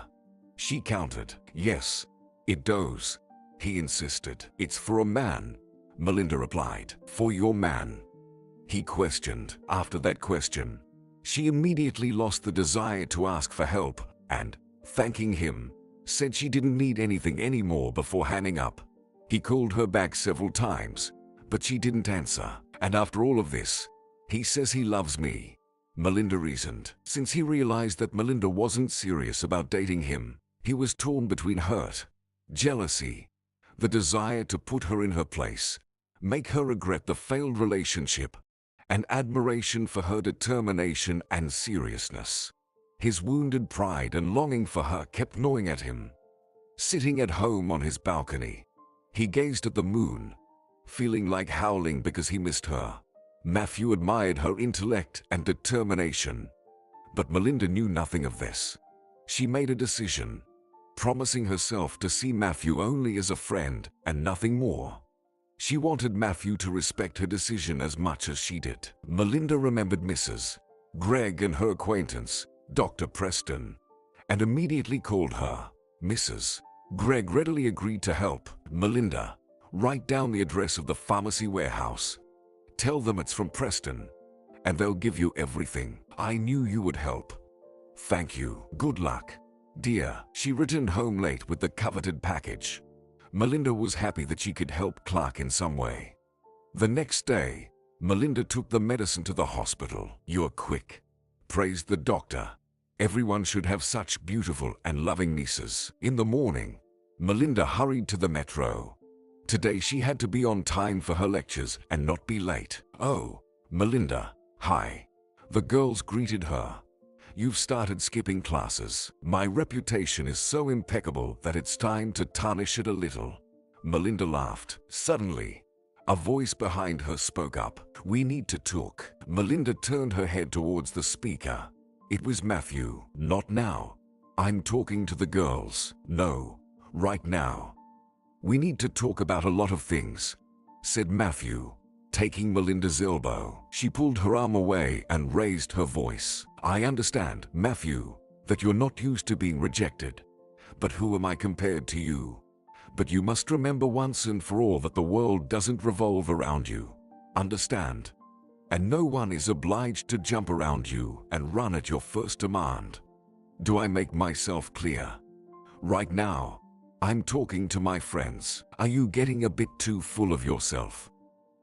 She countered. "Yes, it does," he insisted. "It's for a man," Melinda replied. "For your man?" he questioned. After that question, she immediately lost the desire to ask for help and, thanking him, said she didn't need anything anymore before hanging up. He called her back several times, but she didn't answer. "And after all of this, he says he loves me," Melinda reasoned. Since he realized that Melinda wasn't serious about dating him, he was torn between hurt, jealousy, the desire to put her in her place, make her regret the failed relationship, and admiration for her determination and seriousness. His wounded pride and longing for her kept gnawing at him. Sitting at home on his balcony, he gazed at the moon, feeling like howling because he missed her. Matthew admired her intellect and determination, but Melinda knew nothing of this. She made a decision, promising herself to see Matthew only as a friend and nothing more. She wanted Matthew to respect her decision as much as she did. Melinda remembered Mrs. Gregg and her acquaintance, Dr. Preston, and immediately called her. Mrs. Gregg readily agreed to help. "Melinda, write down the address of the pharmacy warehouse. Tell them it's from Preston, and they'll give you everything. I knew you would help." "Thank you. Good luck, dear." She returned home late with the coveted package. Melinda was happy that she could help Clark in some way. The next day, Melinda took the medicine to the hospital. "You're quick," praised the doctor. "Everyone should have such beautiful and loving nieces." In the morning, Melinda hurried to the metro. Today she had to be on time for her lectures and not be late. "Oh, Melinda, hi." The girls greeted her. You've started skipping classes. My reputation is so impeccable that it's time to tarnish it a little." Melinda laughed. Suddenly, a voice behind her spoke up. "We need to talk." Melinda turned her head towards the speaker. It was Matthew. "Not now. I'm talking to the girls." "No, right now. We need to talk about a lot of things," said Matthew, taking Melinda's elbow. She pulled her arm away and raised her voice. "I understand, Matthew, that you're not used to being rejected. But who am I compared to you? But you must remember once and for all that the world doesn't revolve around you. Understand? And no one is obliged to jump around you and run at your first demand. Do I make myself clear? Right now, I'm talking to my friends. Are you getting a bit too full of yourself?"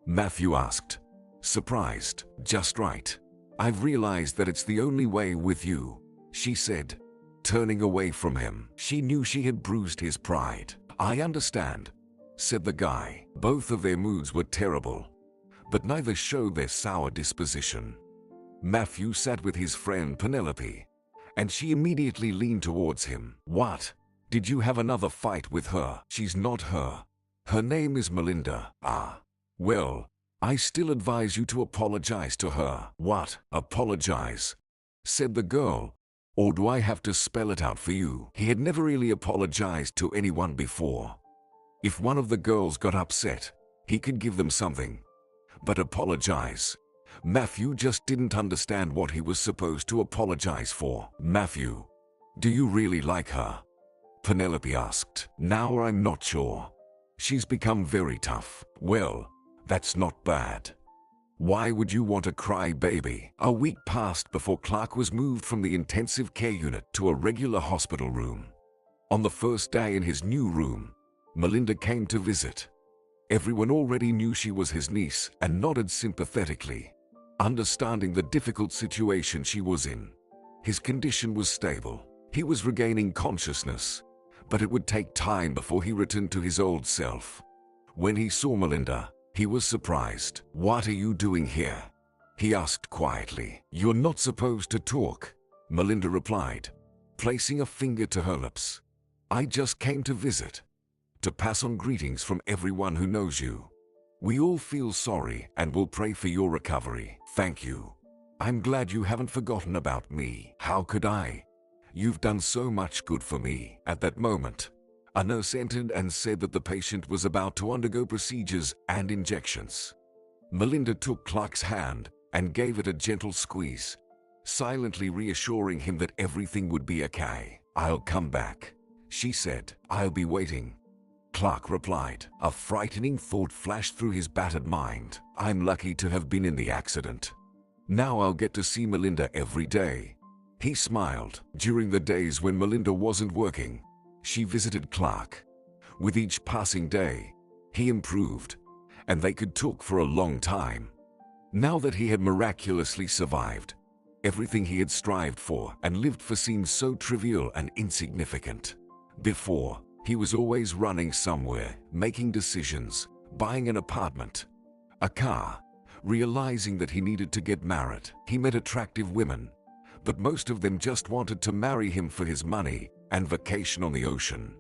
Matthew asked, surprised. "Just right. I've realized that it's the only way with you," she said, turning away from him. She knew she had bruised his pride. "I understand," said the guy. Both of their moods were terrible, but neither showed their sour disposition. Matthew sat with his friend Penelope, and she immediately leaned towards him. "What? Did you have another fight with her?" "She's not her. Her name is Melinda." "Ah. Well, I still advise you to apologize to her." "What? Apologize?" said the girl. "Or do I have to spell it out for you?" He had never really apologized to anyone before. If one of the girls got upset, he could give them something. But apologize? Matthew just didn't understand what he was supposed to apologize for. "Matthew, do you really like her?" Penelope asked. "Now I'm not sure. She's become very tough." "Well, that's not bad. Why would you want a crybaby?" A week passed before Clark was moved from the intensive care unit to a regular hospital room. On the first day in his new room, Melinda came to visit. Everyone already knew she was his niece and nodded sympathetically, understanding the difficult situation she was in. His condition was stable. He was regaining consciousness, but it would take time before he returned to his old self. When he saw Melinda, he was surprised. "What are you doing here?" he asked quietly. "You're not supposed to talk," Melinda replied, placing a finger to her lips. "I just came to visit, to pass on greetings from everyone who knows you. We all feel sorry and will pray for your recovery." "Thank you. I'm glad you haven't forgotten about me." "How could I? You've done so much good for me." At that moment, a nurse entered and said that the patient was about to undergo procedures and injections. Melinda took Clark's hand and gave it a gentle squeeze, silently reassuring him that everything would be okay. "I'll come back," she said. "I'll be waiting," Clark replied. A frightening thought flashed through his battered mind. "I'm lucky to have been in the accident. Now I'll get to see Melinda every day." He smiled. During the days when Melinda wasn't working, she visited Clark. With each passing day, he improved, and they could talk for a long time. Now that he had miraculously survived, everything he had strived for and lived for seemed so trivial and insignificant. Before, he was always running somewhere, making decisions, buying an apartment, a car, realizing that he needed to get married. He met attractive women, but most of them just wanted to marry him for his money and vacation on the ocean.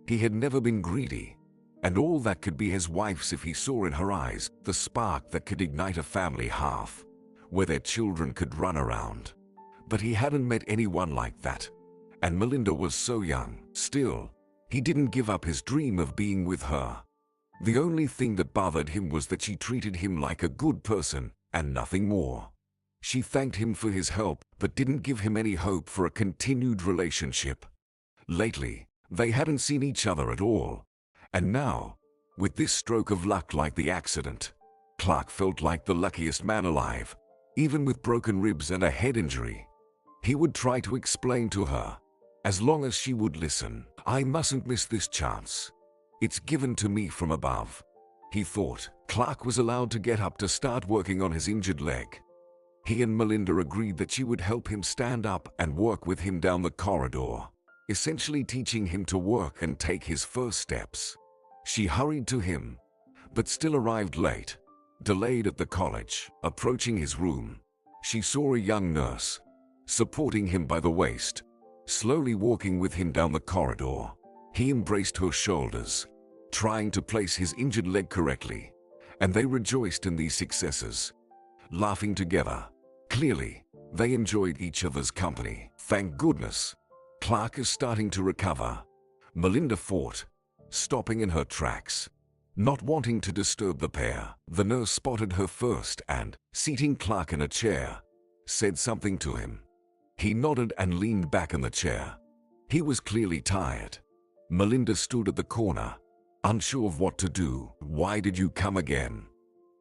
He had never been greedy, and all that could be his wife's if he saw in her eyes the spark that could ignite a family hearth, where their children could run around. But he hadn't met anyone like that, and Melinda was so young. Still, he didn't give up his dream of being with her. The only thing that bothered him was that she treated him like a good person and nothing more. She thanked him for his help, but didn't give him any hope for a continued relationship. Lately, they hadn't seen each other at all. And now, with this stroke of luck like the accident, Clark felt like the luckiest man alive, even with broken ribs and a head injury. He would try to explain to her, as long as she would listen. "I mustn't miss this chance. It's given to me from above," he thought. Clark was allowed to get up to start working on his injured leg. He and Melinda agreed that she would help him stand up and work with him down the corridor, essentially teaching him to work and take his first steps. She hurried to him, but still arrived late, delayed at the college. Approaching his room, she saw a young nurse, supporting him by the waist, slowly walking with him down the corridor. He embraced her shoulders, trying to place his injured leg correctly, and they rejoiced in these successes, laughing together. Clearly, they enjoyed each other's company. Thank goodness. Clark is starting to recover, Melinda thought, stopping in her tracks, not wanting to disturb the pair. The nurse spotted her first and, seating Clark in a chair, said something to him. He nodded and leaned back in the chair. He was clearly tired. Melinda stood at the corner, unsure of what to do. "Why did you come again?"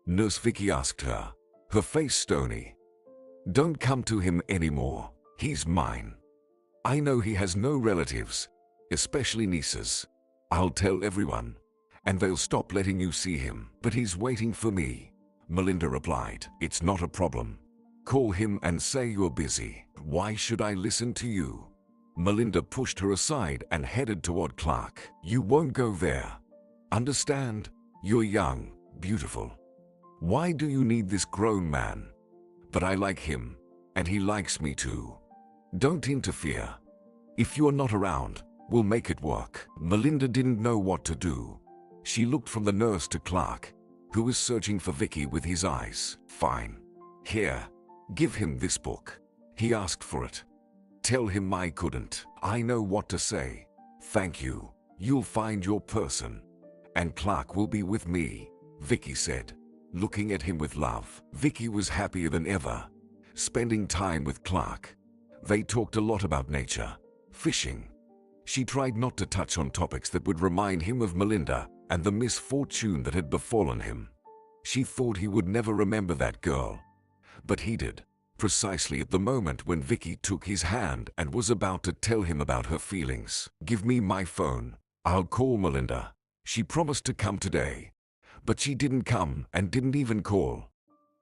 Nurse Vicky asked her, her face stony. "Don't come to him anymore. He's mine. I know he has no relatives, especially nieces. I'll tell everyone, and they'll stop letting you see him. But he's waiting for me," Melinda replied. "It's not a problem. Call him and say you're busy." "Why should I listen to you?" Melinda pushed her aside and headed toward Clark. "You won't go there. Understand? You're young, beautiful. Why do you need this grown man? But I like him, and he likes me too. Don't interfere. If you're not around, we'll make it work." Melinda didn't know what to do. She looked from the nurse to Clark, who was searching for Vicky with his eyes. "Fine. Here, give him this book." He asked for it. "Tell him I couldn't. I know what to say. Thank you. You'll find your person. And Clark will be with me," Vicky said, looking at him with love. Vicky was happier than ever, spending time with Clark. They talked a lot about nature, fishing. She tried not to touch on topics that would remind him of Melinda and the misfortune that had befallen him. She thought he would never remember that girl. But he did, precisely at the moment when Vicky took his hand and was about to tell him about her feelings. "Give me my phone. I'll call Melinda. She promised to come today, but she didn't come and didn't even call."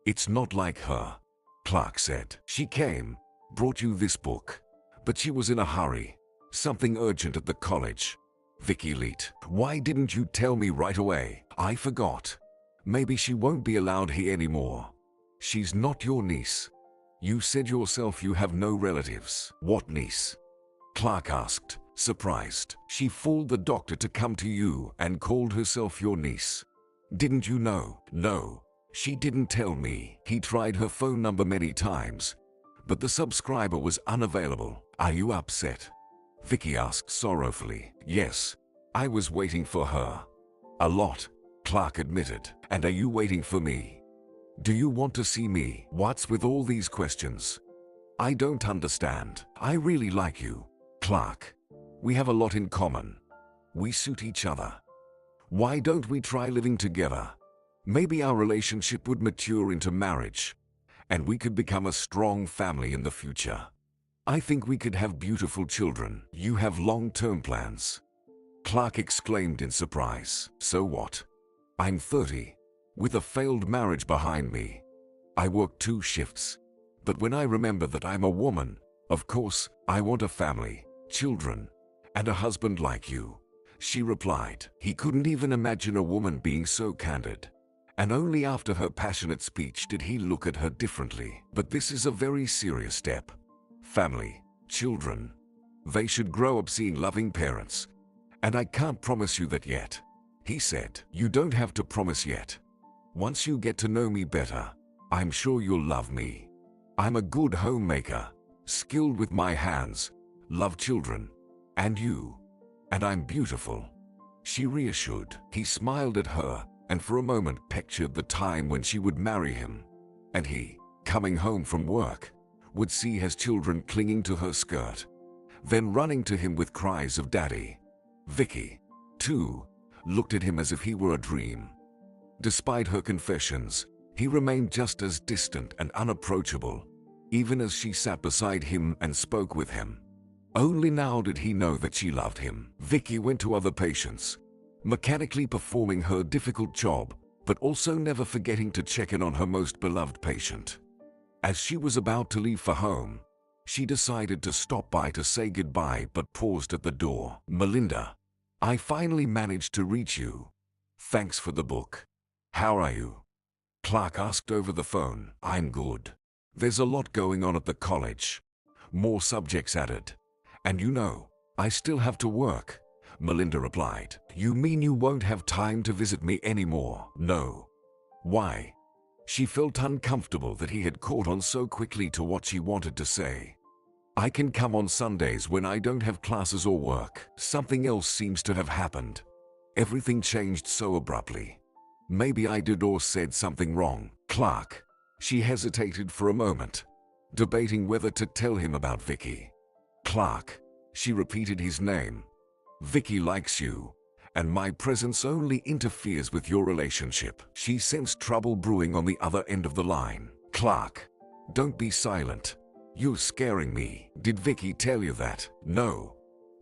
"It's not like her," Clark said. "She came, brought you this book, but she was in a hurry. Something urgent at the college." Vicky leaped. "Why didn't you tell me right away?" "I forgot. Maybe she won't be allowed here anymore." "She's not your niece. You said yourself you have no relatives." "What niece?" Clark asked, surprised. "She fooled the doctor to come to you and called herself your niece. Didn't you know?" "No, she didn't tell me." He tried her phone number many times, but the subscriber was unavailable. "Are you upset?" Vicky asked sorrowfully. "Yes, I was waiting for her. A lot," Clark admitted. "And are you waiting for me? Do you want to see me?" "What's with all these questions? I don't understand." "I really like you, Clark. We have a lot in common. We suit each other. Why don't we try living together? Maybe our relationship would mature into marriage, and we could become a strong family in the future. I think we could have beautiful children." "You have long-term plans?" Clark exclaimed in surprise. "So what? I'm 30, with a failed marriage behind me. I work 2 shifts. But when I remember that I'm a woman, of course, I want a family, children, and a husband like you," she replied. He couldn't even imagine a woman being so candid. And only after her passionate speech did he look at her differently. "But this is a very serious step. Family, children. They should grow up seeing loving parents. And I can't promise you that yet," he said. "You don't have to promise yet. Once you get to know me better, I'm sure you'll love me. I'm a good homemaker, skilled with my hands, love children, and you. And I'm beautiful," she reassured. He smiled at her and for a moment pictured the time when she would marry him, and he, coming home from work, would see his children clinging to her skirt, then running to him with cries of "Daddy." Vicky, too, looked at him as if he were a dream. Despite her confessions, he remained just as distant and unapproachable, even as she sat beside him and spoke with him. Only now did he know that she loved him. Vicky went to other patients, mechanically performing her difficult job, but also never forgetting to check in on her most beloved patient. As she was about to leave for home, she decided to stop by to say goodbye but paused at the door. "Melinda, I finally managed to reach you. Thanks for the book. How are you?" Clark asked over the phone. "I'm good. There's a lot going on at the college. More subjects added. And you know, I still have to work, Melinda replied. You mean you won't have time to visit me anymore? No. Why? She felt uncomfortable that he had caught on so quickly to what she wanted to say. I can come on Sundays when I don't have classes or work. Something else seems to have happened. Everything changed so abruptly. Maybe I did or said something wrong. Clark. She hesitated for a moment, debating whether to tell him about Vicky. Clark. She repeated his name. Vicky likes you, and my presence only interferes with your relationship. She sensed trouble brewing on the other end of the line. Clark. Don't be silent. You're scaring me. Did Vicky tell you that? No.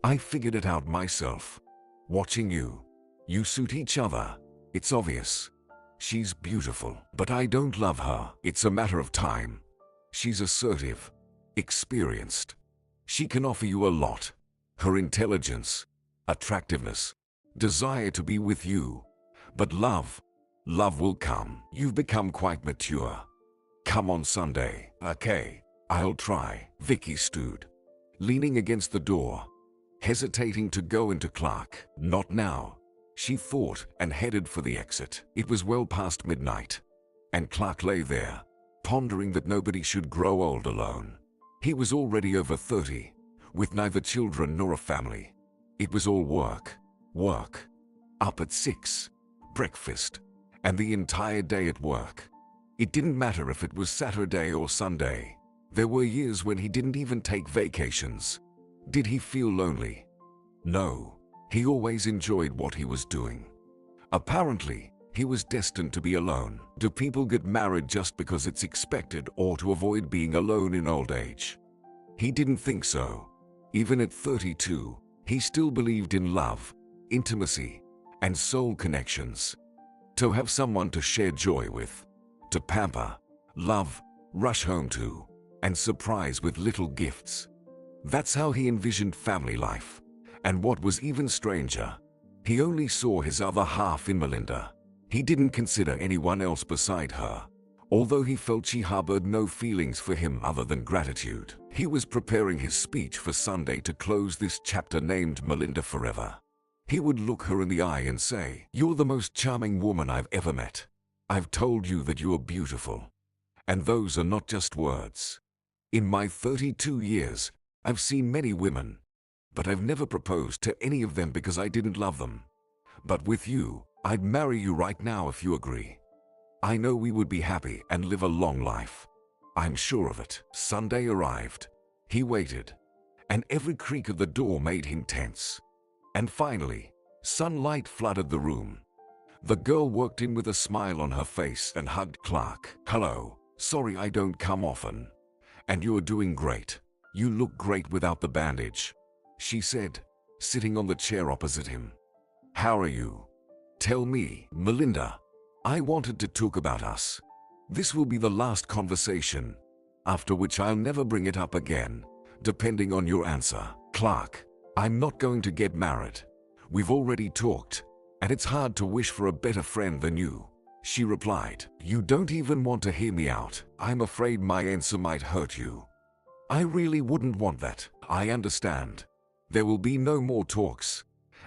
I figured it out myself. Watching you. You suit each other. It's obvious. She's beautiful, but I don't love her. It's a matter of time. She's assertive, experienced. She can offer you a lot. Her intelligence, attractiveness, desire to be with you. But love will come. You've become quite mature. Come on Sunday. Okay, I'll try. Vicky stood, leaning against the door, hesitating to go into Clark. Not now, she thought, and headed for the exit. It was well past midnight, and Clark lay there, pondering that nobody should grow old alone. He was already over 30, with neither children nor a family. It was all work. Up at 6, breakfast, and the entire day at work. It didn't matter if it was Saturday or Sunday. There were years when he didn't even take vacations. Did he feel lonely? No. He always enjoyed what he was doing. Apparently, he was destined to be alone. Do people get married just because it's expected or to avoid being alone in old age? He didn't think so. Even at 32, he still believed in love, intimacy, and soul connections. To have someone to share joy with, to pamper, love, rush home to, and surprise with little gifts. That's how he envisioned family life. And what was even stranger, he only saw his other half in Melinda. He didn't consider anyone else beside her, although he felt she harbored no feelings for him other than gratitude. He was preparing his speech for Sunday to close this chapter named Melinda Forever. He would look her in the eye and say, "You're the most charming woman I've ever met. I've told you that you are beautiful. And those are not just words. In my 32 years, I've seen many women, but I've never proposed to any of them because I didn't love them. But with you, I'd marry you right now if you agree. I know we would be happy and live a long life. I'm sure of it." Sunday arrived. He waited, and every creak of the door made him tense. And finally, sunlight flooded the room. The girl walked in with a smile on her face and hugged Clark. "Hello, sorry I don't come often. And you're doing great. You look great without the bandage," she said, sitting on the chair opposite him. "How are you? Tell me, Melinda. I wanted to talk about us. This will be the last conversation, after which I'll never bring it up again, depending on your answer." "Clark, I'm not going to get married. We've already talked, and it's hard to wish for a better friend than you," she replied. "You don't even want to hear me out. I'm afraid my answer might hurt you." "I really wouldn't want that. I understand. There will be no more talks,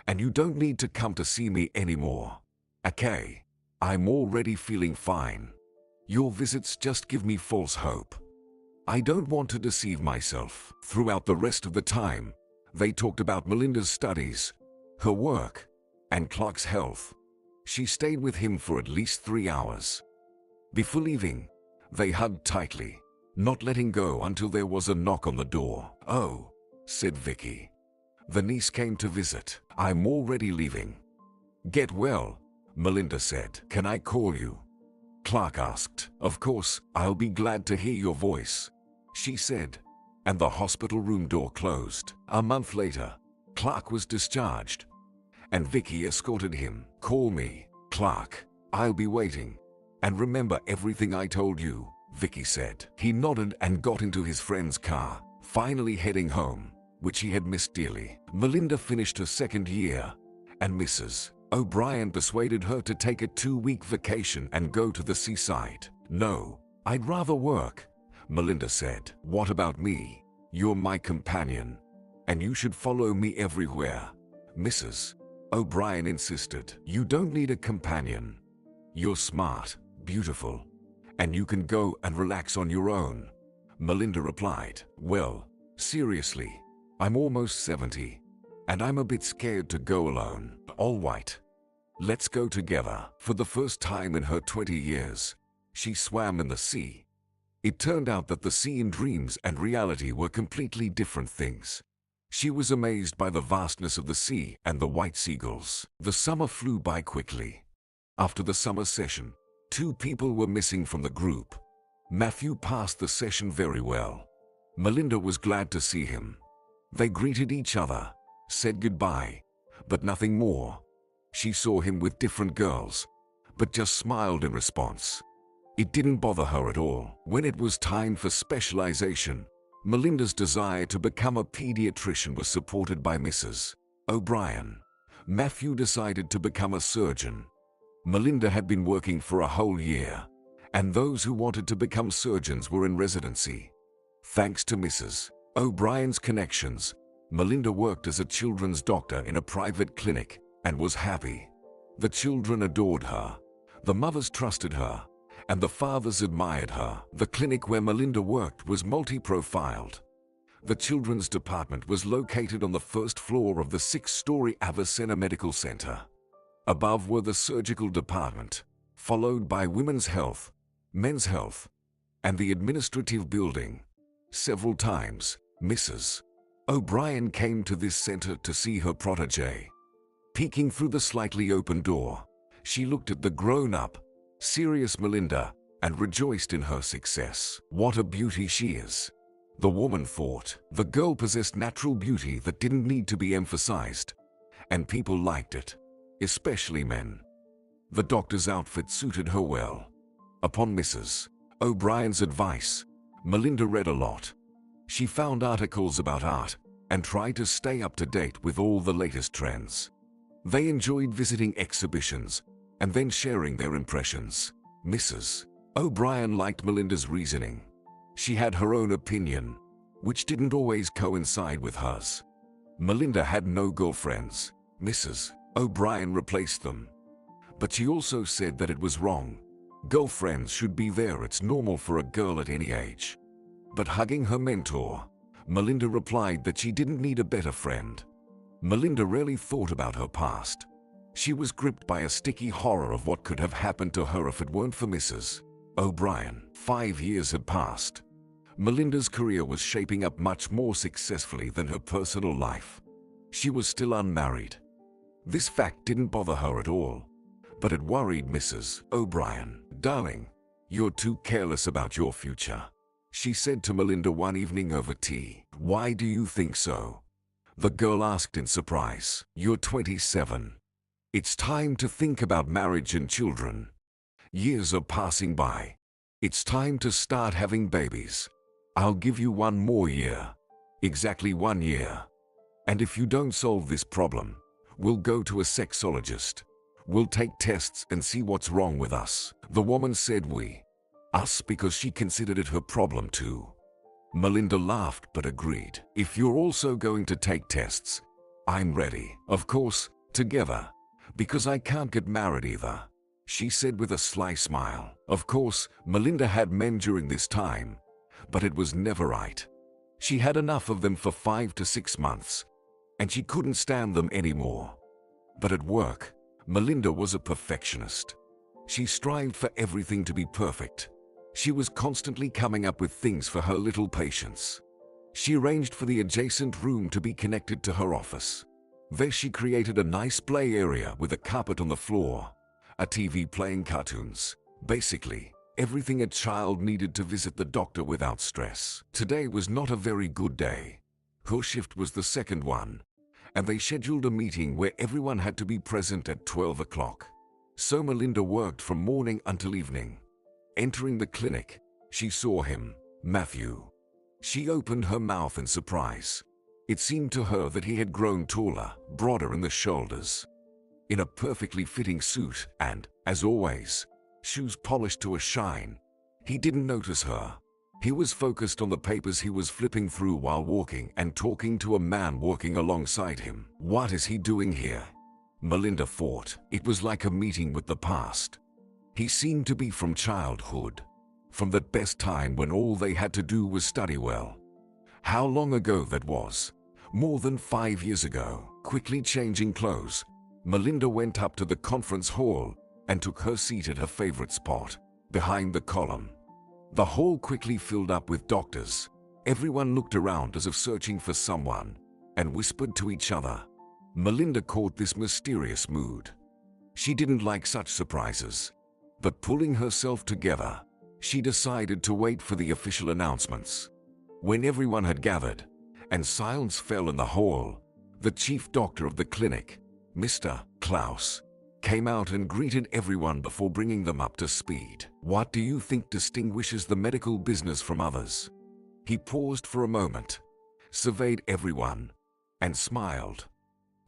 and you don't need to come to see me anymore. Okay, I'm already feeling fine. Your visits just give me false hope. I don't want to deceive myself." Throughout the rest of the time, they talked about Melinda's studies, her work, and Clark's health. She stayed with him for at least 3 hours. Before leaving, they hugged tightly, not letting go until there was a knock on the door. "Oh," said Vicky. "The niece came to visit. I'm already leaving." "Get well," Melinda said. "Can I call you?" Clark asked. "Of course, I'll be glad to hear your voice," she said, and the hospital room door closed. A month later, Clark was discharged, and Vicky escorted him. "Call me, Clark. I'll be waiting. And remember everything I told you," Vicky said. He nodded and got into his friend's car, finally heading home, which he had missed dearly. Melinda finished her second year, and Mrs. O'Brien persuaded her to take a 2-week vacation and go to the seaside. "No, I'd rather work," Melinda said. "What about me? You're my companion, and you should follow me everywhere, Mrs. O'Brien insisted. You don't need a companion. You're smart, beautiful, and you can go and relax on your own, Melinda replied. Well, seriously, I'm almost 70, and I'm a bit scared to go alone. All right. Let's go together. For the first time in her 20 years, she swam in the sea. It turned out that the sea in dreams and reality were completely different things. She was amazed by the vastness of the sea and the white seagulls. The summer flew by quickly. After the summer session, 2 people were missing from the group. Matthew passed the session very well. Melinda was glad to see him. They greeted each other, said goodbye, but nothing more. She saw him with different girls, but just smiled in response. It didn't bother her at all. When it was time for specialization, Melinda's desire to become a pediatrician was supported by Mrs. O'Brien. Matthew decided to become a surgeon. Melinda had been working for a whole year, and those who wanted to become surgeons were in residency. Thanks to Mrs. O'Brien's connections, Melinda worked as a children's doctor in a private clinic and was happy. The children adored her, the mothers trusted her, and the fathers admired her. The clinic where Melinda worked was multi-profiled. The children's department was located on the first floor of the 6-story Avicenna Medical Center. Above were the surgical department, followed by women's health, men's health, and the administrative building. Several times, Mrs. O'Brien came to this center to see her protégé. Peeking through the slightly open door, she looked at the grown-up, serious Melinda and rejoiced in her success. What a beauty she is, the woman thought. The girl possessed natural beauty that didn't need to be emphasized, and people liked it, especially men. The doctor's outfit suited her well. Upon Mrs. O'Brien's advice, Melinda read a lot. She found articles about art and tried to stay up to date with all the latest trends. They enjoyed visiting exhibitions and then sharing their impressions. Mrs. O'Brien liked Melinda's reasoning. She had her own opinion, which didn't always coincide with hers. Melinda had no girlfriends. Mrs. O'Brien replaced them. But she also said that it was wrong. Girlfriends should be there. It's normal for a girl at any age. But hugging her mentor, Melinda replied that she didn't need a better friend. Melinda rarely thought about her past. She was gripped by a sticky horror of what could have happened to her if it weren't for Mrs. O'Brien. 5 years had passed. Melinda's career was shaping up much more successfully than her personal life. She was still unmarried. This fact didn't bother her at all, but it worried Mrs. O'Brien. Darling, you're too careless about your future, she said to Melinda one evening over tea. Why do you think so? The girl asked in surprise. You're 27. It's time to think about marriage and children. Years are passing by. It's time to start having babies. I'll give you 1 more year. Exactly 1 year. And if you don't solve this problem, we'll go to a sexologist. We'll take tests and see what's wrong with us. The woman said us because she considered it her problem too. Melinda laughed but agreed. If you're also going to take tests, I'm ready. Of course, together, because I can't get married either, she said with a sly smile. Of course, Melinda had men during this time, but it was never right. She had enough of them for 5 to 6 months, and she couldn't stand them anymore. But at work, Melinda was a perfectionist. She strived for everything to be perfect. She was constantly coming up with things for her little patients. She arranged for the adjacent room to be connected to her office. There she created a nice play area with a carpet on the floor, a TV playing cartoons. Basically, everything a child needed to visit the doctor without stress. Today was not a very good day. Her shift was the second one, and they scheduled a meeting where everyone had to be present at 12 o'clock. So Melinda worked from morning until evening. Entering the clinic, she saw him, Matthew. She opened her mouth in surprise. It seemed to her that he had grown taller, broader in the shoulders. In a perfectly fitting suit and, as always, shoes polished to a shine. He didn't notice her. He was focused on the papers he was flipping through while walking and talking to a man walking alongside him. What is he doing here? Melinda thought. It was like a meeting with the past. He seemed to be from childhood, from that best time when all they had to do was study well. How long ago that was? More than 5 years ago. Quickly changing clothes, Melinda went up to the conference hall and took her seat at her favorite spot, behind the column. The hall quickly filled up with doctors. Everyone looked around as if searching for someone, and whispered to each other. Melinda caught this mysterious mood. She didn't like such surprises, but pulling herself together, she decided to wait for the official announcements. When everyone had gathered, and silence fell in the hall, the chief doctor of the clinic, Mr. Klaus, came out and greeted everyone before bringing them up to speed. What do you think distinguishes the medical business from others? He paused for a moment, surveyed everyone, and smiled.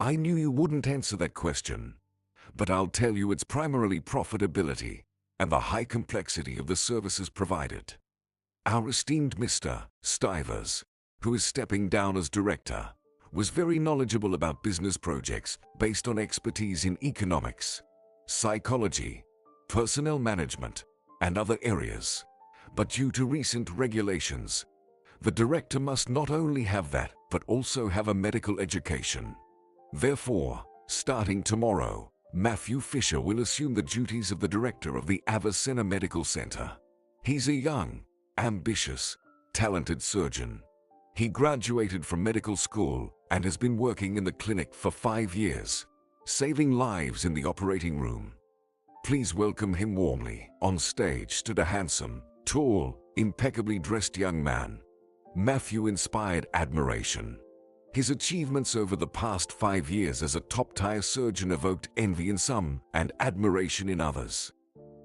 I knew you wouldn't answer that question, but I'll tell you it's primarily profitability and the high complexity of the services provided. Our esteemed Mr. Stivers, who is stepping down as director, was very knowledgeable about business projects based on expertise in economics, psychology, personnel management, and other areas. But due to recent regulations, the director must not only have that, but also have a medical education. Therefore, starting tomorrow, Matthew Fisher will assume the duties of the director of the Avicenna Medical Center. He's a young, ambitious, talented surgeon. He graduated from medical school and has been working in the clinic for 5 years, saving lives in the operating room. Please welcome him warmly. On stage stood a handsome, tall, impeccably dressed young man. Matthew inspired admiration. His achievements over the past 5 years as a top-tier surgeon evoked envy in some and admiration in others.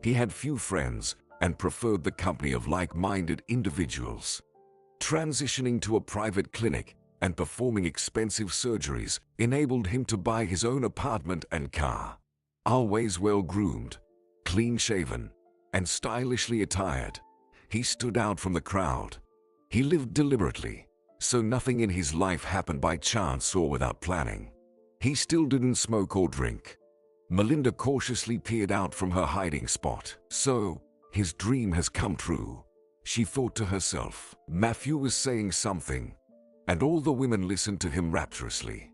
He had few friends and preferred the company of like-minded individuals. Transitioning to a private clinic and performing expensive surgeries enabled him to buy his own apartment and car. Always well-groomed, clean-shaven, and stylishly attired, he stood out from the crowd. He lived deliberately, so nothing in his life happened by chance or without planning. He still didn't smoke or drink. Melinda cautiously peered out from her hiding spot. So, his dream has come true, she thought to herself. Matthew was saying something, and all the women listened to him rapturously.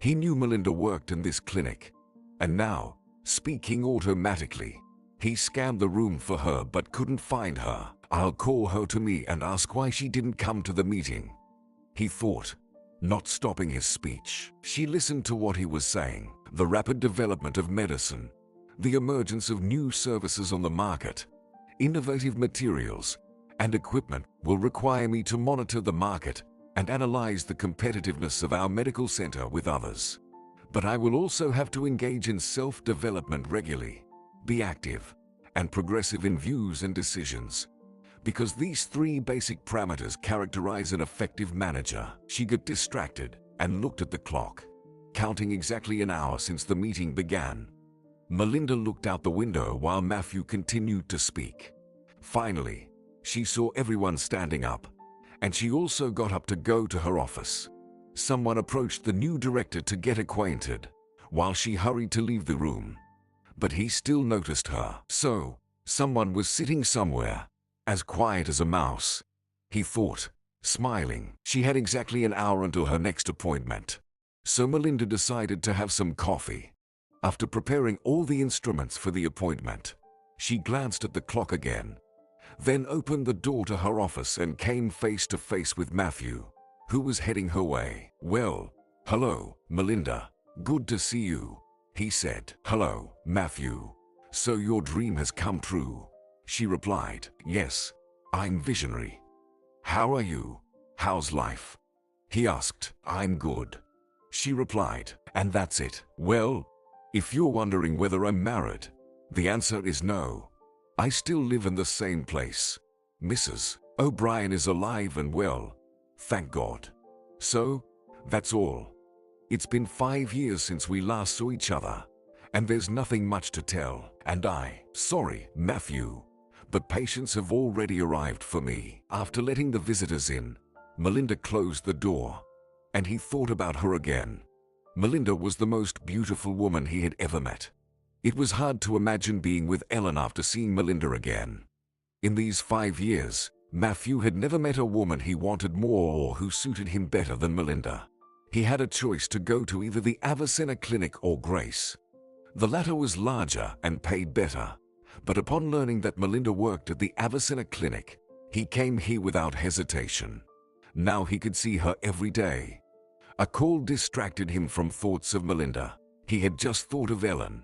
He knew Melinda worked in this clinic, and now, speaking automatically, he scanned the room for her but couldn't find her. I'll call her to me and ask why she didn't come to the meeting, he thought, not stopping his speech. She listened to what he was saying. The rapid development of medicine, the emergence of new services on the market, innovative materials, and equipment will require me to monitor the market and analyze the competitiveness of our medical center with others. But I will also have to engage in self-development regularly, be active, and progressive in views and decisions. Because these 3 basic parameters characterize an effective manager. She got distracted and looked at the clock, counting exactly an hour since the meeting began. Melinda looked out the window while Matthew continued to speak. Finally, she saw everyone standing up, and she also got up to go to her office. Someone approached the new director to get acquainted, while she hurried to leave the room. But he still noticed her. So, someone was sitting somewhere, as quiet as a mouse, he thought, smiling. She had exactly an hour until her next appointment. So Melinda decided to have some coffee. After preparing all the instruments for the appointment, she glanced at the clock again, then opened the door to her office and came face to face with Matthew, who was heading her way. Well, hello, Melinda. Good to see you, he said. Hello, Matthew. So your dream has come true, she replied. Yes, I'm visionary. How are you? How's life? He asked. I'm good, she replied. And that's it. Well, if you're wondering whether I'm married, the answer is no. I still live in the same place. Mrs. O'Brien is alive and well, thank God. So, that's all. It's been 5 years since we last saw each other, and there's nothing much to tell. And sorry, Matthew, but patients have already arrived for me. After letting the visitors in, Melinda closed the door, and he thought about her again. Melinda was the most beautiful woman he had ever met. It was hard to imagine being with Ellen after seeing Melinda again. In these 5 years, Matthew had never met a woman he wanted more or who suited him better than Melinda. He had a choice to go to either the Avicenna Clinic or Grace. The latter was larger and paid better, but upon learning that Melinda worked at the Avicenna Clinic, he came here without hesitation. Now he could see her every day. A call distracted him from thoughts of Melinda. He had just thought of Ellen,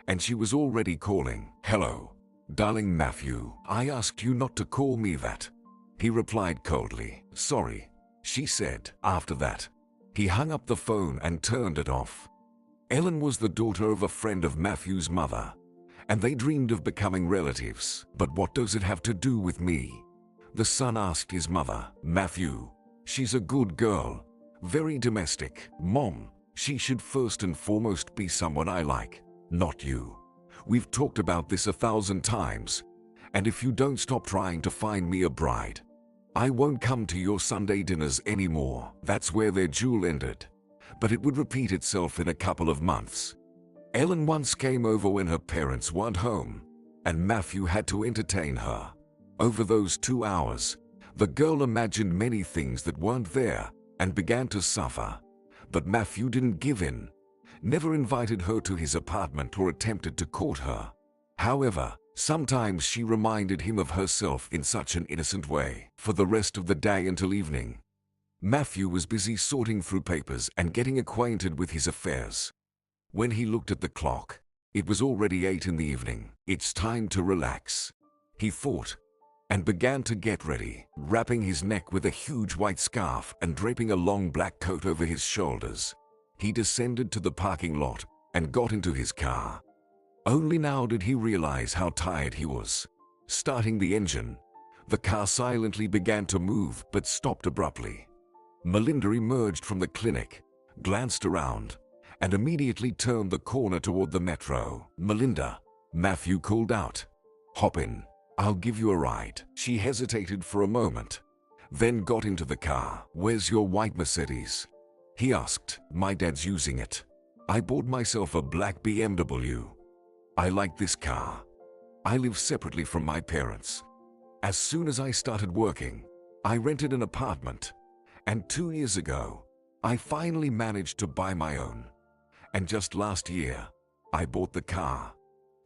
and she was already calling. "Hello, darling Matthew, I asked you not to call me that." He replied coldly. "Sorry," she said. After that, he hung up the phone and turned it off. Ellen was the daughter of a friend of Matthew's mother, and they dreamed of becoming relatives. "But what does it have to do with me?" the son asked his mother. "Matthew, she's a good girl, very domestic. Mom, she should first and foremost be someone I like, not you. We've talked about this 1,000 times, and if you don't stop trying to find me a bride, I won't come to your Sunday dinners anymore." That's where their duel ended, but it would repeat itself in a couple of months. Ellen once came over when her parents weren't home, and Matthew had to entertain her. Over those 2 hours, the girl imagined many things that weren't there and began to suffer. But Matthew didn't give in, never invited her to his apartment or attempted to court her. However, sometimes she reminded him of herself in such an innocent way. For the rest of the day until evening, Matthew was busy sorting through papers and getting acquainted with his affairs. When he looked at the clock, it was already 8 in the evening. "It's time to relax," he thought, and began to get ready, wrapping his neck with a huge white scarf and draping a long black coat over his shoulders. He descended to the parking lot and got into his car. Only now did he realize how tired he was. Starting the engine, the car silently began to move but stopped abruptly. Melinda emerged from the clinic, glanced around, and immediately turned the corner toward the metro. "Melinda," Matthew called out. "Hop in. I'll give you a ride." She hesitated for a moment, then got into the car. "Where's your white Mercedes?" he asked. "My dad's using it. I bought myself a black BMW. I like this car. I live separately from my parents. As soon as I started working, I rented an apartment, and 2 years ago, I finally managed to buy my own. And just last year, I bought the car.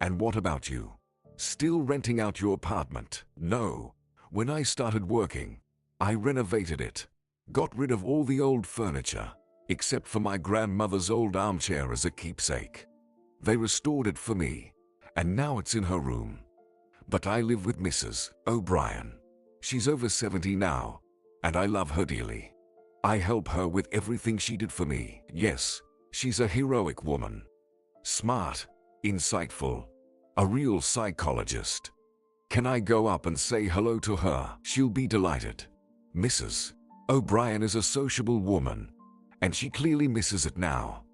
And what about you? Still renting out your apartment?" "No. When I started working, I renovated it, got rid of all the old furniture, except for my grandmother's old armchair as a keepsake. They restored it for me, and now it's in her room. But I live with Mrs. O'Brien. She's over 70 now, and I love her dearly. I help her with everything she did for me. Yes, she's a heroic woman. Smart, insightful, a real psychologist. Can I go up and say hello to her? She'll be delighted. Mrs. O'Brien is a sociable woman, and she clearly misses it now.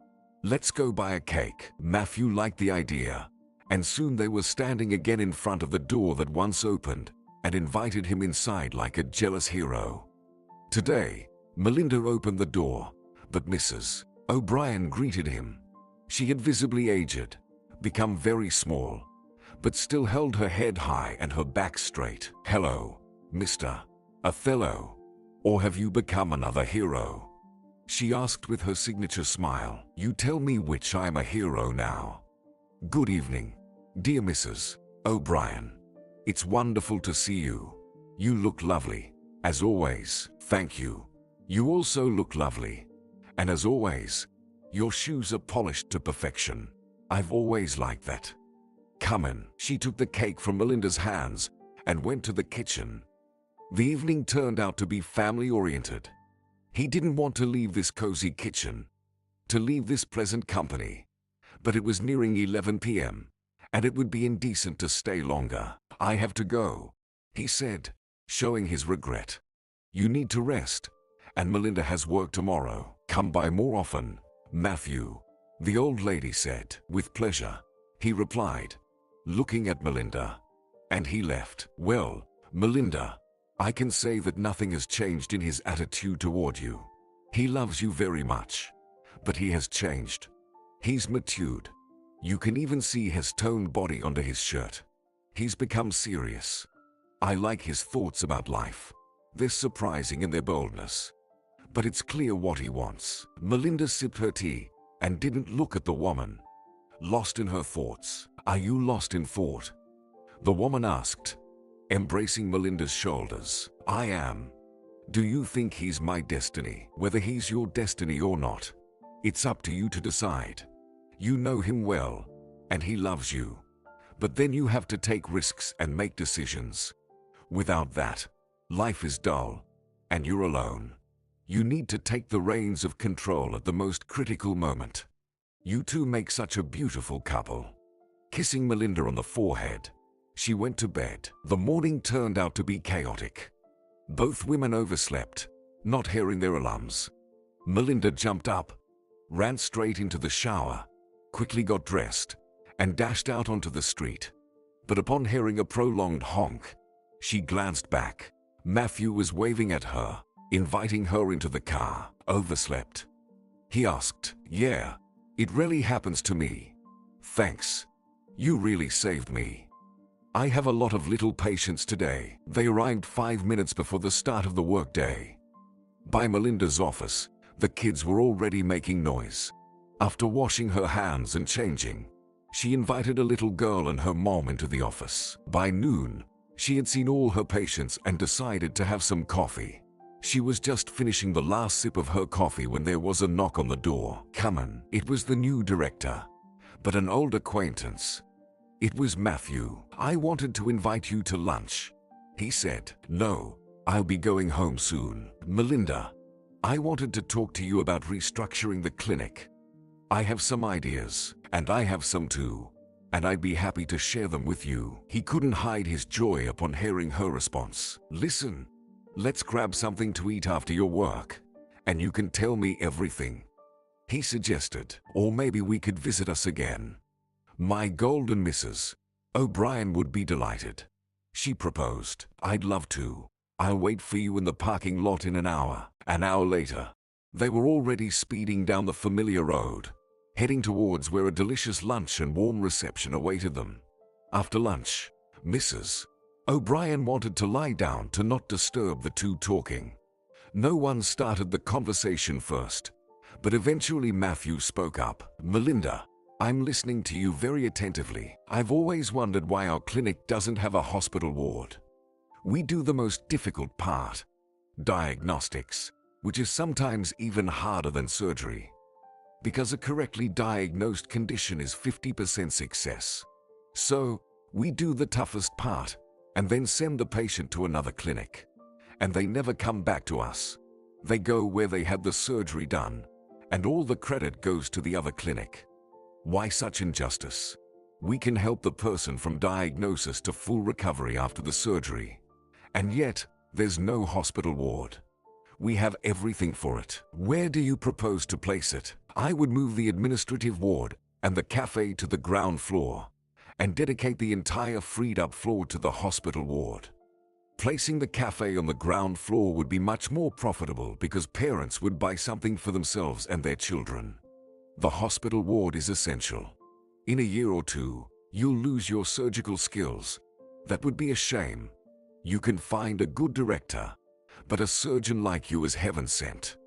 Let's go buy a cake." Matthew liked the idea, and soon they were standing again in front of the door that once opened and invited him inside like a jealous hero. Today, Melinda opened the door, but Mrs. O'Brien greeted him. She had visibly aged, become very small, but still held her head high and her back straight. "Hello, Mr. Othello. Or have you become another hero?" she asked with her signature smile. "You tell me which. I'm a hero now." "Good evening, dear Mrs. O'Brien. It's wonderful to see you. You look lovely, as always." "Thank you. You also look lovely. And as always, your shoes are polished to perfection. I've always liked that. Come in." She took the cake from Melinda's hands and went to the kitchen. The evening turned out to be family-oriented. He didn't want to leave this cozy kitchen, to leave this pleasant company, but it was nearing 11 p.m., and it would be indecent to stay longer. "I have to go," he said, showing his regret. "You need to rest, and Melinda has work tomorrow. Come by more often, Matthew," the old lady said. "With pleasure," he replied, looking at Melinda. and he left. Well, Melinda, I can say that nothing has changed in his attitude toward you. He loves you very much, but he has changed. He's matured. You can even see his toned body under his shirt. He's become serious. I like his thoughts about life. They're surprising in their boldness. But it's clear what he wants. Melinda sipped her tea and didn't look at the woman. Lost in her thoughts. Are you lost in thought? The woman asked, embracing Melinda's shoulders. I am. Do you think he's my destiny? Whether he's your destiny or not, it's up to you to decide. You know him well, and he loves you. But then you have to take risks and make decisions. Without that, life is dull, and you're alone. You need to take the reins of control at the most critical moment. You two make such a beautiful couple. Kissing Melinda on the forehead, she went to bed. The morning turned out to be chaotic. Both women overslept, not hearing their alarms. Melinda jumped up, ran straight into the shower, quickly got dressed, and dashed out onto the street. But upon hearing a prolonged honk, she glanced back. Matthew was waving at her, inviting her into the car. Overslept? He asked. Yeah, it really happens to me. Thanks. You really saved me. I have a lot of little patients today. They arrived 5 minutes before the start of the workday. By Melinda's office, the kids were already making noise. After washing her hands and changing, she invited a little girl and her mom into the office. By noon, she had seen all her patients and decided to have some coffee. She was just finishing the last sip of her coffee when there was a knock on the door. Come in. It was the new director, but an old acquaintance. It was Matthew. I wanted to invite you to lunch, he said. No, I'll be going home soon. Melinda, I wanted to talk to you about restructuring the clinic. I have some ideas, and I have some too, and I'd be happy to share them with you. He couldn't hide his joy upon hearing her response. Listen, let's grab something to eat after your work, and you can tell me everything, he suggested. Or maybe we could visit us again. My golden Mrs. O'Brien would be delighted, she proposed. I'd love to. I'll wait for you in the parking lot in an hour. An hour later, they were already speeding down the familiar road, heading towards where a delicious lunch and warm reception awaited them. After lunch, Mrs. O'Brien wanted to lie down to not disturb the two talking. No one started the conversation first, but eventually Matthew spoke up. Melinda, I'm listening to you very attentively. I've always wondered why our clinic doesn't have a hospital ward. We do the most difficult part, diagnostics, which is sometimes even harder than surgery, because a correctly diagnosed condition is 50% success. So, we do the toughest part, and then send the patient to another clinic. And they never come back to us. They go where they had the surgery done, and all the credit goes to the other clinic. Why such injustice? We can help the person from diagnosis to full recovery after the surgery. And yet, there's no hospital ward. We have everything for it. Where do you propose to place it? I would move the administrative ward and the cafe to the ground floor, and dedicate the entire freed-up floor to the hospital ward. Placing the cafe on the ground floor would be much more profitable because parents would buy something for themselves and their children. The hospital ward is essential. In a year or two, you'll lose your surgical skills. That would be a shame. You can find a good director, but a surgeon like you is heaven sent.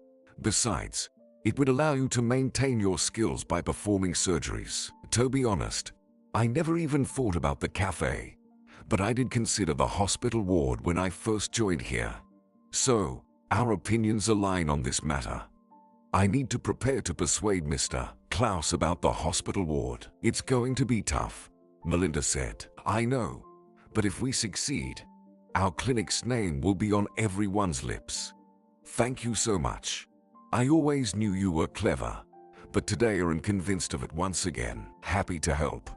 Besides, it would allow you to maintain your skills by performing surgeries. To be honest, I never even thought about the cafe, but I did consider the hospital ward when I first joined here. So, our opinions align on this matter. I need to prepare to persuade Mr. Klaus about the hospital ward. It's going to be tough, Melinda said. I know, but if we succeed, our clinic's name will be on everyone's lips. Thank you so much. I always knew you were clever, but today I'm convinced of it once again. Happy to help.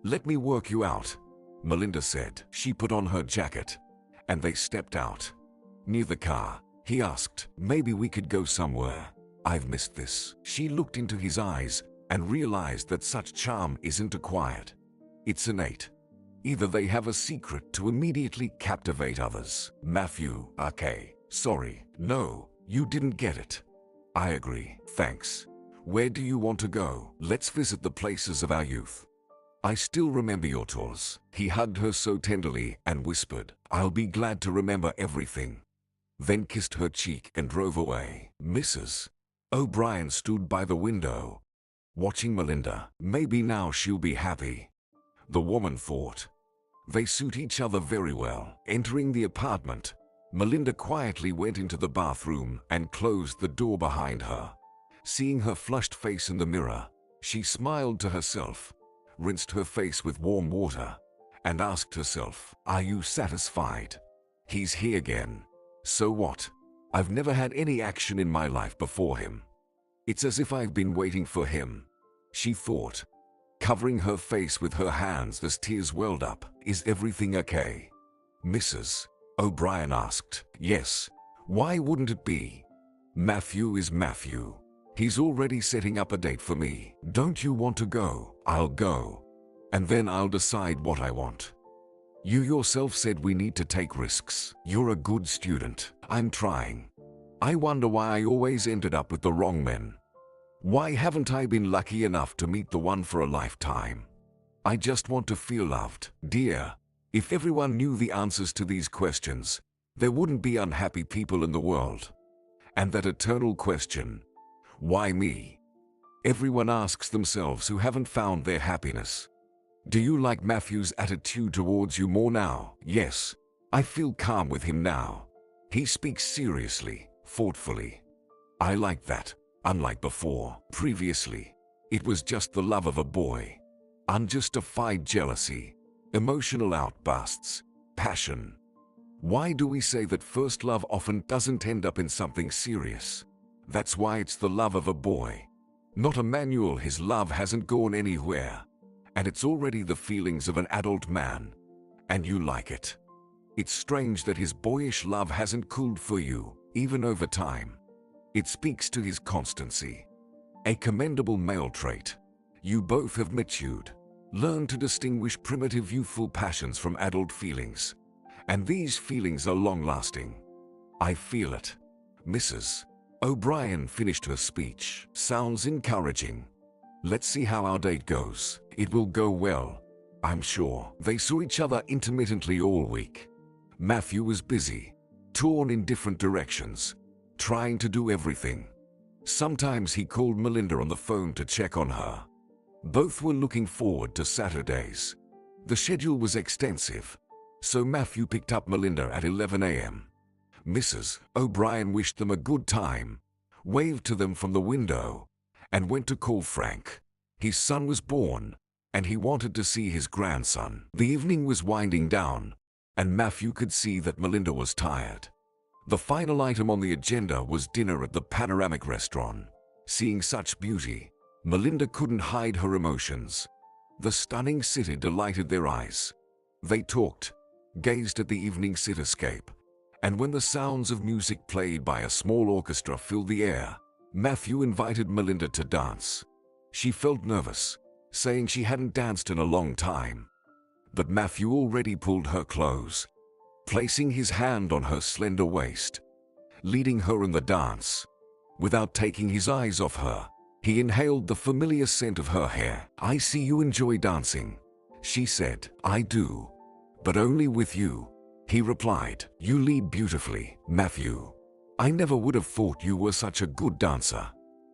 Let me work you out, Melinda said. She put on her jacket, and they stepped out. Near the car, he asked, maybe we could go somewhere. I've missed this. She looked into his eyes and realized that such charm isn't acquired. It's innate. Either they have a secret to immediately captivate others. Matthew, okay, sorry, no, you didn't get it. I agree, thanks. Where do you want to go? Let's visit the places of our youth. I still remember your tours. He hugged her so tenderly and whispered, I'll be glad to remember everything. Then kissed her cheek and drove away. Mrs. O'Brien stood by the window, watching Melinda. Maybe now she'll be happy, the woman thought. They suit each other very well. Entering the apartment, Melinda quietly went into the bathroom and closed the door behind her. Seeing her flushed face in the mirror, she smiled to herself, rinsed her face with warm water, and asked herself, are you satisfied? He's here again. So what? I've never had any action in my life before him. It's as if I've been waiting for him, she thought, covering her face with her hands as tears welled up. Is everything okay? Mrs. O'Brien asked. Yes. Why wouldn't it be? Matthew is Matthew. He's already setting up a date for me. Don't you want to go? I'll go. And then I'll decide what I want. You yourself said we need to take risks. You're a good student. I'm trying. I wonder why I always ended up with the wrong men. Why haven't I been lucky enough to meet the one for a lifetime? I just want to feel loved. Dear, if everyone knew the answers to these questions, there wouldn't be unhappy people in the world. And that eternal question, why me? Everyone asks themselves who haven't found their happiness. Do you like Matthew's attitude towards you more now? Yes, I feel calm with him now. He speaks seriously, thoughtfully. I like that, unlike before. Previously, it was just the love of a boy. Unjustified jealousy, emotional outbursts, passion. Why do we say that first love often doesn't end up in something serious? That's why it's the love of a boy, not a manual. His love hasn't gone anywhere, and it's already the feelings of an adult man, and you like it. It's strange that his boyish love hasn't cooled for you, even over time. It speaks to his constancy, a commendable male trait. You both have matured, learned to distinguish primitive youthful passions from adult feelings, and these feelings are long-lasting. I feel it. Mrs. O'Brien finished her speech. Sounds encouraging. Let's see how our date goes. It will go well, I'm sure. They saw each other intermittently all week. Matthew was busy, torn in different directions, trying to do everything. Sometimes he called Melinda on the phone to check on her. Both were looking forward to Saturdays. The schedule was extensive, so Matthew picked up Melinda at 11 a.m. Mrs. O'Brien wished them a good time, waved to them from the window, and went to call Frank. His son was born, and he wanted to see his grandson. The evening was winding down, and Matthew could see that Melinda was tired. The final item on the agenda was dinner at the panoramic restaurant. Seeing such beauty, Melinda couldn't hide her emotions. The stunning city delighted their eyes. They talked, gazed at the evening cityscape, and when the sounds of music played by a small orchestra filled the air, Matthew invited Melinda to dance. She felt nervous, saying she hadn't danced in a long time. But Matthew already pulled her close, placing his hand on her slender waist, leading her in the dance. Without taking his eyes off her, he inhaled the familiar scent of her hair. I see you enjoy dancing, she said. I do, but only with you, he replied. You lead beautifully, Matthew. I never would have thought you were such a good dancer,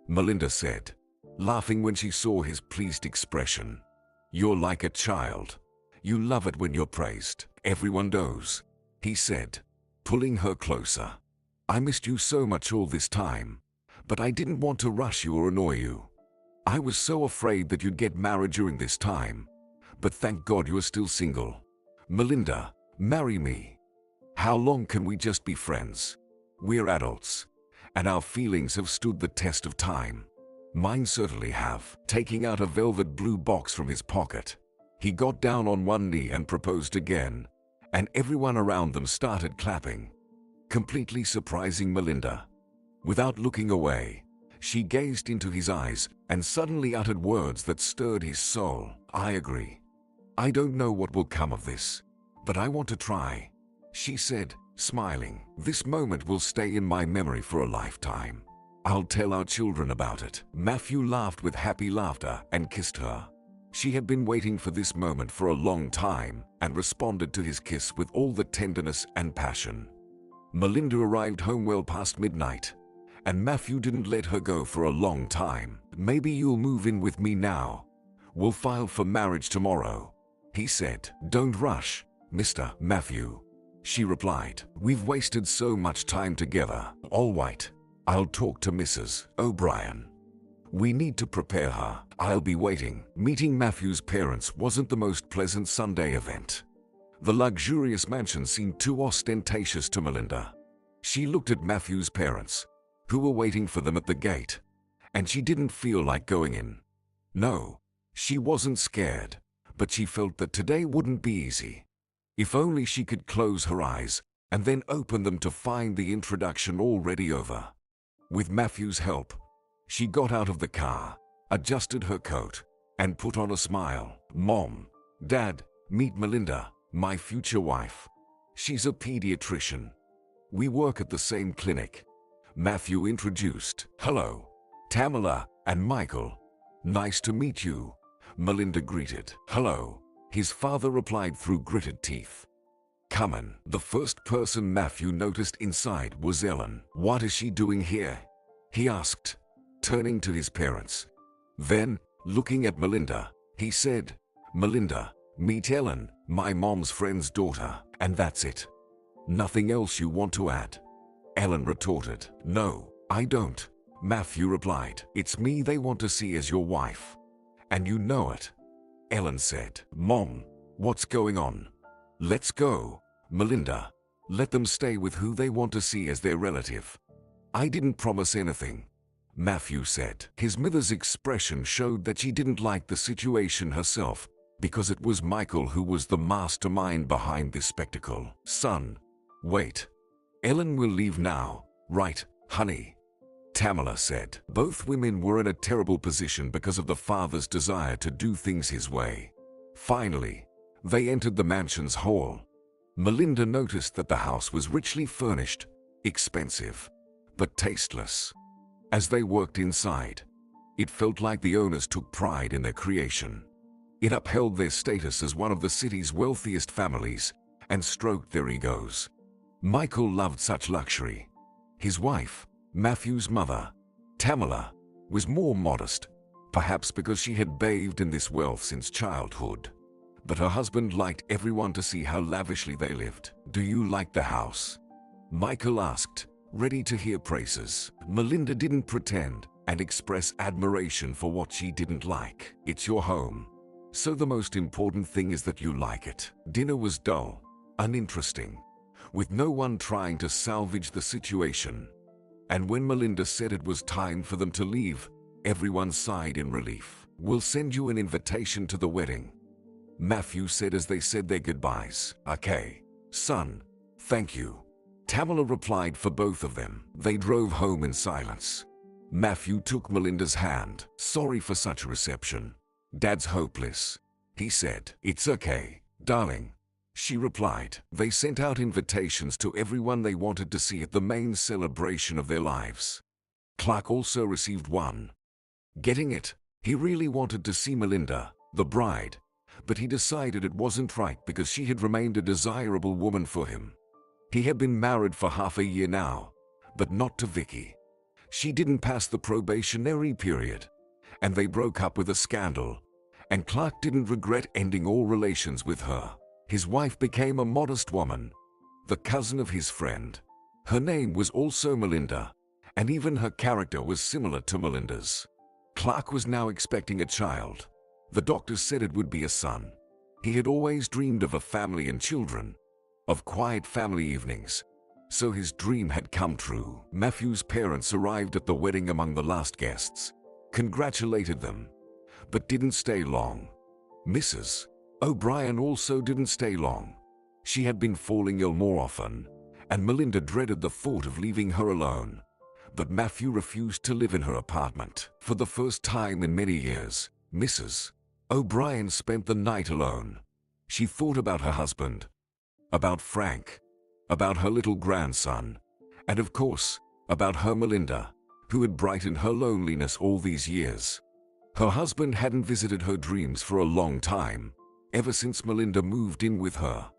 Melinda said, laughing when she saw his pleased expression. You're like a child. You love it when you're praised. Everyone does, he said, pulling her closer. I missed you so much all this time, but I didn't want to rush you or annoy you. I was so afraid that you'd get married during this time, but thank God you are still single. Melinda, marry me. How long can we just be friends? We're adults, and our feelings have stood the test of time. Mine certainly have. Taking out a velvet blue box from his pocket, he got down on one knee and proposed again, and everyone around them started clapping, completely surprising Melinda. Without looking away, she gazed into his eyes and suddenly uttered words that stirred his soul. I agree. I don't know what will come of this, but I want to try, she said, smiling. This moment will stay in my memory for a lifetime. I'll tell our children about it. Matthew laughed with happy laughter and kissed her. She had been waiting for this moment for a long time and responded to his kiss with all the tenderness and passion. Melinda arrived home well past midnight, and Matthew didn't let her go for a long time. Maybe you'll move in with me now. We'll file for marriage tomorrow, he said. Don't rush, Mr. Matthew, she replied. We've wasted so much time together. All right, I'll talk to Mrs. O'Brien. We need to prepare her. I'll be waiting. Meeting Matthew's parents wasn't the most pleasant Sunday event. The luxurious mansion seemed too ostentatious to Melinda. She looked at Matthew's parents, who were waiting for them at the gate, and she didn't feel like going in. No, she wasn't scared, but she felt that today wouldn't be easy. If only she could close her eyes and then open them to find the introduction already over. With Matthew's help, she got out of the car, adjusted her coat, and put on a smile. Mom, Dad, meet Melinda, my future wife. She's a pediatrician. We work at the same clinic. Matthew introduced. Hello, Tamala and Michael. Nice to meet you, Melinda greeted. Hello, his father replied through gritted teeth. Come in. The first person Matthew noticed inside was Ellen. What is she doing here? He asked, turning to his parents. Then, looking at Melinda, he said, Melinda, meet Ellen, my mom's friend's daughter, and that's it. Nothing else you want to add? Ellen retorted. No, I don't, Matthew replied. It's me they want to see as your wife. And you know it. Ellen said. Mom, what's going on? Let's go, Melinda. Let them stay with who they want to see as their relative. I didn't promise anything, Matthew said. His mother's expression showed that she didn't like the situation herself, because it was Michael who was the mastermind behind this spectacle. Son, wait. Ellen will leave now, right, honey? Tamala said. Both women were in a terrible position because of the father's desire to do things his way. Finally, they entered the mansion's hall. Melinda noticed that the house was richly furnished, expensive, but tasteless. As they worked inside, it felt like the owners took pride in their creation. It upheld their status as one of the city's wealthiest families and stroked their egos. Michael loved such luxury. His wife, Matthew's mother, Tamala, was more modest, perhaps because she had bathed in this wealth since childhood. But her husband liked everyone to see how lavishly they lived. Do you like the house? Michael asked, ready to hear praises. Melinda didn't pretend and express admiration for what she didn't like. It's your home, so the most important thing is that you like it. Dinner was dull, uninteresting, with no one trying to salvage the situation. And when Melinda said it was time for them to leave, everyone sighed in relief. We'll send you an invitation to the wedding, Matthew said as they said their goodbyes. Okay, son, thank you, Tamala replied for both of them. They drove home in silence. Matthew took Melinda's hand. Sorry for such a reception. Dad's hopeless, he said. It's okay, darling, she replied. They sent out invitations to everyone they wanted to see at the main celebration of their lives. Clark also received one. Getting it, he really wanted to see Melinda, the bride, but he decided it wasn't right because she had remained a desirable woman for him. He had been married for half a year now, but not to Vicky. She didn't pass the probationary period, and they broke up with a scandal, and Clark didn't regret ending all relations with her. His wife became a modest woman, the cousin of his friend. Her name was also Melinda, and even her character was similar to Melinda's. Clark was now expecting a child. The doctors said it would be a son. He had always dreamed of a family and children, of quiet family evenings, so his dream had come true. Matthew's parents arrived at the wedding among the last guests, congratulated them, but didn't stay long. Mrs. O'Brien also didn't stay long. She had been falling ill more often, and Melinda dreaded the thought of leaving her alone. But Matthew refused to live in her apartment. For the first time in many years, Mrs. O'Brien spent the night alone. She thought about her husband, about Frank, about her little grandson, and of course, about her Melinda, who had brightened her loneliness all these years. Her husband hadn't visited her dreams for a long time, ever since Melinda moved in with her.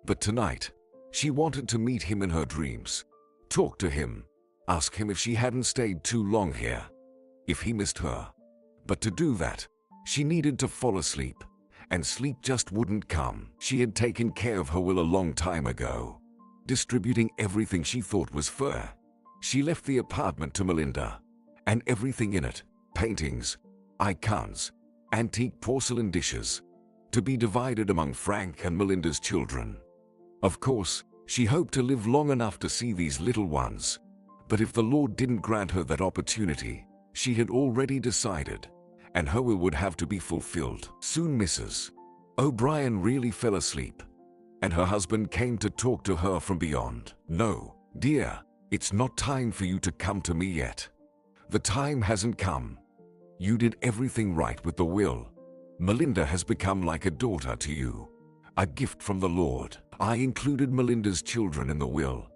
But tonight, she wanted to meet him in her dreams, talk to him, ask him if she hadn't stayed too long here, if he missed her. But to do that, she needed to fall asleep, and sleep just wouldn't come. She had taken care of her will a long time ago, distributing everything she thought was fair. She left the apartment to Melinda, and everything in it, paintings, icons, antique porcelain dishes, to be divided among Frank and Melinda's children. Of course, she hoped to live long enough to see these little ones, but if the Lord didn't grant her that opportunity, she had already decided, and her will would have to be fulfilled. Soon Mrs. O'Brien really fell asleep, and her husband came to talk to her from beyond. "No, dear, it's not time for you to come to me yet. The time hasn't come. You did everything right with the will. Melinda has become like a daughter to you, a gift from the Lord. I included Melinda's children in the will,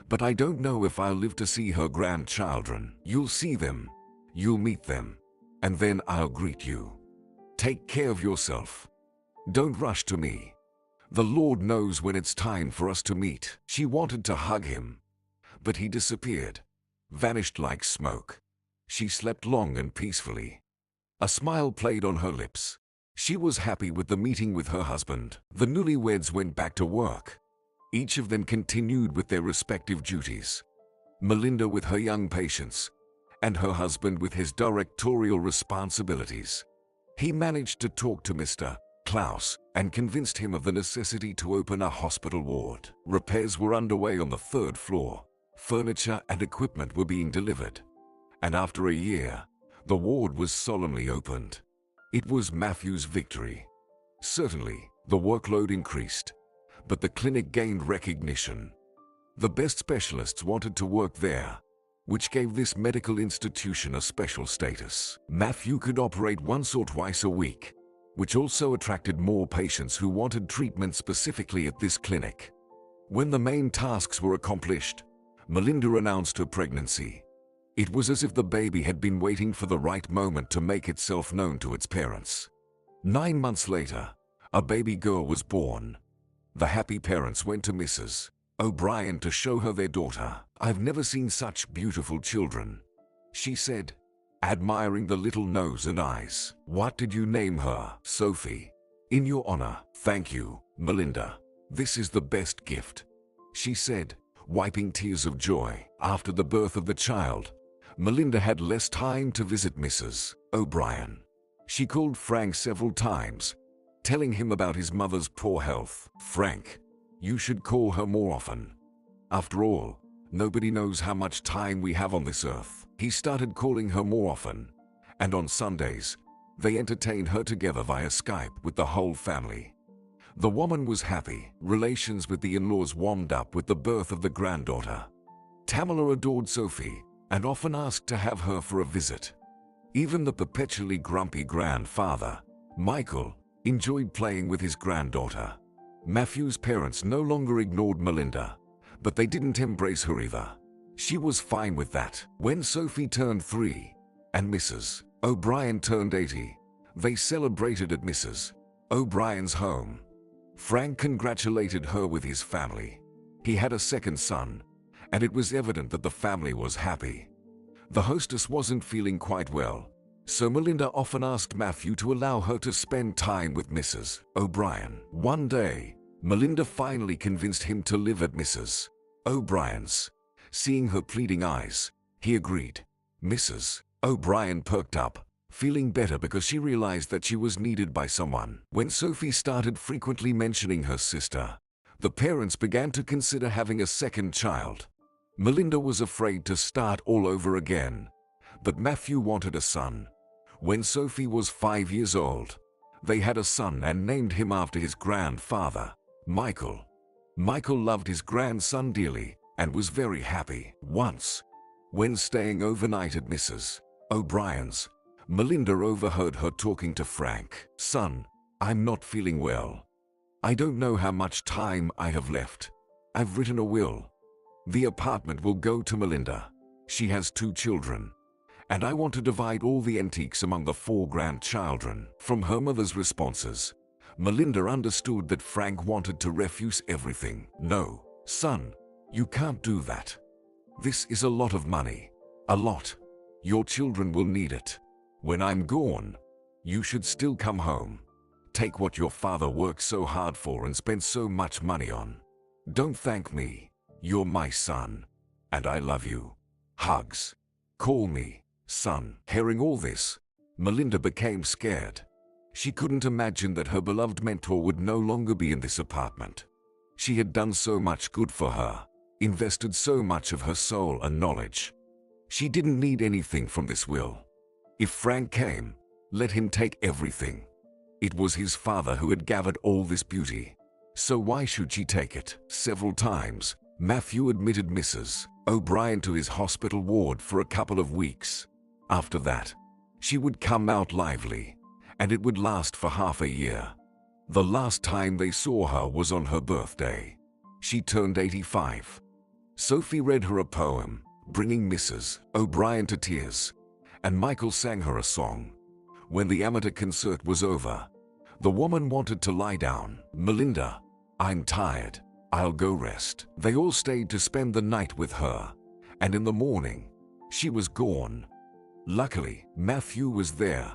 but I don't know if I'll live to see her grandchildren. You'll see them, you'll meet them, and then I'll greet you. Take care of yourself. Don't rush to me. The Lord knows when it's time for us to meet." She wanted to hug him, but he disappeared, vanished like smoke. She slept long and peacefully. A smile played on her lips. She was happy with the meeting with her husband. The newlyweds went back to work. Each of them continued with their respective duties. Melinda with her young patients, and her husband with his directorial responsibilities. He managed to talk to Mr. Klaus and convinced him of the necessity to open a hospital ward. Repairs were underway on the 3rd floor. Furniture and equipment were being delivered. And after a year, the ward was solemnly opened. It was Matthew's victory. Certainly, the workload increased, but the clinic gained recognition. The best specialists wanted to work there, which gave this medical institution a special status. Matthew could operate once or twice a week, which also attracted more patients who wanted treatment specifically at this clinic. When the main tasks were accomplished, Melinda announced her pregnancy. It was as if the baby had been waiting for the right moment to make itself known to its parents. 9 months later, a baby girl was born. The happy parents went to Mrs. O'Brien to show her their daughter. "I've never seen such beautiful children," she said, admiring the little nose and eyes. "What did you name her?" "Sophie. In your honor." "Thank you, Melinda. This is the best gift," she said, wiping tears of joy. After the birth of the child, Melinda had less time to visit Mrs. O'Brien. She called Frank several times, telling him about his mother's poor health. "Frank, you should call her more often. After all, nobody knows how much time we have on this earth." He started calling her more often, and on Sundays, they entertained her together via Skype with the whole family. The woman was happy. Relations with the in-laws warmed up with the birth of the granddaughter. Tamala adored Sophie and often asked to have her for a visit. Even the perpetually grumpy grandfather, Michael, enjoyed playing with his granddaughter. Matthew's parents no longer ignored Melinda, but they didn't embrace her either. She was fine with that. When Sophie turned 3 and Mrs. O'Brien turned 80, they celebrated at Mrs. O'Brien's home. Frank congratulated her with his family. He had a second son, and it was evident that the family was happy. The hostess wasn't feeling quite well, so Melinda often asked Matthew to allow her to spend time with Mrs. O'Brien. One day, Melinda finally convinced him to live at Mrs. O'Brien's. Seeing her pleading eyes, he agreed. Mrs. O'Brien perked up, feeling better because she realized that she was needed by someone. When Sophie started frequently mentioning her sister, the parents began to consider having a second child. Melinda was afraid to start all over again, but Matthew wanted a son. When Sophie was 5 years old, they had a son and named him after his grandfather, Michael. Michael loved his grandson dearly and was very happy. Once, when staying overnight at Mrs. O'Brien's, Melinda overheard her talking to Frank. "Son, I'm not feeling well. I don't know how much time I have left. I've written a will. The apartment will go to Melinda. She has 2 children. And I want to divide all the antiques among the 4 grandchildren. From her mother's responses, Melinda understood that Frank wanted to refuse everything. No, son, you can't do that. This is a lot of money. A lot. Your children will need it. When I'm gone, you should still come home. Take what your father worked so hard for and spent so much money on. Don't thank me. You're my son. And I love you. Hugs. Call me son. Hearing all this, Melinda became scared. She couldn't imagine that her beloved mentor would no longer be in this apartment. She had done so much good for her, invested so much of her soul and knowledge. She didn't need anything from this will. If Frank came, let him take everything. It was his father who had gathered all this beauty. So why should she take it? Several times, Matthew admitted Mrs. O'Brien to his hospital ward for a couple of weeks. After that, she would come out lively, and it would last for half a year. The last time they saw her was on her birthday. She turned 85. Sophie read her a poem, bringing Mrs. O'Brien to tears, and Michael sang her a song. When the amateur concert was over, the woman wanted to lie down. Melinda, I'm tired. I'll go rest. They all stayed to spend the night with her, and in the morning, she was gone. Luckily, Matthew was there.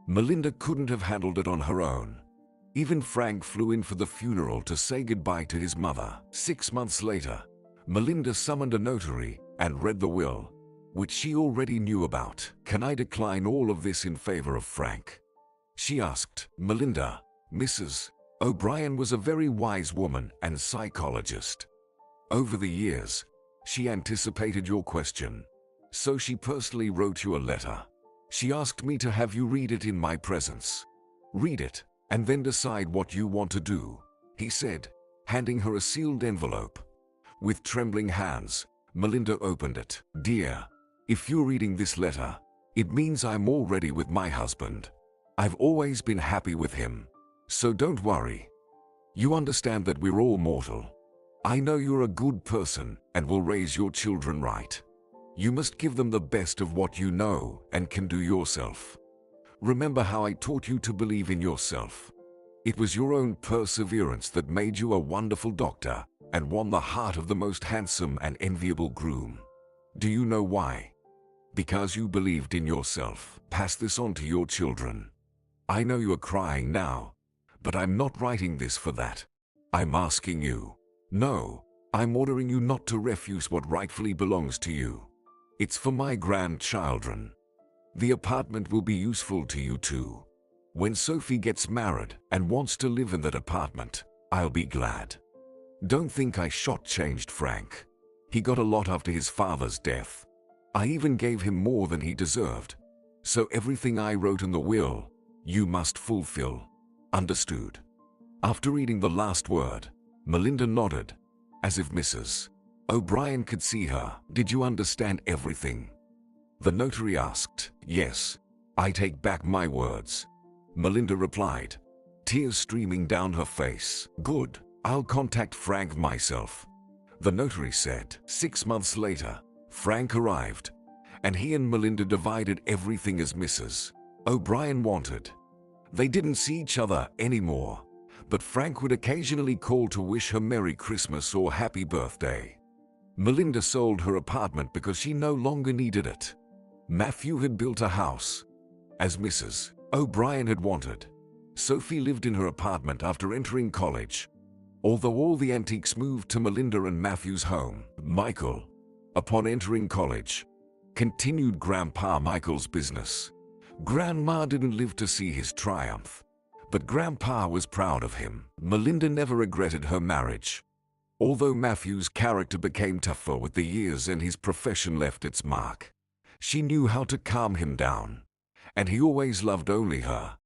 Melinda couldn't have handled it on her own. Even Frank flew in for the funeral to say goodbye to his mother. 6 months later, Melinda summoned a notary and read the will, which she already knew about. Can I decline all of this in favor of Frank? She asked. Melinda, Mrs. O'Brien was a very wise woman and psychologist. Over the years, she anticipated your question, so she personally wrote you a letter. She asked me to have you read it in my presence. Read it, and then decide what you want to do, he said, handing her a sealed envelope. With trembling hands, Melinda opened it. Dear, if you're reading this letter, it means I'm already with my husband. I've always been happy with him, so don't worry. You understand that we're all mortal. I know you're a good person and will raise your children right. You must give them the best of what you know and can do yourself. Remember how I taught you to believe in yourself. It was your own perseverance that made you a wonderful doctor and won the heart of the most handsome and enviable groom. Do you know why? Because you believed in yourself. Pass this on to your children. I know you are crying now, but I'm not writing this for that. I'm asking you. No, I'm ordering you not to refuse what rightfully belongs to you. It's for my grandchildren. The apartment will be useful to you too. When Sophie gets married and wants to live in that apartment, I'll be glad. Don't think I shortchanged Frank. He got a lot after his father's death. I even gave him more than he deserved. So everything I wrote in the will, you must fulfill. Understood? After reading the last word, Melinda nodded, as if Mrs. O'Brien could see her. Did you understand everything? The notary asked. Yes, I take back my words. Melinda replied, tears streaming down her face. Good, I'll contact Frank myself. The notary said. 6 months later, Frank arrived, and he and Melinda divided everything as Mrs. O'Brien wanted. They didn't see each other anymore, but Frank would occasionally call to wish her Merry Christmas or Happy Birthday. Melinda sold her apartment because she no longer needed it. Matthew had built a house, as Mrs. O'Brien had wanted. Sophie lived in her apartment after entering college. Although all the antiques moved to Melinda and Matthew's home, Michael, upon entering college, continued Grandpa Michael's business. Grandma didn't live to see his triumph, but Grandpa was proud of him. Melinda never regretted her marriage. Although Matthew's character became tougher with the years and his profession left its mark, she knew how to calm him down, and he always loved only her.